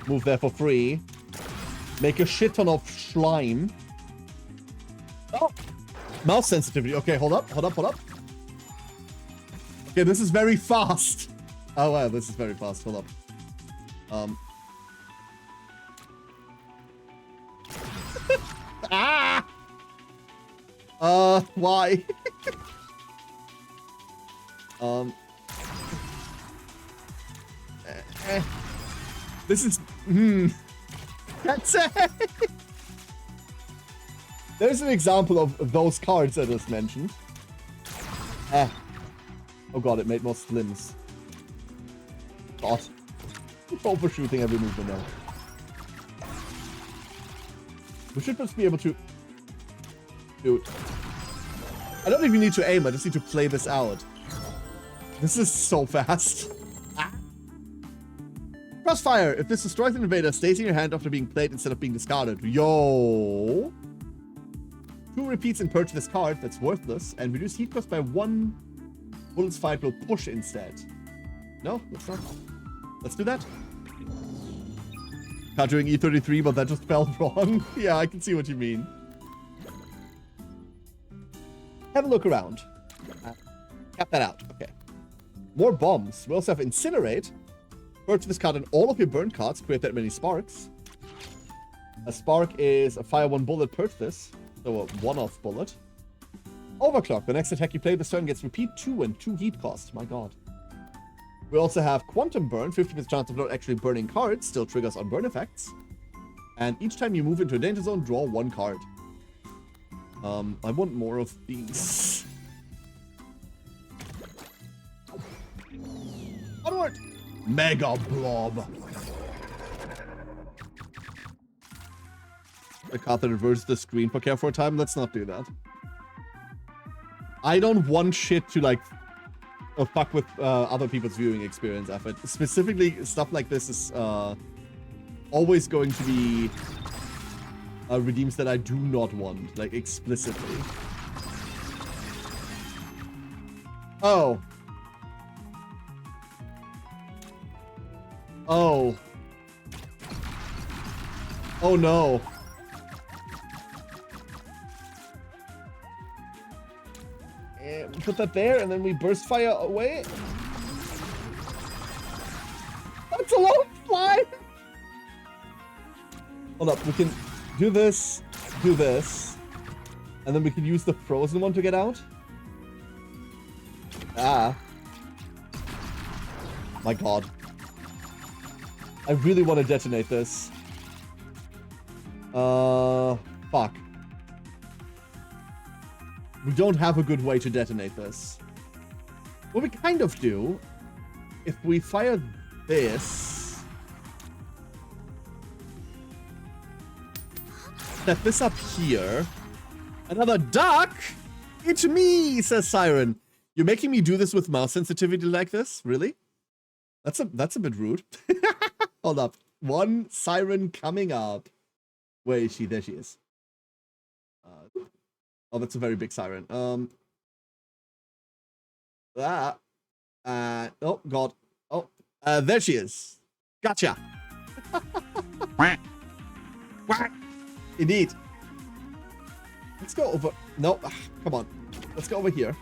Move there for free. Make a shit ton of slime. Oh! Mouse sensitivity. Okay, hold up. Okay, this is very fast. Oh, wow, this is very fast. Hold up. Ah! Why? This is... That's it. There's an example of those cards I just mentioned. Oh god, it made more slims. God. Overshooting every movement now. We should just be able to... Dude. I don't even need to aim, I just need to play this out. This is so fast. Crossfire. If this destroys an invader, stays in your hand after being played instead of being discarded. Yo. 2 repeats and purge this card. That's worthless. And reduce heat cost by 1. Bullets fight will push instead. No, let's not. Let's do that. Countering E33, but that just felt wrong. Yeah, I can see what you mean. Have a look around. Cap that out. Okay. More bombs. We also have Incinerate. Purge this card and all of your burn cards. Create that many sparks. A spark is a fire 1 bullet. Purge this. So a one-off bullet. Overclock. The next attack you play this turn gets repeat 2 and 2 heat cost. My god. We also have Quantum Burn. 50% chance of not actually burning cards. Still triggers on burn effects. And each time you move into a danger zone, draw 1 card. I want more of these. Onward! Mega Blob. A card that reverses the screen for care for a time. Let's not do that. I don't want shit to like fuck with other people's viewing experience effort. Specifically, stuff like this is always going to be redeems that I do not want, like explicitly. Oh. Oh no. And put that there, and then we burst fire away. That's a lot of slime. Hold up, we can do this, and then we can use the frozen one to get out. Ah. My god. I really want to detonate this. Fuck. We don't have a good way to detonate this. What we kind of do, if we fire this, set this up here. Another duck? It's me, says Siren. You're making me do this with mouse sensitivity like this? Really? That's a bit rude. Hold up. One Siren coming up. Where is she? There she is. Oh, that's a very big Siren. Oh god. Oh, there she is. Gotcha. Indeed. Let's go over. No, come on. Let's go over here.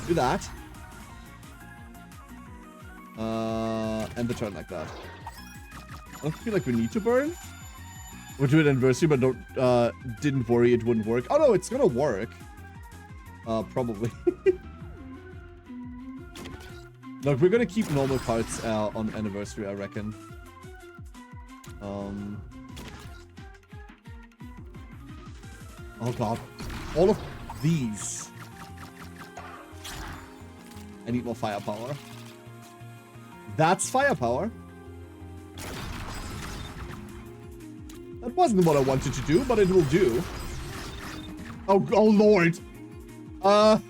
Do that. End the turn like that. I don't feel like we need to burn. We'll do it anniversary, but didn't worry it wouldn't work. Oh no, it's gonna work. Probably. Look, we're gonna keep normal cards on anniversary, I reckon. Oh god. All of these. I need more firepower. That's firepower. That wasn't what I wanted to do, but it will do. Oh lord. Uh-oh.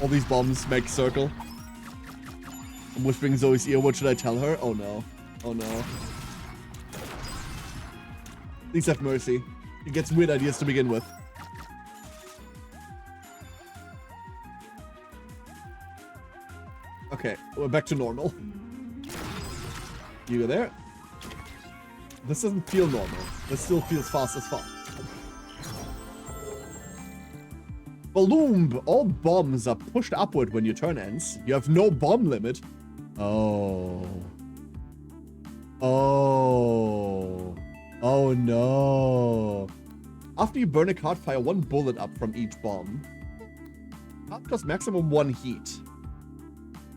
All these bombs make circle. I'm whispering in Zoe's ear. What should I tell her? Oh no. Oh no. Please have mercy. He gets weird ideas to begin with. Okay, we're back to normal. You go there. This doesn't feel normal. This still feels fast as fuck. Balloon! All bombs are pushed upward when your turn ends. You have no bomb limit. Oh. Oh. Oh no. After you burn a card, fire one bullet up from each bomb. Card costs maximum 1 heat.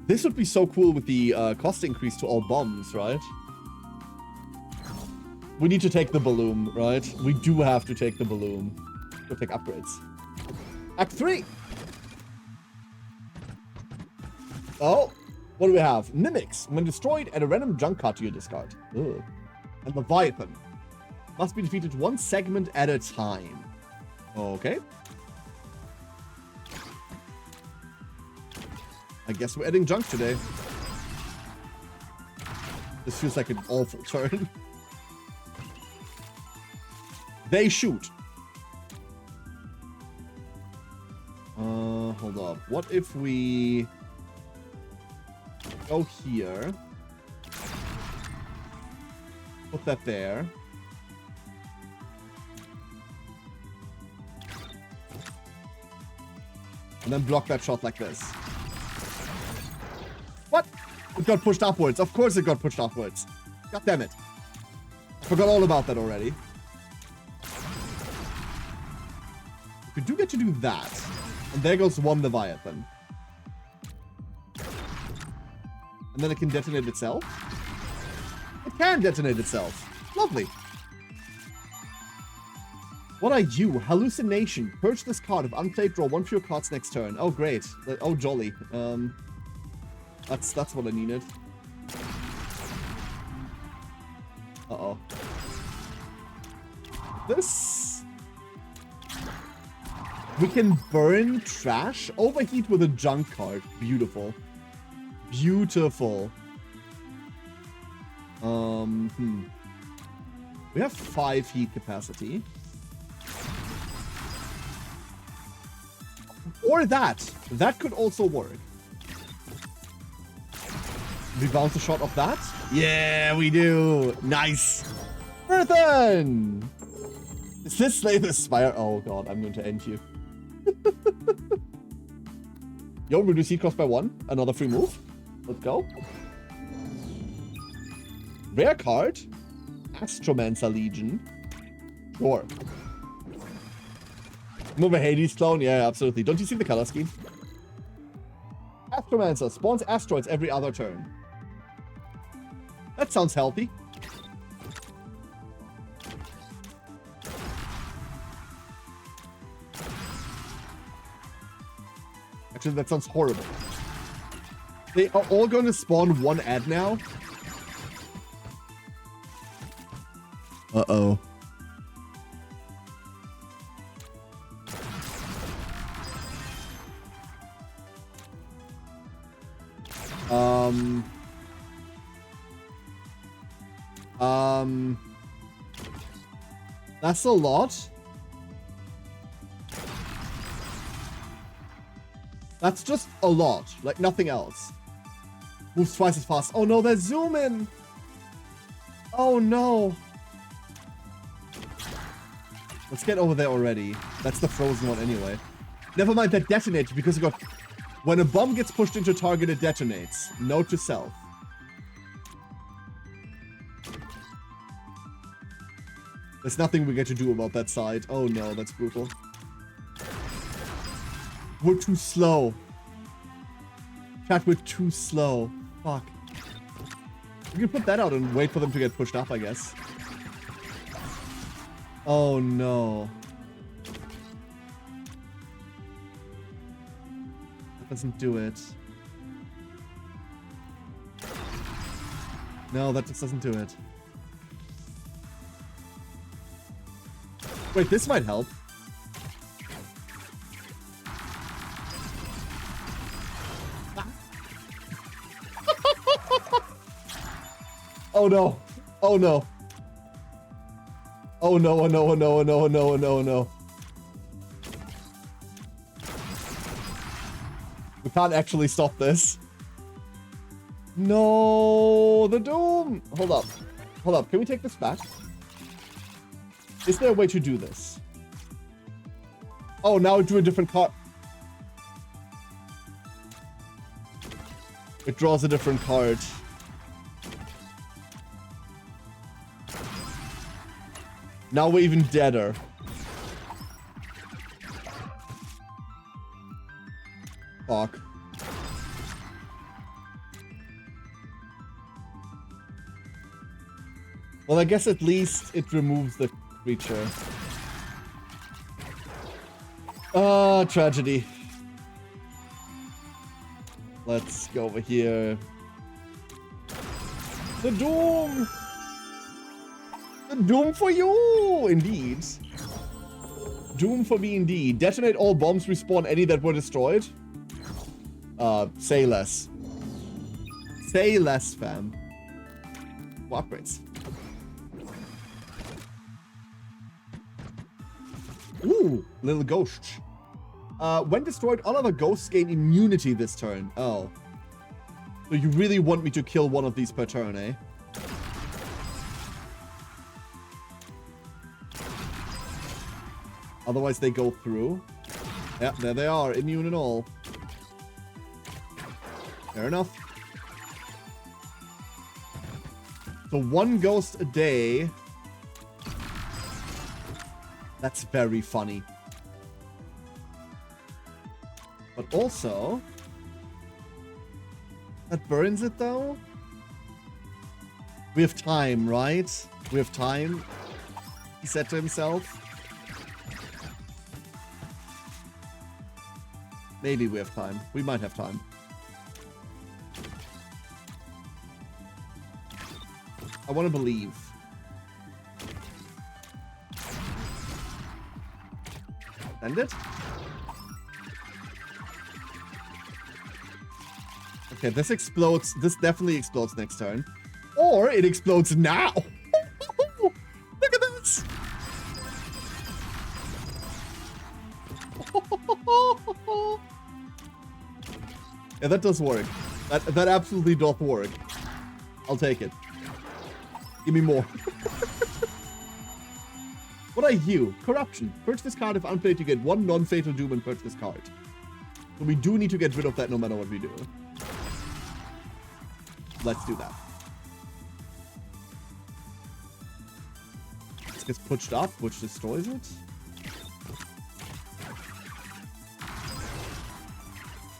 This would be so cool with the cost increase to all bombs, right? We need to take the balloon, right? We do have to take the balloon. Go take upgrades. Act 3! Oh, what do we have? Mimics. When destroyed, add a random junk card to your discard. Ugh. And Leviathan. Must be defeated one segment at a time. Okay. I guess we're adding junk today. This feels like an awful turn. They shoot. Hold up. What if we go here? Put that there. And then block that shot like this. What? It got pushed upwards. Of course it got pushed upwards. God damn it. I forgot all about that already. We do get to do that. And there goes one Leviathan. And then it can detonate itself. It can detonate itself. Lovely. What are you? Hallucination. Purge this card. If unplayed, draw one for your cards next turn. Oh, great. Oh, jolly. That's what I needed. Uh-oh. This... We can burn trash. Overheat with a junk card. Beautiful. Beautiful. We have 5 heat capacity. Or that. That could also work. We bounce a shot of that? Yeah, we do. Nice. Earthen! Is this Slay the Spire? Oh god, I'm going to end you. Yo, reduce heat cost by 1. Another free move. Let's go. Rare card. Astromancer Legion. Sure. Move a Hades clone? Yeah, absolutely. Don't you see the color scheme? Astromancer spawns asteroids every other turn. That sounds healthy. Actually, that sounds horrible. They are all going to spawn one ad now. Uh-oh. That's a lot. That's just a lot, like nothing else. Moves twice as fast. Oh no, they're zooming. Oh no. Let's get over there already. That's the frozen one anyway. Never mind, that detonates because it got... When a bomb gets pushed into a target, it detonates. Note to self. There's nothing we get to do about that side. Oh no, that's brutal. We're too slow. Chat, we're too slow. Fuck. We can put that out and wait for them to get pushed up, I guess. Oh no. That doesn't do it. No, that just doesn't do it. Wait, this might help. Oh no. Oh no. Oh no, oh no, oh no, oh no, oh no, oh no, oh no. We can't actually stop this. No, the Doom. Hold up. Hold up. Can we take this back? Is there a way to do this? Oh, now do a different card. It draws a different card. Now we're even deader. Fuck. Well, I guess at least it removes the creature. Ah, tragedy. Let's go over here. The Doom! The Doom for you! Indeed. Doom for me indeed. Detonate all bombs, respawn any that were destroyed. Say less. Say less, fam. What upgrades? Ooh, little ghost. When destroyed, all other ghosts gain immunity this turn. Oh. So you really want me to kill one of these per turn, eh? Otherwise they go through. Yeah, there they are, immune and all. Fair enough. So one ghost a day. That's very funny. But also... That burns it though? We have time, right? We have time, he said to himself. Maybe we have time. We might have time. I want to believe. Send it? Okay, this explodes. This definitely explodes next turn. Or it explodes now. Look at this. Yeah, that does work. That absolutely doth work. I'll take it. Give me more. What are you? Corruption. Purge this card if unplayed. You get 1 non-fatal doom and purge this card. So we do need to get rid of that no matter what we do. Let's do that. This gets pushed up, which destroys it.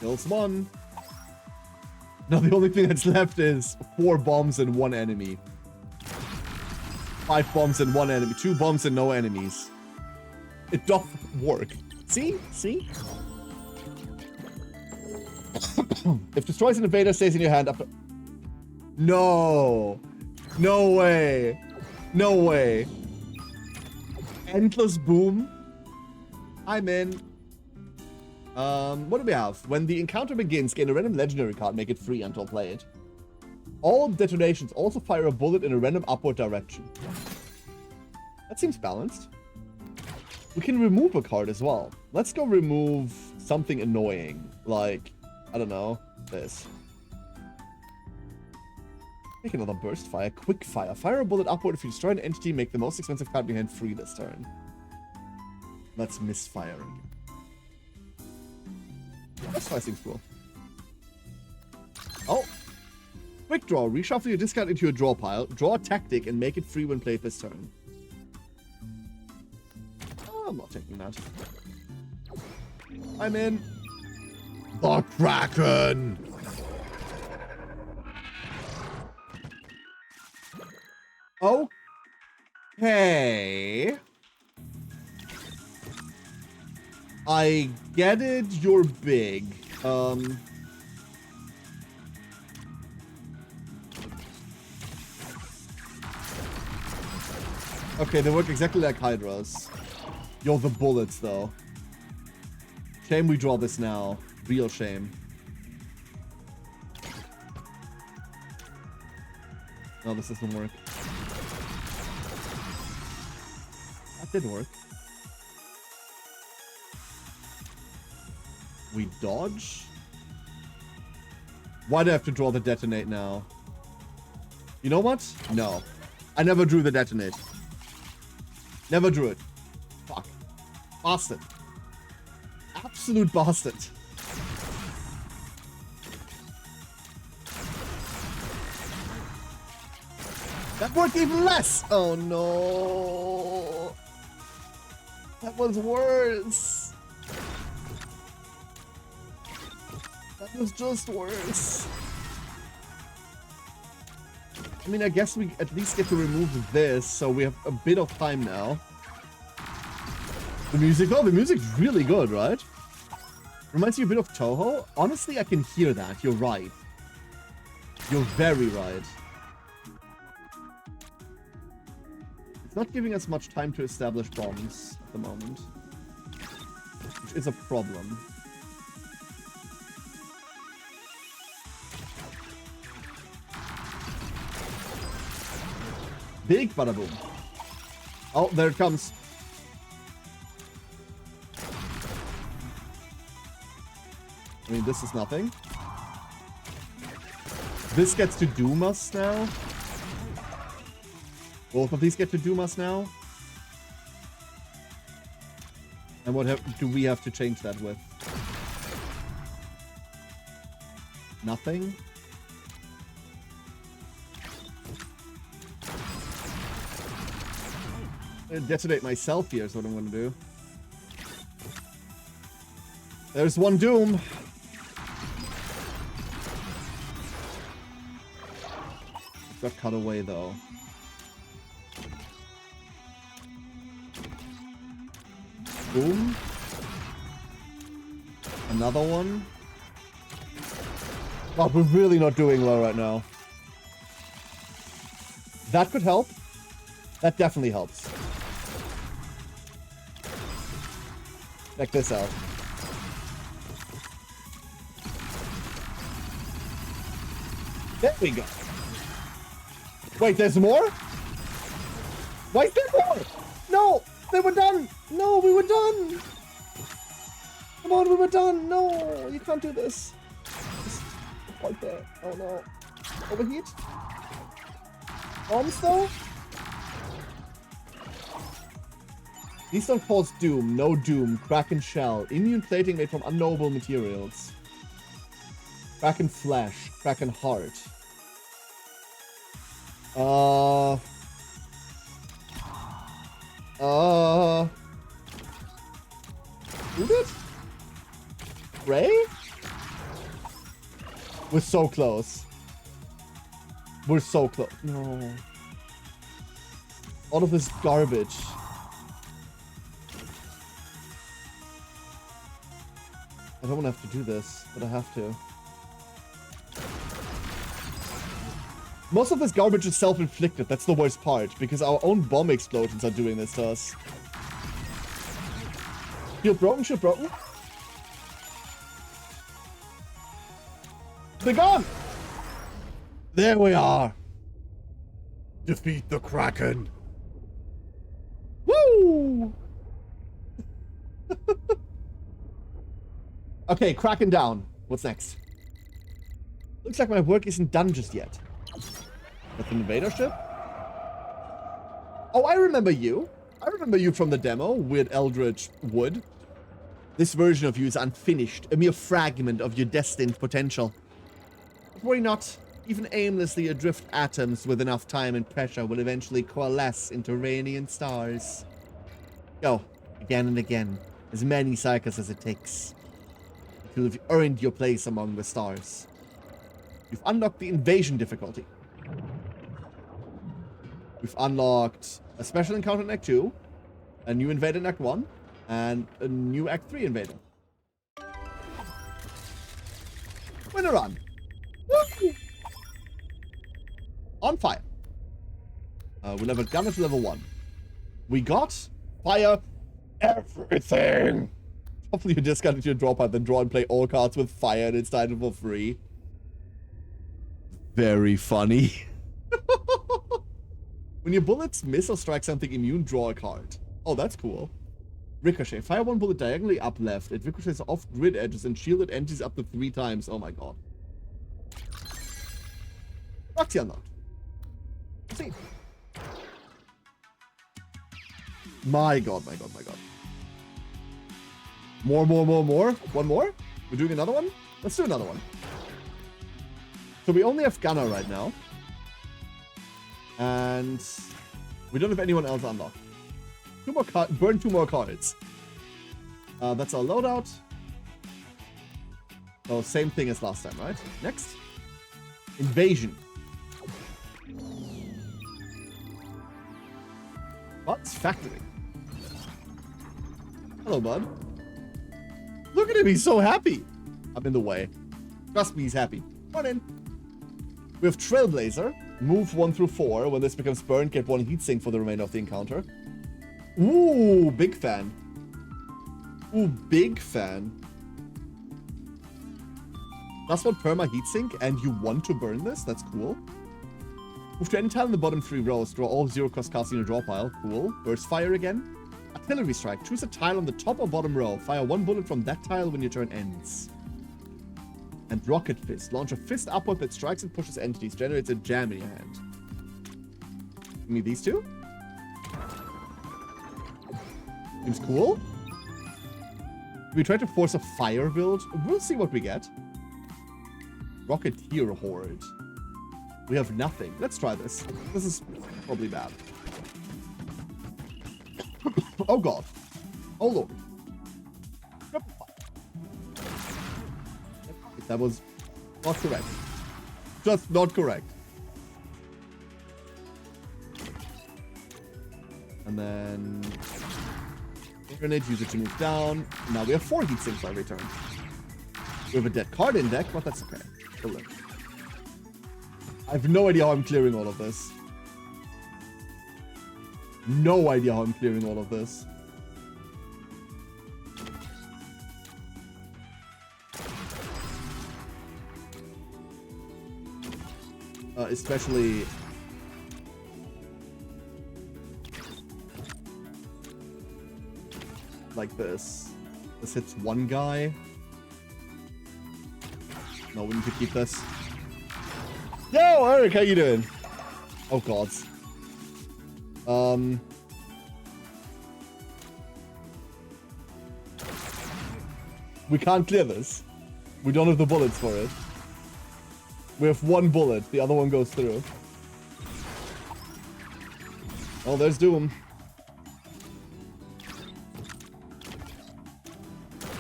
Kills 1. Now the only thing that's left is 4 bombs and 1 enemy. 5 bombs and 1 enemy. 2 bombs and no enemies. It doth work. See? See? If destroys an invader, stays in your hand after... No. No way. No way. Endless boom. I'm in. What do we have? When the encounter begins, gain a random legendary card, make it free until played. All detonations also fire a bullet in a random upward direction. That seems balanced. We can remove a card as well. Let's go remove something annoying. Like, I don't know, this. Make another burst fire, quick fire. Fire a bullet upward if you destroy an entity, make the most expensive card behind free this turn. Let's misfire again. This fire seems cool. Oh. Quick draw. Reshuffle your discard into your draw pile. Draw a tactic and make it free when played this turn. Oh, I'm not taking that. I'm in. The Kraken! Okay. I get it, you're big. Okay, they work exactly like Hydras. Yo, the bullets, though. Shame we draw this now. Real shame. No, this doesn't work. That did work. We dodge? Why do I have to draw the detonate now? You know what? No. I never drew the detonate. Never drew it. Fuck. Bastard. Absolute bastard. That worked even less! Oh no. That was worse. That was just worse. I mean, I guess we at least get to remove this, so we have a bit of time now. The music, oh, the music's really good, right? Reminds you a bit of Toho. Honestly, I can hear that. You're right. You're very right. It's not giving us much time to establish bombs at the moment, which is a problem. Big bada boom. Oh, there it comes. I mean, this is nothing. This gets to doom us now. Both of these get to doom us now. And what do we have to change that with? Nothing? Detonate myself here is what I'm gonna do. There's one doom. Got cut away though. Boom. Another one. Oh, we're really not doing well right now. That could help. That definitely helps. Check this out. There we go. Wait, there's more? Why is there more? No, they were done. No, we were done. Come on, we were done. No, you can't do this. Just like that. Oh no. Overheat? Bombs though? These don't cause doom, no doom, Kraken shell, immune plating made from unknowable materials. Kraken flesh, Kraken heart. Who did? Ray? We're so close. We're so close. No. All of this garbage. I don't want to have to do this, but I have to. Most of this garbage is self-inflicted. That's the worst part, because our own bomb explosions are doing this to us. Shield broken, shield broken. They're gone! There we are. Defeat the Kraken. Woo! Okay, Kraken down. What's next? Looks like my work isn't done just yet. That's an invader ship? Oh, I remember you. I remember you from the demo with Eldritch Wood. This version of you is unfinished, a mere fragment of your destined potential. But worry not, even aimlessly adrift atoms with enough time and pressure will eventually coalesce into radiant stars. Go, again and again, as many cycles as it takes. Until you've earned your place among the stars. You've unlocked the invasion difficulty. We've unlocked a special encounter in Act 2, a new invader in Act 1, and a new Act 3 invader. Win a run. Woo! On fire. We leveled gunner to level 1. We got fire everything. Hopefully you discard your draw pile, then draw and play all cards with fire and it's titled for free. Very funny. When your bullets miss or strike something immune, draw a card. Oh, that's cool. Ricochet. Fire one bullet diagonally up left. It ricochets off grid edges and shielded entities up to 3 times. Oh my god. Roxy unlocked. Let's see. My god, my god, my god. More. One more? We're doing another one? Let's do another one. So we only have Gunner right now. And we don't have anyone else unlocked. Burn 2 more cards. That's our loadout. Oh, same thing as last time, right? Next. Invasion. What's factory? Hello, bud. Look at him, he's so happy. I'm in the way. Trust me, he's happy. Come on in. We have Trailblazer. Move 1 through 4. When this becomes burned, get 1 heatsink for the remainder of the encounter. Ooh, big fan. Ooh, big fan. Plus 1 perma heatsink, and you want to burn this? That's cool. Move to any tile in the bottom 3 rows. Draw all 0-cost cards in your draw pile. Cool. Burst fire again. Artillery strike. Choose a tile on the top or bottom row. Fire 1 bullet from that tile when your turn ends. And Rocket Fist. Launch a fist upward that strikes and pushes entities. Generates a jam in your hand. Give me these 2. Seems cool. We try to force a fire build. We'll see what we get. Rocketeer Horde. We have nothing. Let's try this. This is probably bad. Oh god. Oh lord. That was not correct. Just not correct. And then grenade, use it to move down. Now we have 4 heat sinks every turn. We have a dead card in deck, but that's okay. We'll live. I have no idea how I'm clearing all of this. No idea how I'm clearing all of this. Especially like this. This hits 1 guy. No, we need to keep this. Yo, Eric, how you doing? Oh god. We can't clear this. We don't have the bullets for it. We have one bullet. The other one goes through. Oh, there's Doom.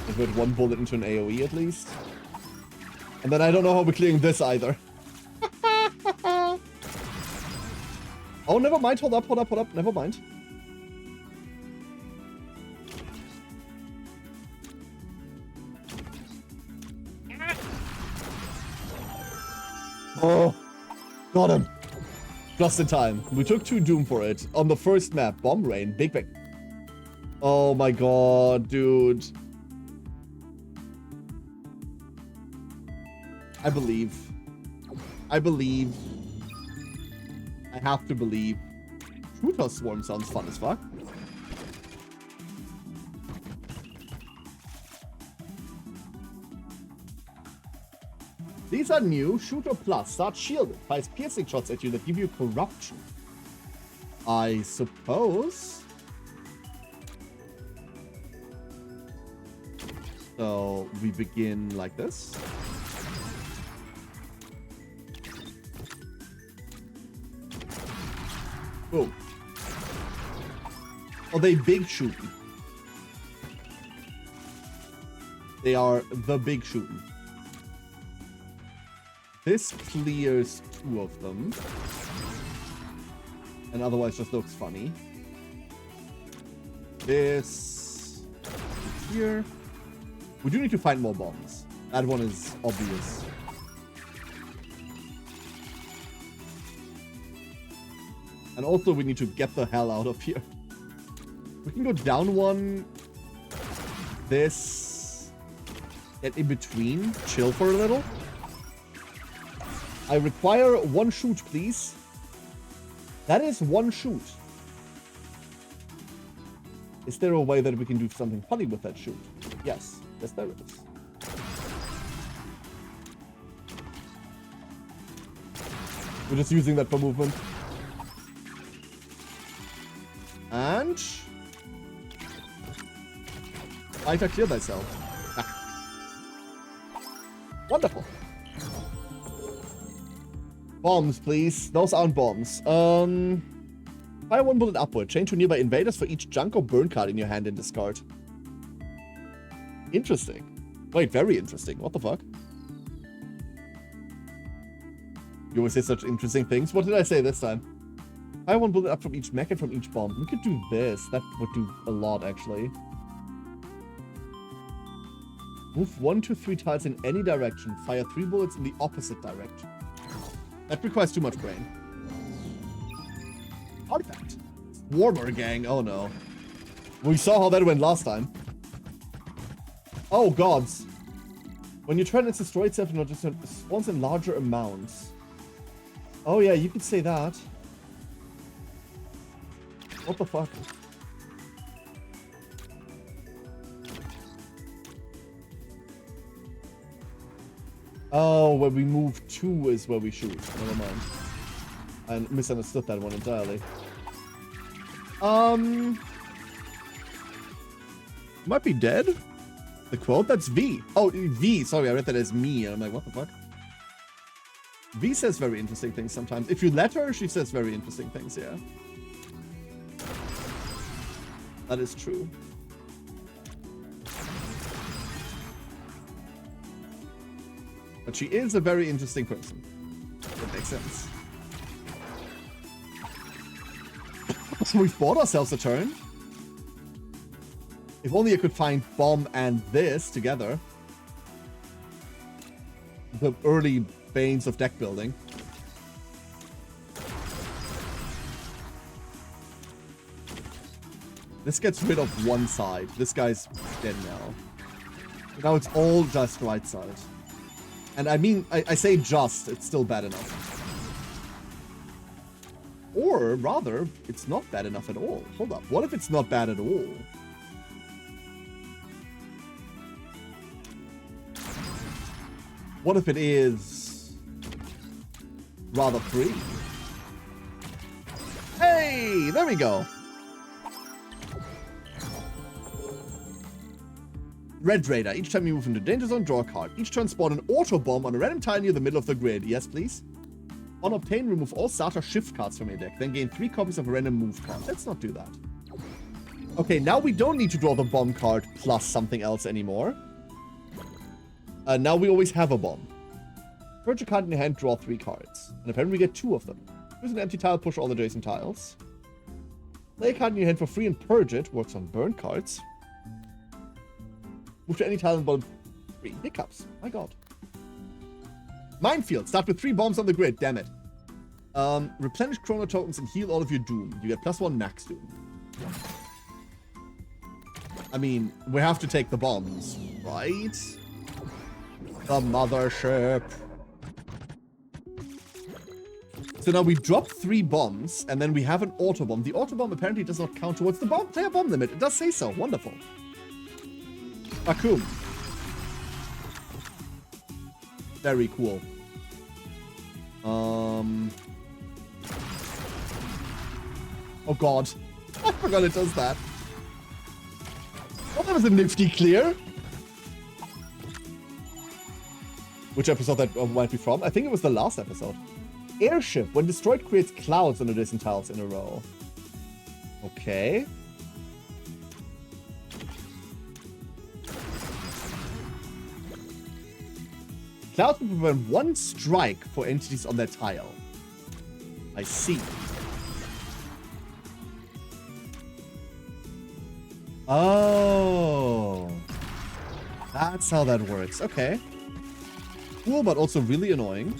If we had one bullet into an AoE at least. And then I don't know how we're clearing this either. Oh, never mind. Hold up, hold up, hold up. Never mind. Oh, got him. Just in time. We took 2 Doom for it. On the first map, Bomb Rain, Big Bang. Oh my god, dude. I believe. I believe. I have to believe. Shooter Swarm sounds fun as fuck. These are new. Shooter Plus. Start shielded. Fires piercing shots at you that give you corruption. I suppose. So we begin like this. Boom. Oh, they big shooting. They are the big shooting. This clears 2 of them. And otherwise just looks funny. This here. We do need to find more bombs. That one is obvious. And also we need to get the hell out of here. We can go down one. This. Get in between. Chill for a little. I require 1 shoot, please. That is 1 shoot. Is there a way that we can do something funny with that shoot? Yes. Yes, there is. We're just using that for movement. And... Fighter, clear thyself. Ah. Wonderful. Bombs, please. Those aren't bombs. Fire 1 bullet upward. Chain 2 nearby invaders for each junk or burn card in your hand and discard. Interesting. Wait, very interesting. What the fuck? You always say such interesting things. What did I say this time? Fire 1 bullet up from each mech and from each bomb. We could do this. That would do a lot, actually. Move 1 to 3 tiles in any direction. Fire 3 bullets in the opposite direction. That requires too much brain. Artifact. Warmer gang. Oh no. We saw how that went last time. Oh gods. When you try to destroy itself, it just spawns in larger amounts. Oh yeah, you could say that. What the fuck? Oh, where we move 2 is where we shoot. Never mind. I misunderstood that one entirely. Might be dead? The quote? That's V. Oh, V. Sorry, I read that as me. And I'm like, what the fuck? V says very interesting things sometimes. If you let her, she says very interesting things, yeah. That is true. But she is a very interesting person. That makes sense. So we've bought ourselves a turn. If only I could find bomb and this together. The early veins of deck building. This gets rid of one side. This guy's dead now. Now it's all just right side. And I mean, I say just, it's still bad enough. Or, rather, it's not bad enough at all. Hold up, what if it's not bad at all? What if it is... rather free? Hey, there we go. Red Raider. Each time you move into danger zone, draw a card. Each turn spawn an auto bomb on a random tile near the middle of the grid. Yes, please. On obtain, remove all starter shift cards from your deck. Then gain 3 copies of a random move card. Let's not do that. Okay, now we don't need to draw the bomb card plus something else anymore. Now we always have a bomb. Purge a card in your hand, draw 3 cards. And apparently we get 2 of them. Use an empty tile, push all adjacent tiles. Play a card in your hand for free and purge it. Works on burn cards. Move to any tile and bomb 3 hiccups. My god. Minefield. Start with 3 bombs on the grid. Damn it. Replenish chrono tokens and heal all of your doom. You get +1 max doom. I mean, we have to take the bombs, right? The mothership. So now we drop 3 bombs, and then we have an auto bomb. The auto bomb apparently does not count towards the player bomb limit. It does say so. Wonderful. Bakum. Very cool. Oh god. I forgot it does that. Oh, that was a nifty clear. Which episode that might be from? I think it was the last episode. Airship. When destroyed, creates clouds on adjacent tiles in a row. Okay. Clouds will prevent 1 strike for entities on that tile. I see. Oh. That's how that works. Okay. Cool, but also really annoying.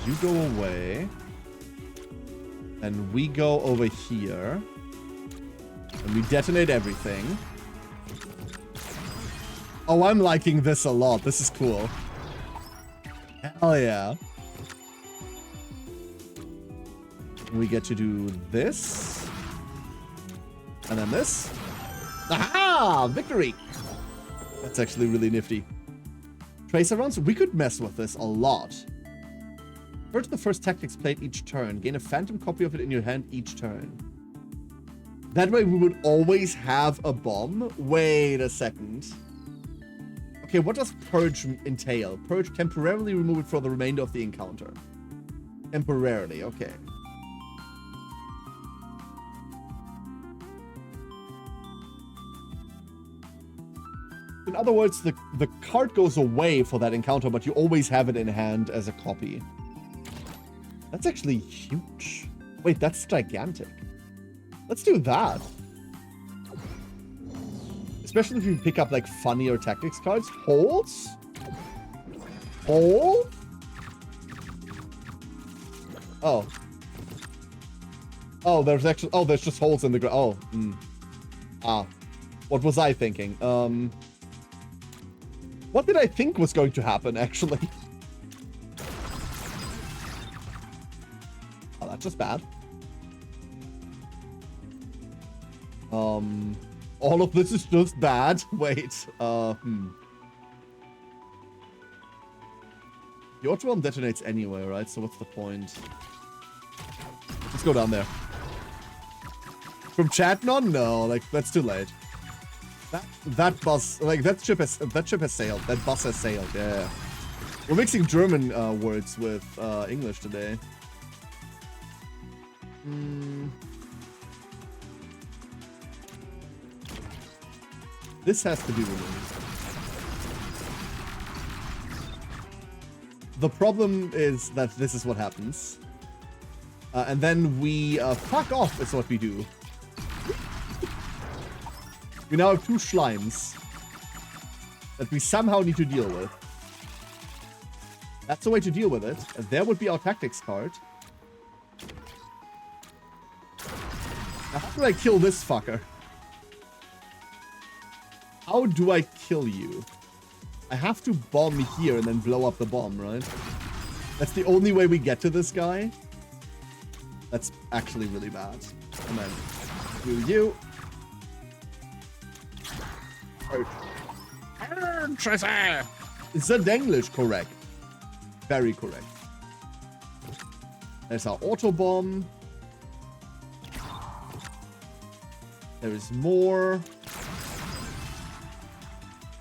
You go away. And we go over here. And we detonate everything. Oh, I'm liking this a lot. This is cool. Hell yeah. We get to do this. And then this. Aha! Victory! That's actually really nifty. Tracer runs? We could mess with this a lot. Purge the first tactics played each turn. Gain a phantom copy of it in your hand each turn. That way we would always have a bomb. Wait a second. Okay, what does Purge entail? Purge temporarily remove it for the remainder of the encounter. Temporarily, okay. In other words, the card goes away for that encounter, but you always have it in hand as a copy. That's actually huge. Wait, that's gigantic. Let's do that. Especially if you pick up, like, funnier tactics cards. Holds? Hold? Oh. Oh, there's actually... Oh, there's just holes in the ground. Oh. Ah. What was I thinking? What did I think was going to happen, actually? Oh, that's just bad. All of this is just bad. Wait, The auto bomb detonates anyway, right? So what's the point? Let's go down there. From chat? No, like, that's too late. That bus, like, that ship has sailed. That bus has sailed, yeah. We're mixing German words with English today. This has to be removed. The problem is that this is what happens. And then we fuck off is what we do. We now have 2 slimes that we somehow need to deal with. That's the way to deal with it. And there would be our tactics card. Now, how do I kill this fucker? How do I kill you? I have to bomb here and then blow up the bomb, right? That's the only way we get to this guy. That's actually really bad. And then do you. Is that English correct? Very correct. There's our auto bomb. There is more.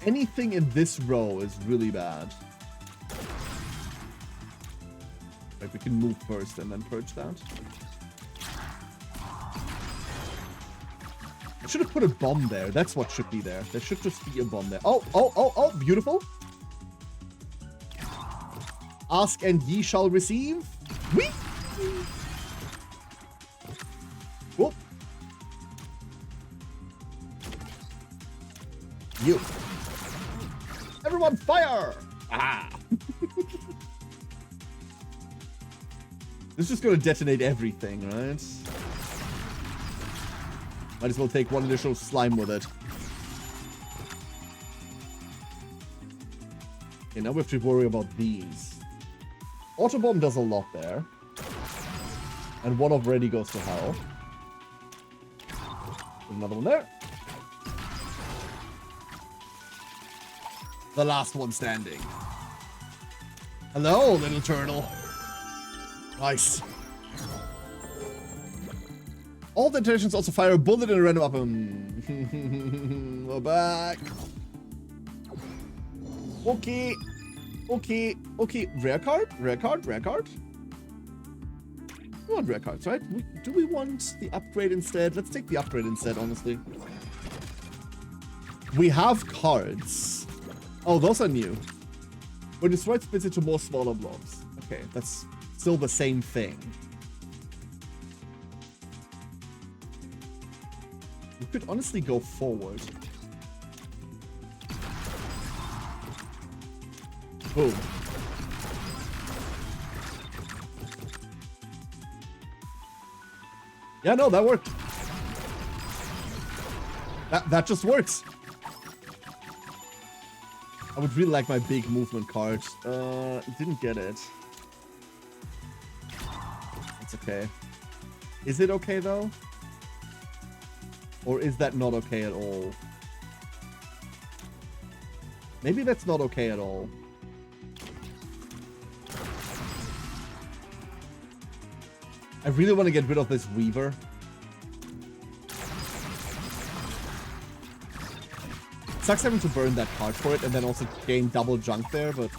Anything in this row is really bad. Like we can move first and then purge that. I should have put a bomb there. That's what should be there. There should just be a bomb there. Oh, oh, oh, oh, beautiful. Ask and ye shall receive. Whee! Whoop. You. Everyone fire! Ah. This is just going to detonate everything, right? Might as well take one additional slime with it. Okay, now we have to worry about these. Autobomb does a lot there. And one already goes to hell. There's another one there. The last one standing. Hello, little turtle. Nice. All the detonations also fire a bullet in a random weapon. We're back. Okay. Okay. Okay. Rare card? Rare card? Rare card? We want rare cards, right? Do we want the upgrade instead? Let's take the upgrade instead, honestly. We have cards. Oh, those are new. When destroyed, splits into more smaller blobs. Okay, that's still the same thing. We could honestly go forward. Boom. Yeah, no, that worked. That just works. I would really like my big movement card. Didn't get it. It's okay. Is it okay though? Or is that not okay at all? Maybe that's not okay at all. I really want to get rid of this Weaver. Sucks having to burn that card for it and then also gain double junk there, but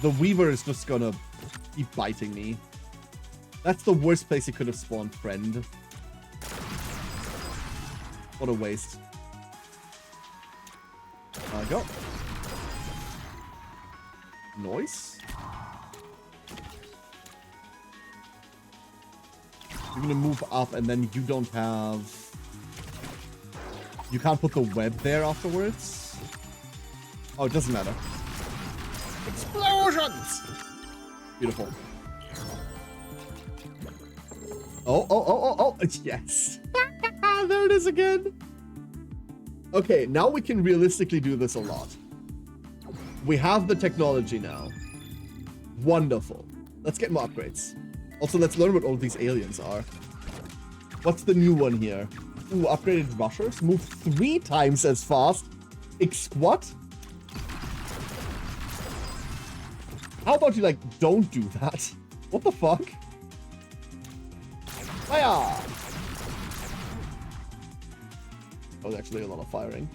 the Weaver is just gonna keep biting me. That's the worst place he could have spawned friend. What a waste. Go. Noise. You're gonna move up and then you don't have... You can't put the web there afterwards? Oh, it doesn't matter. Explosions! Beautiful. Oh, oh, oh, oh, oh, yes. There it is again. Okay, now we can realistically do this a lot. We have the technology now. Wonderful. Let's get more upgrades. Also, let's learn what all these aliens are. What's the new one here? Ooh, upgraded rushers. Move 3 times as fast. What? How about you, like, don't do that? What the fuck? Fire! That was actually a lot of firing.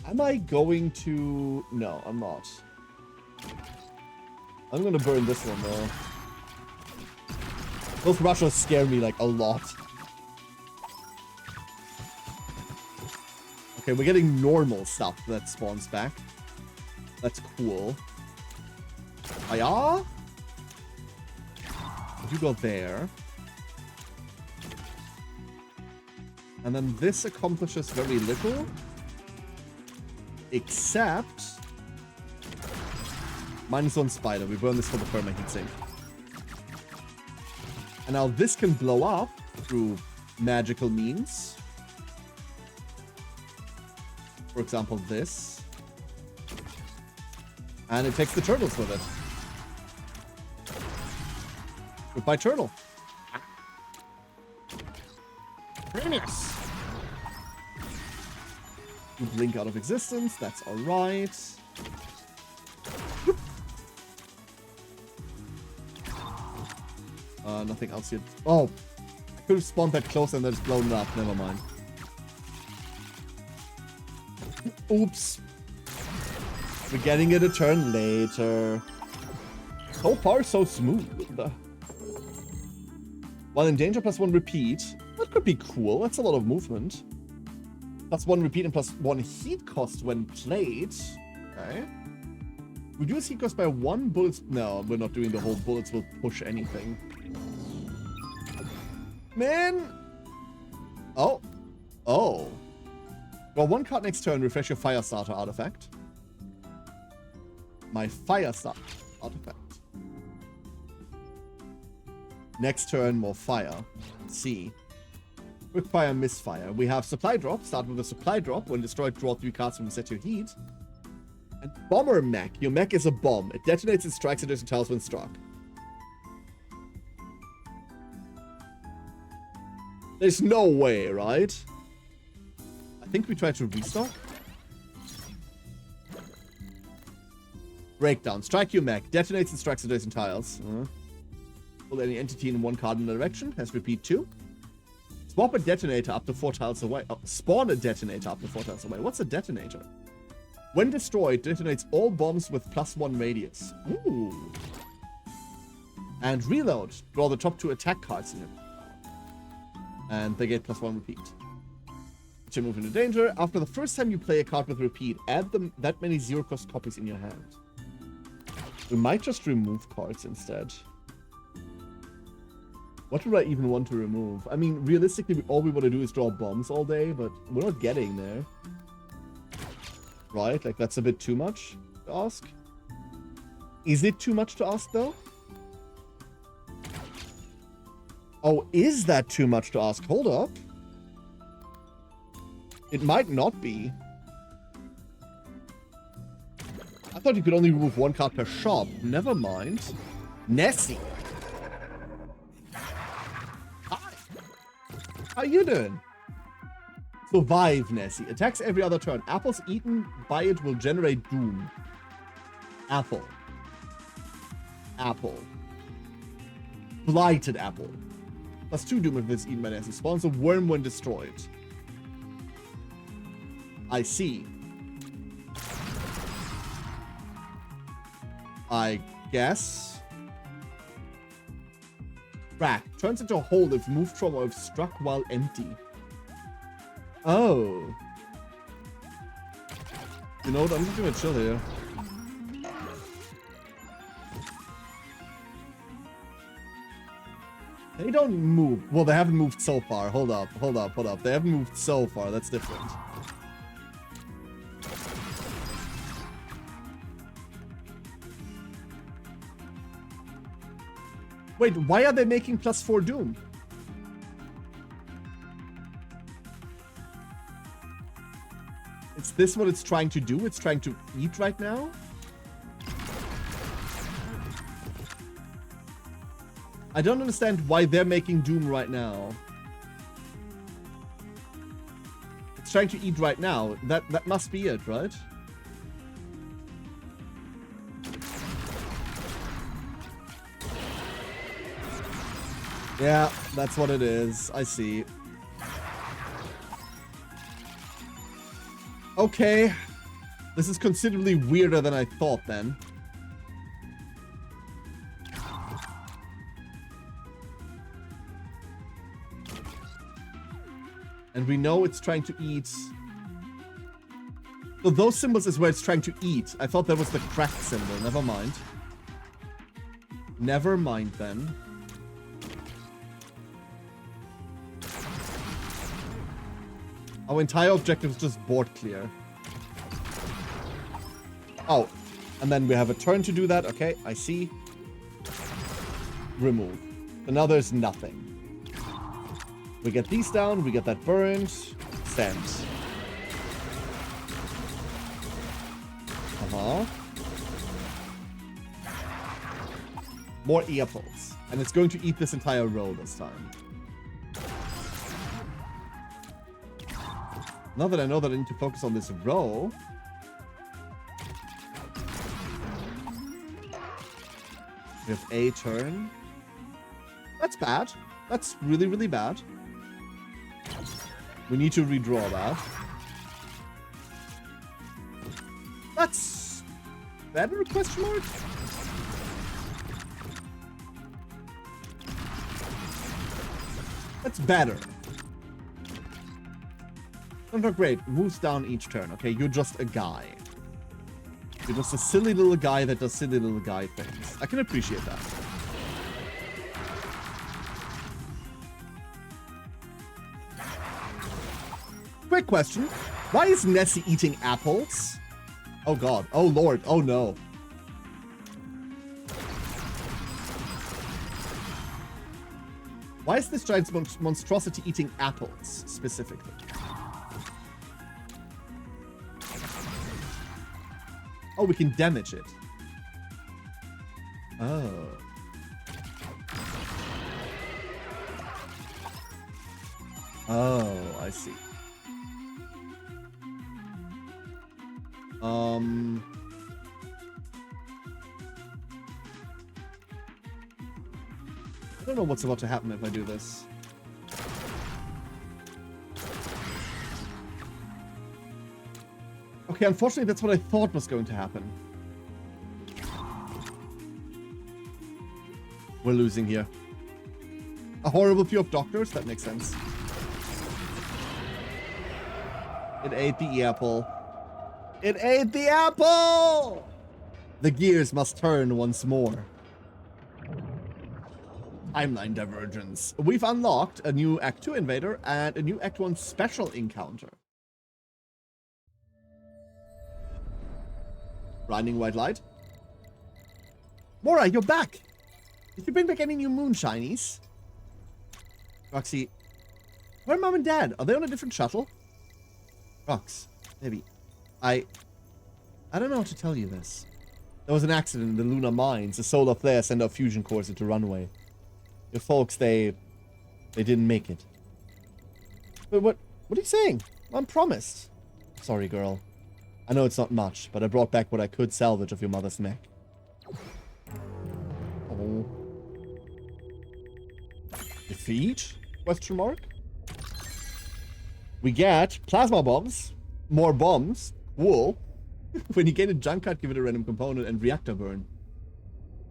Am I going to... No, I'm not. I'm gonna burn this one, though. Those rushers scare me, like, a lot. Okay, we're getting normal stuff that spawns back. That's cool. Hiya! You go there. And then this accomplishes very little. Except... -1 spider. We burn this for the perma heatsink. And now this can blow up through magical means. For example, this. And it takes the turtles with it. Goodbye, turtle. Genius. You blink out of existence. That's alright. Nothing else yet. Oh, I could have spawned that close and then just blown it up. Never mind. Oops. We're getting it a turn later. So far, so smooth. While in danger, +1 repeat. That could be cool. That's a lot of movement. +1 repeat and +1 heat cost when played. Okay. Reduce heat cost by 1 bullets. No, we're not doing the whole bullets will push anything. Man! Oh. Oh. Draw 1 card next turn, refresh your fire starter artifact. My fire starter artifact. Next turn, more fire. C. Quick fire, misfire. We have supply drop. Start with a supply drop. When destroyed, draw 3 cards from reset your heat. And bomber mech. Your mech is a bomb. It detonates and strikes adjacent tiles when struck. There's no way, right? I think we try to restock. Breakdown. Strike your mech. Detonates and strikes adjacent tiles. Pull any entity in 1 card in the direction. Has repeat 2. Swap a detonator up to 4 tiles away. Oh, spawn a detonator up to 4 tiles away. What's a detonator? When destroyed, detonates all bombs with +1 radius. Ooh. And reload. Draw the top 2 attack cards in it. And they get +1 repeat. To move into danger. After the first time you play a card with repeat, add them that many 0-cost copies in your hand. We might just remove cards instead. What would I even want to remove? I mean, realistically, all we want to do is draw bombs all day, but we're not getting there. Right? Like, that's a bit too much to ask. Is it too much to ask, though? Oh, is that too much to ask? Hold up. It might not be. I thought you could only remove 1 card per shop. Never mind. Nessie. Hi. How you doing? Survive, Nessie. Attacks every other turn. Apples eaten by it will generate doom. Apple. Apple. Blighted apple. +2 doom if it's eaten by Nessie. Spawns a worm when destroyed. I see. I guess. Crack. Turns into a hole if moved from or if struck while empty. Oh. You know what? I'm just gonna chill here. They don't move. Well, they haven't moved so far. Hold up, hold up, hold up. They haven't moved so far. That's different. Wait, why are they making +4 doom? Is this what it's trying to do? It's trying to eat right now? I don't understand why they're making doom right now. It's trying to eat right now. That must be it, right? Yeah, that's what it is. I see. Okay. This is considerably weirder than I thought then. And we know it's trying to eat. So those symbols is where it's trying to eat. I thought that was the crack symbol. Never mind. Never mind then. Our entire objective is just board clear. Oh, and then we have a turn to do that. Okay, I see. Remove. So now there's nothing. We get these down, we get that burned. Send. More apples. And it's going to eat this entire row this time. Now that I know that I need to focus on this row. We have a turn. That's bad. That's really, really bad. We need to redraw that. That's better, question mark? That's better. Not great. Moves down each turn. Okay, you're just a guy. You're just a silly little guy that does silly little guy things. I can appreciate that. Quick question. Why is Nessie eating apples? Oh god. Oh lord. Oh no. Why is this giant monstrosity eating apples, specifically? Oh, we can damage it. Oh. Oh, I see. I don't know what's about to happen if I do this. Okay, unfortunately, that's what I thought was going to happen. We're losing here. A horrible few of doctors? That makes sense. It ate the apple. It ate the apple! The gears must turn once more. Timeline divergence. We've unlocked a new Act 2 invader and a new Act 1 special encounter. Blinding white light. Mora, you're back! Did you bring back any new moonshinies? Roxy, where are Mom and Dad? Are they on a different shuttle? Rox, maybe. I don't know how to tell you this. There was an accident in the lunar mines. The solar flare sent our fusion cores into runway. Your folks, they didn't make it. But what are you saying? Mom promised. Sorry, girl. I know it's not much, but I brought back what I could salvage of your mother's mech. Oh. Defeat? Question mark? We get plasma bombs, more bombs, cool. When you gain a junk card, give it a random component and reactor burn.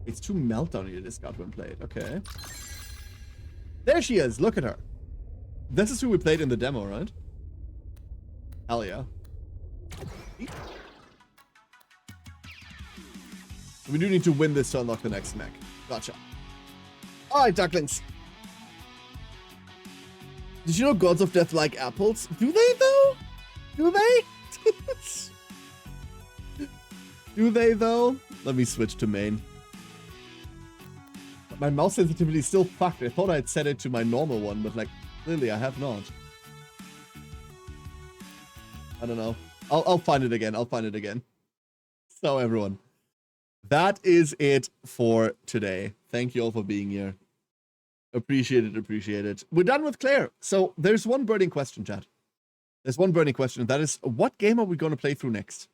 It's 2 meltdown you discard when played. Okay. There she is. Look at her. This is who we played in the demo, right? Hell yeah. We do need to win this to unlock the next mech. Gotcha. Alright, ducklings. Did you know gods of death like apples? Do they, though? Do they? Do they, though? Let me switch to main. My mouse sensitivity is still fucked. I thought I'd set it to my normal one, but, like, clearly I have not. I don't know. I'll find it again. I'll find it again. So, everyone, that is it for today. Thank you all for being here. Appreciate it, appreciate it. We're done with Claire. So, there's one burning question, chat. There's one burning question. That is, what game are we going to play through next?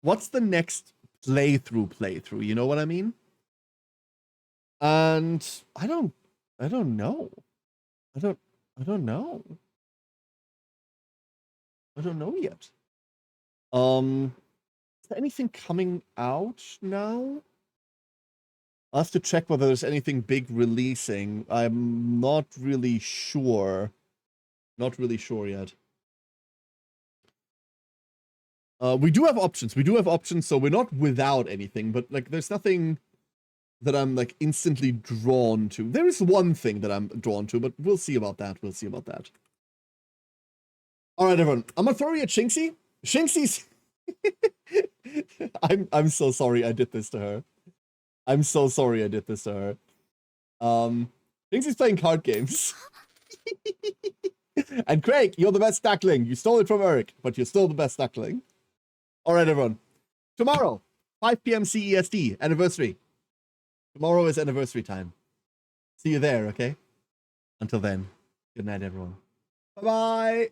What's the next playthrough? You know what I mean? And I don't know. I don't know. I don't know yet. Is there anything coming out now? I'll have to check whether there's anything big releasing. I'm not really sure. Not really sure yet. We do have options. So we're not without anything, but like there's nothing that I'm like instantly drawn to. There is one thing that I'm drawn to, but we'll see about that. All right, everyone. I'm gonna throw you at Shinxie. Shinxie's. I'm so sorry I did this to her. Shinxie's playing card games. And Craig, you're the best duckling. You stole it from Eric, but you're still the best duckling. All right, everyone. Tomorrow, 5 p.m. CEST, anniversary. Tomorrow is anniversary time. See you there, okay? Until then, good night, everyone. Bye-bye.